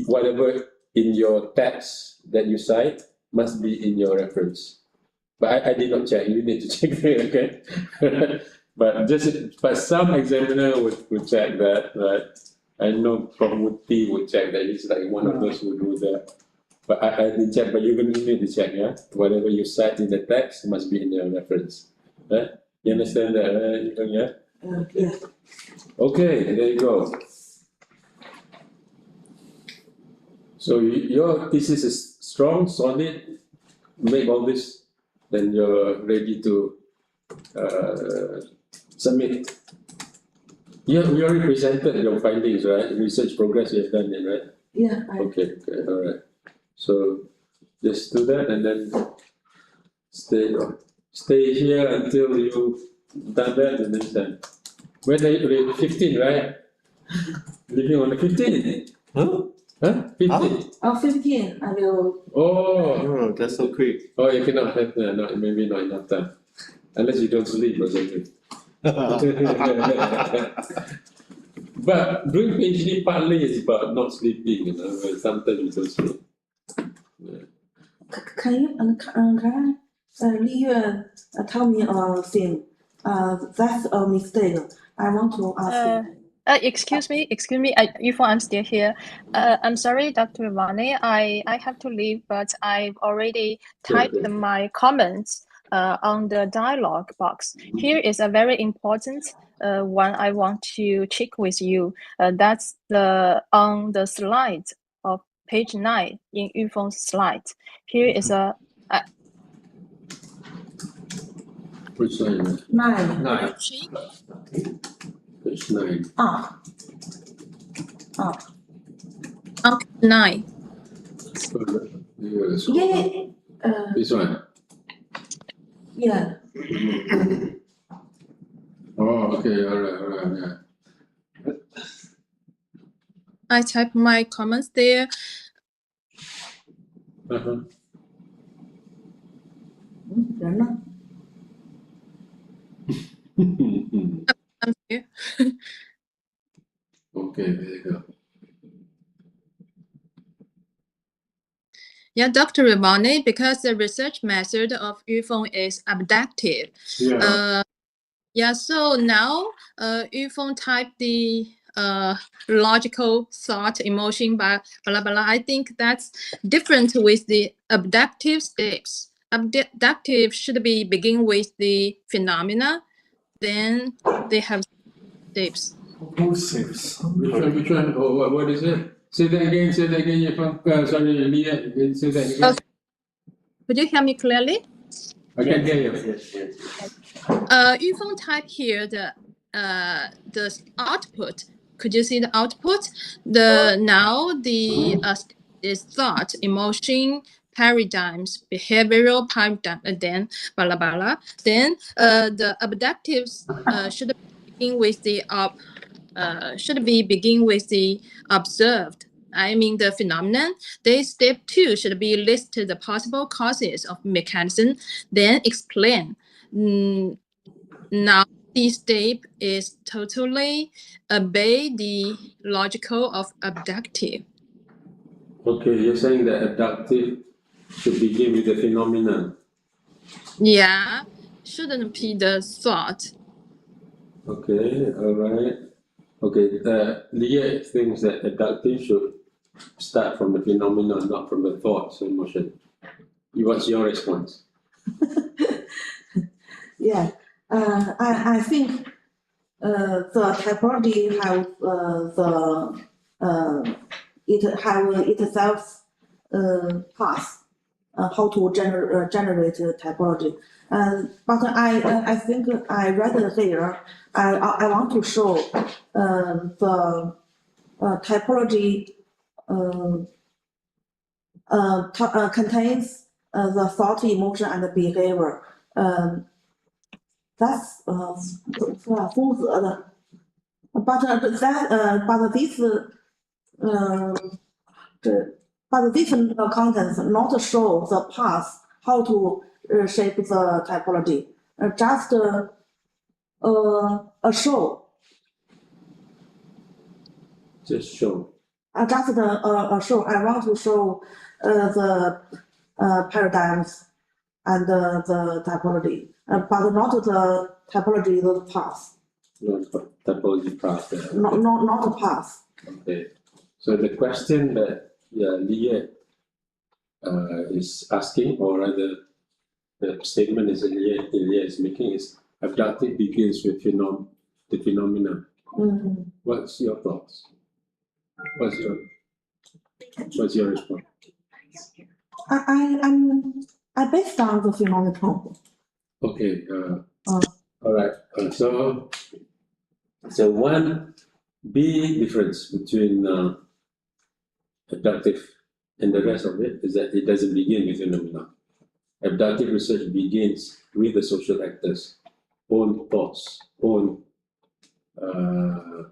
Whatever in your text that you cite must be in your reference. But I did not check. You need to check it, okay? but some examiner would check that, right? I know Promuti would check that. He's like one of those who do that. But I didn't check. But you're going to need to check, yeah. Whatever you cite in the text must be in your reference, right? You understand that, right? Yeah. Yeah. Okay, there you go. So your thesis is strong, solid. Make all this, then you're ready to submit. You already presented your findings, right? Research progress, you have done it, right? Yeah. Okay, all right. So just do that and then stay here until you've done that and then done. When are you 15, right? Living on the 15th. Huh? Huh? 15. Oh, 15, I will. Oh, that's so quick. oh, you cannot have maybe not enough time. Unless you don't sleep or something. But doing PhD partly is about not sleeping, you know, sometimes you don't sleep. Yeah. Can you, Li Yue tell me a thing? That's a mistake. I want to ask you. Excuse me, Yufeng, I'm still here. I'm sorry, Dr. Reevany, I have to leave, but I've already typed my comments on the dialogue box. Here is a very important one I want to check with you. That's on the slide of page 9 in Yufeng's slide. Here is a Which slide? 9. 9. Page 9. Ah. on page 9. Yeah. This one. Yeah. Oh, okay, all right, yeah. I type my comments there. Rắn đó. I'm here. Okay, there you go. Yeah, Dr. Reevany, because the research method of Yufeng is abductive. Yeah. So now Yufeng type the logical thought, emotion, blah, blah, blah. I think that's different with the abductive steps. Abductive should be begin with the phenomena, then they have steps. Which one? Oh, what is it? Say that again, Yufeng. Sorry, Leah, say that again. Okay. Could you hear me clearly? I can hear you. Yes. Yufeng type here the output. Could you see the output? Now the is thought, emotion, paradigms, behavioral paradigm, and then blah blah blah. Then the abductives should begin with the observed. I mean the phenomenon. Then step 2 should be list the possible causes of mechanism, then explain. Now this step is totally obey the logical of abductive. Okay, you're saying that abductive should begin with the phenomenon. Yeah, shouldn't be the thought. Okay, all right. Okay, Leah thinks that abductive should start from the phenomenon, not from the thoughts and emotion. What's your response? Yeah. I think the typology have it have itself path. how to generate typology. But I think I read it here. I want to show the typology contains the thought, emotion, and behavior. That's 丰泽的。But these contents not show the path how to shape the typology. Just a show. Just show. Just a show. I want to show the paradigms and the typology, but not the typology, the path. Not typology path. Not the path. Okay. So the question that Lia is asking, or rather the statement is Lia is making is abductive begins with the phenomena. What's your thoughts? What's your response? I based on the phenomenon. Okay. All right. So one big difference between abductive and the rest of it is that it doesn't begin with phenomena. Abductive research begins with the social actors' own thoughts, own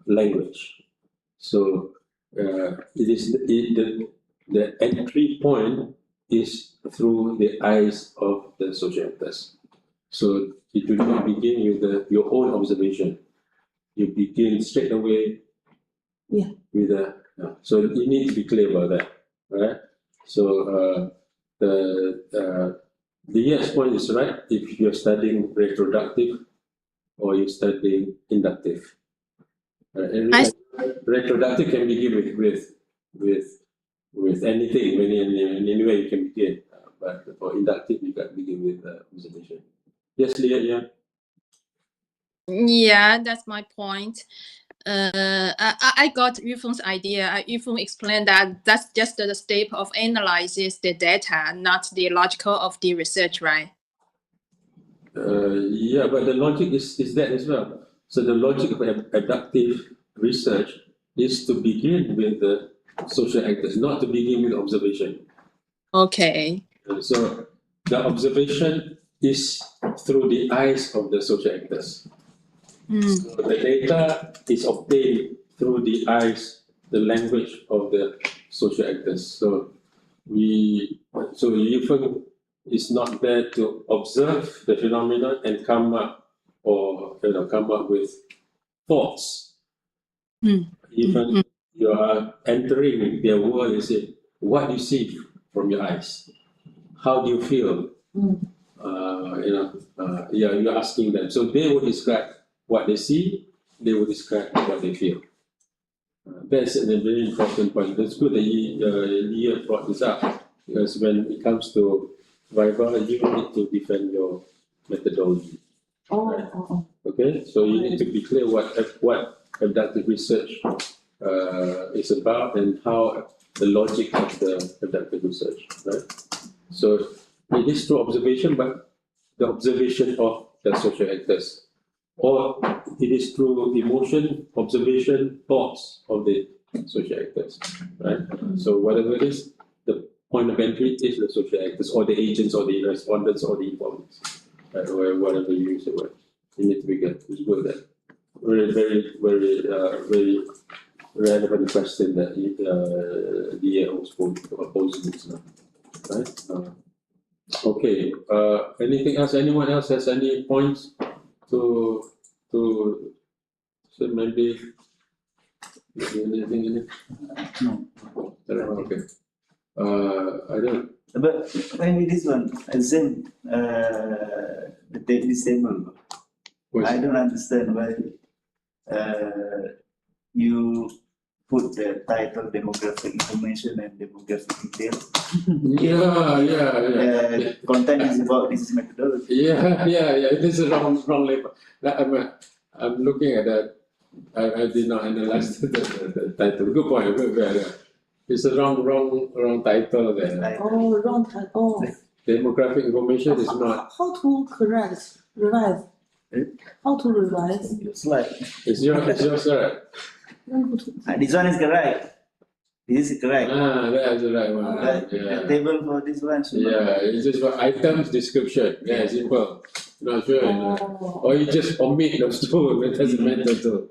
language. So the entry point is through the eyes of the social actors. So it will not begin with your own observation. You begin straight away with so you need to be clear about that, right? So the yes point is right if you're studying retroductive or you're studying inductive. Retroductive can begin with anything, any way you can begin, but for inductive you can begin with observation. Yes, Leah, yeah. Yeah, that's my point. I got Yufeng's idea. Yufeng explained that that's just the step of analyzes the data, not the logical of the research, right? Yeah, but the logic is that as well. So the logic of abductive research is to begin with the social actors, not to begin with observation. Okay. So the observation is through the eyes of the social actors. So the data is obtained through the eyes, the language of the social actors. So Yufeng is not there to observe the phenomena and come up with thoughts. Even you are entering their world, you say, what do you see from your eyes? How do you feel? You're asking them. So they will describe what they see, they will describe what they feel. That's a very important point. That's good that Leah brought this up, because when it comes to Viva, you need to defend your methodology. Right? Okay, so you need to be clear what abductive research is about and how the logic of the abductive research, right? So it is through observation, but the observation of the social actors, or it is through emotion, observation, thoughts of the social actors, right? So whatever it is, the point of entry is the social actors, or the agents, or the respondents, or the informants, right? Or whatever you use the word. You need to be good. It's good that very relevant question that Leah was posing just now, right? Okay. Anything else? Anyone else has any points to so maybe anything in it? No. Okay. I don't. But maybe this one, Zen, the disabled. I don't understand why you put the title demographic information and demographic details. Yeah. Content is about this methodology. Yeah. This is wrong label. I'm looking at that. I did not analyze the title. Good point. It's a wrong title there. Oh, wrong time. Oh. Demographic information is not. How to revise? How to revise? It's like. It's yours, right? This one is correct. This is correct. That's the right one. The table for this one. It's just for items description. Yeah, simple. Not sure. Or you just omit those two. It doesn't matter too.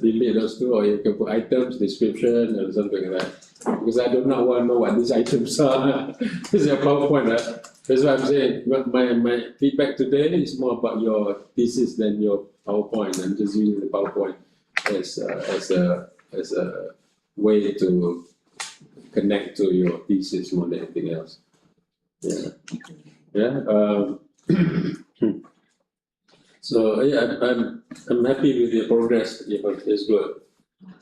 Delete those two, or you can put items description or something like that. Because I do not want to know what these items are. This is a PowerPoint, right? That's what I'm saying. My feedback today is more about your thesis than your PowerPoint. I'm just using the PowerPoint as a way to connect to your thesis more than anything else. So I'm happy with your progress. It's good.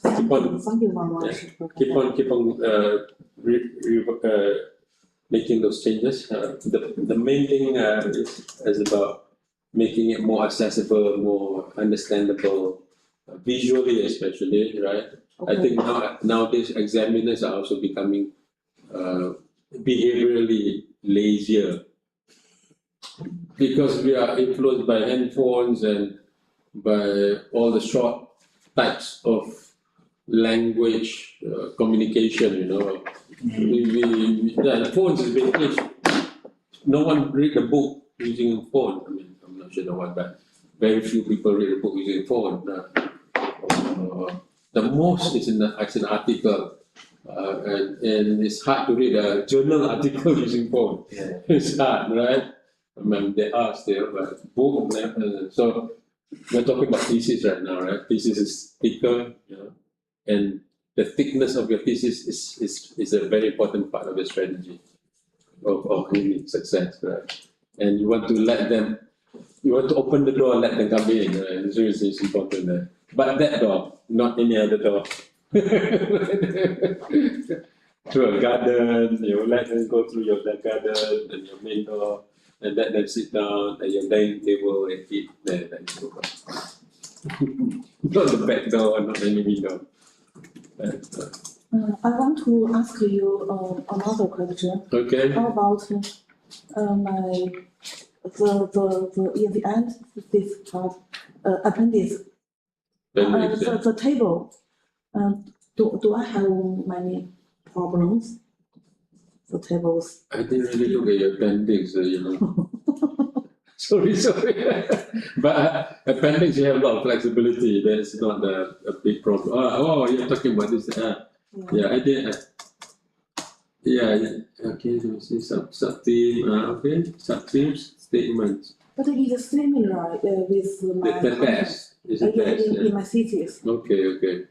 Keep on. Thank you very much. Keep on making those changes. The main thing is about making it more accessible, more understandable, visually especially, right? Okay. I think nowadays examiners are also becoming behaviorally lazier because we are influenced by handphones and by all the short types of language communication, you know. The phones is being changed. No one read a book using a phone. I mean, I'm not sure no one, but very few people read a book using a phone. The most is as an article, and it's hard to read a journal article using phone. It's hard, right? I mean, there are still, but book. So we're talking about thesis right now, right? Thesis is thicker, you know, and the thickness of your thesis is a very important part of your strategy of any success, right? And you want to open the door and let them come in, right? It's important there. But that door, not any other door. Through a garden, you let them go through your garden and your main door, and let them sit down at your dining table and eat there. Not the back door, not any window. I want to ask you another question. Okay. How about the in the end this part appendix? The table. Do I have many problems? The tables. I didn't really look at your appendix, you know. Sorry. But appendix, you have a lot of flexibility. That's not a big problem. You're talking about this. I did. Okay, let me see sub-theme. Okay, sub-themes, statements. But it is similar with my the test. Is a test. in my thesis. Okay.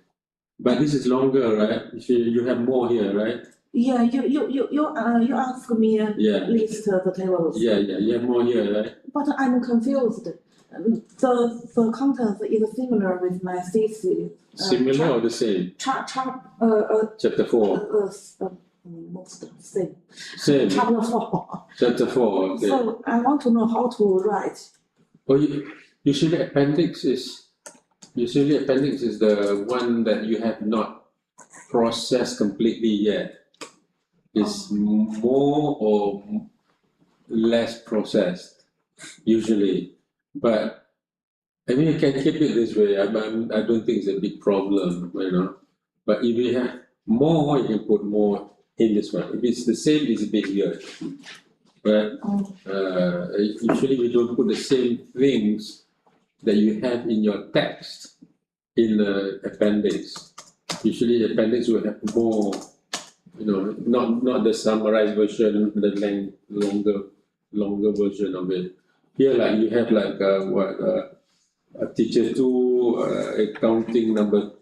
But this is longer, right? You have more here, right? Yeah, you ask me list the tables. Yeah, you have more here, right? But I'm confused. The content is similar with my thesis. Similar or the same? Chapter 4. Most same. Same. Chapter 4. Chapter 4. Okay. So I want to know how to write. Usually appendix is the one that you have not processed completely yet. It's more or less processed usually, but I mean you can keep it this way. I don't think it's a big problem, you know. But if you have more, you can put more in this one. If it's the same, it's a bit weird. But usually we don't put the same things that you have in your text in the appendix. Usually the appendix will have more, you know, not the summarized version, the longer version of it. Here, like you have like teacher 2, accounting mother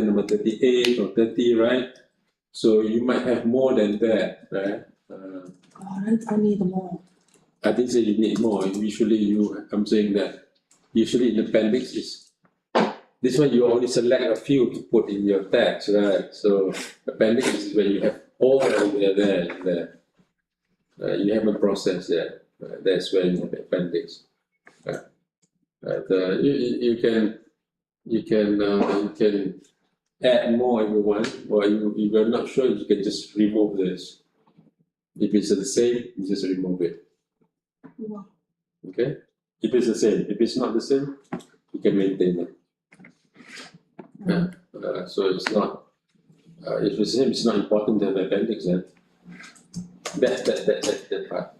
number 38 or 30, right? So you might have more than that, right? I need more. I didn't say you need more. I'm saying that usually in the appendix is this one you only select a few to put in your text, right? So appendix is where you have all there. You haven't processed yet. That's where you have appendix. You can add more if you want, or if you're not sure, you can just remove this. If it's the same, you just remove it. Okay? If it's the same. If it's not the same, you can maintain it. So it's not, if it's the same, it's not important to have appendix then. That part.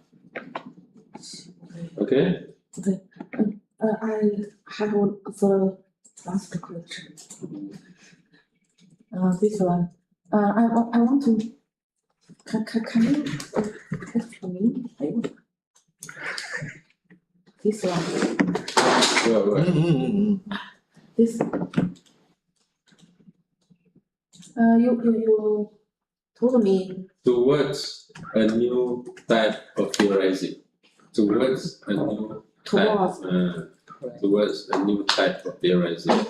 Okay? Okay. I have the last question. This one. I want to. Can you explain this one? This. You told me. Towards a new type of theorizing. Towards a new type. Towards a new type of theorizing.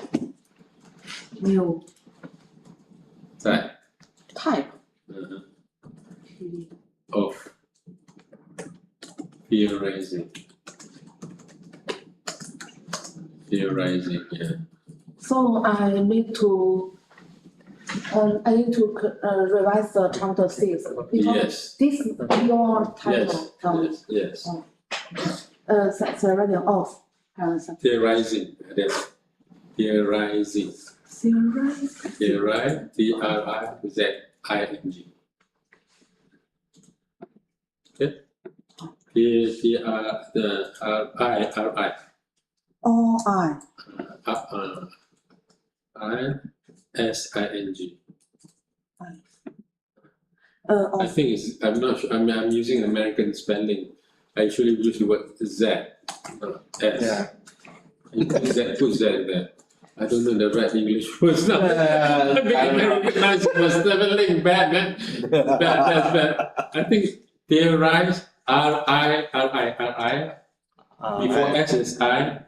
New. Type. Of theorizing. Theorizing, yeah. So I need to revise the chapter 6. Yes. This is your title. Yes. That's already off. Theorizing. That's theorizing. Theorize. T-R-I-Z-I-N-G. Okay. T-R-I-R-I. I-S-I-N-G. I think it's, I'm not sure, I'm using American spelling. I usually use the word Z, not S. Yeah. Put Z there. I don't know the right English words now. I recognize my spelling bad, man. That's bad. I think theorize, R-I. Before S is I.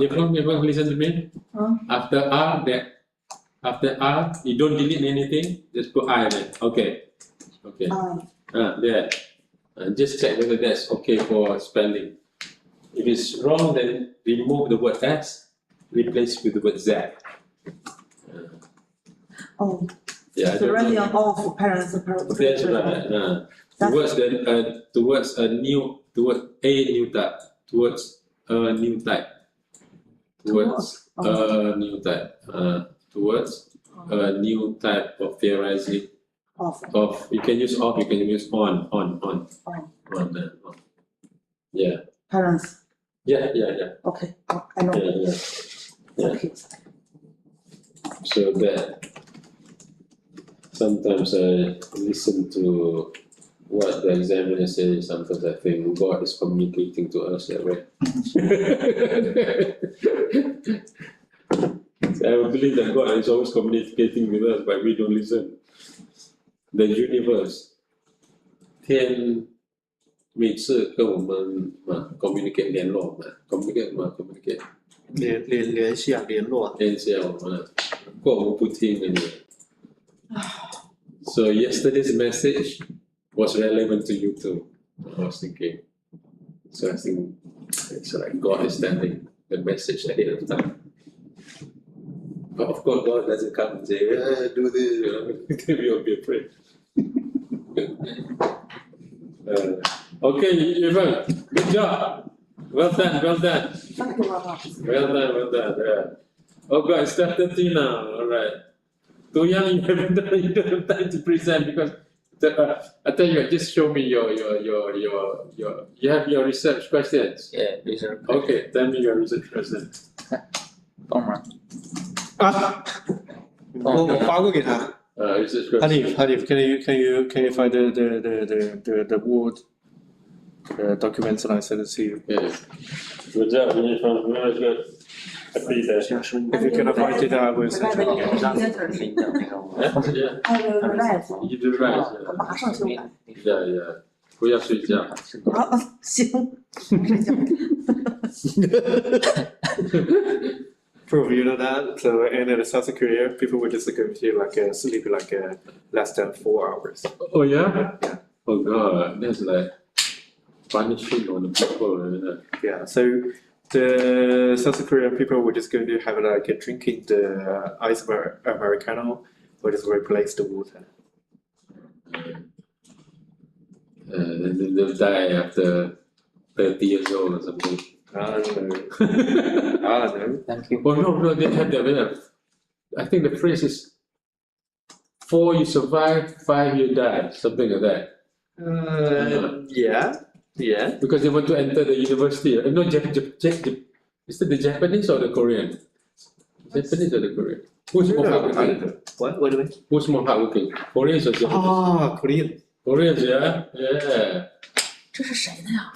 Everyone listen to me? After R, you don't delete anything, just put I there. Okay. There. Just check whether that's okay for spelling. If it's wrong, then remove the word S, replace with the word Z. Yeah, already off parents. That's right. Towards a new type. Towards a new type. Towards a new type of theorizing. Of, you can use off, you can use on. Yeah. Parents. Yeah. Okay, I know. Yeah. Okay. So that sometimes I listen to what the examiner says, sometimes I think God is communicating to us that way. I believe that God is always communicating with us, but we don't listen. The universe 天每次跟我们communicate 联络communicate 联系联络我们不过我们不听而已。So yesterday's message was relevant to you too. I was thinking. So I think it's like God is sending the message ahead of time. But of course, God doesn't come and say, do this, we will be afraid. Okay, Ivan, good job. Well done. Thank you very much. Well done. Oh God, it's 10:30 now. All right. Too young, you don't have time to present because I tell you, just show me your you have your research questions. Yeah, research. Okay, tell me your research questions. 懂吗？我发过给他。Research questions. Hanif, can you find the Word documents and I send it to you? Yeah. Good job. Very good. Happy there. If you cannot find it, I will send it. Yeah. I will write. You do right. 我马上修改。 Yeah. 不要睡觉。行。 Prove you know that. So in South Korea, people would just go to sleep less than 4 hours. Oh yeah? Oh God, that's like punishing on the people. Yeah. So the South Korean people were just going to have like a drinking the ice Americano, but just replace the water. Then they'll die after 30 years old or something. I don't know. I don't know. Thank you. Oh no, they had that. I think the phrase is 4 you survive, 5 you die, something like that. Yeah. Because they want to enter the university. No, is it the Japanese or the Korean? Japanese or the Korean? Who's more hardworking? What? Who's more hardworking? Koreans or Japanese? Korean. Koreans, yeah. 这是谁的呀？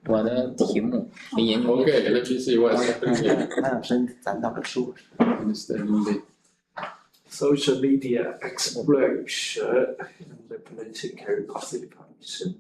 我的题目没研究。 Okay, let me see what's happening here. 他想申咱导的书。 Understanding the Social media explosion and the political participation.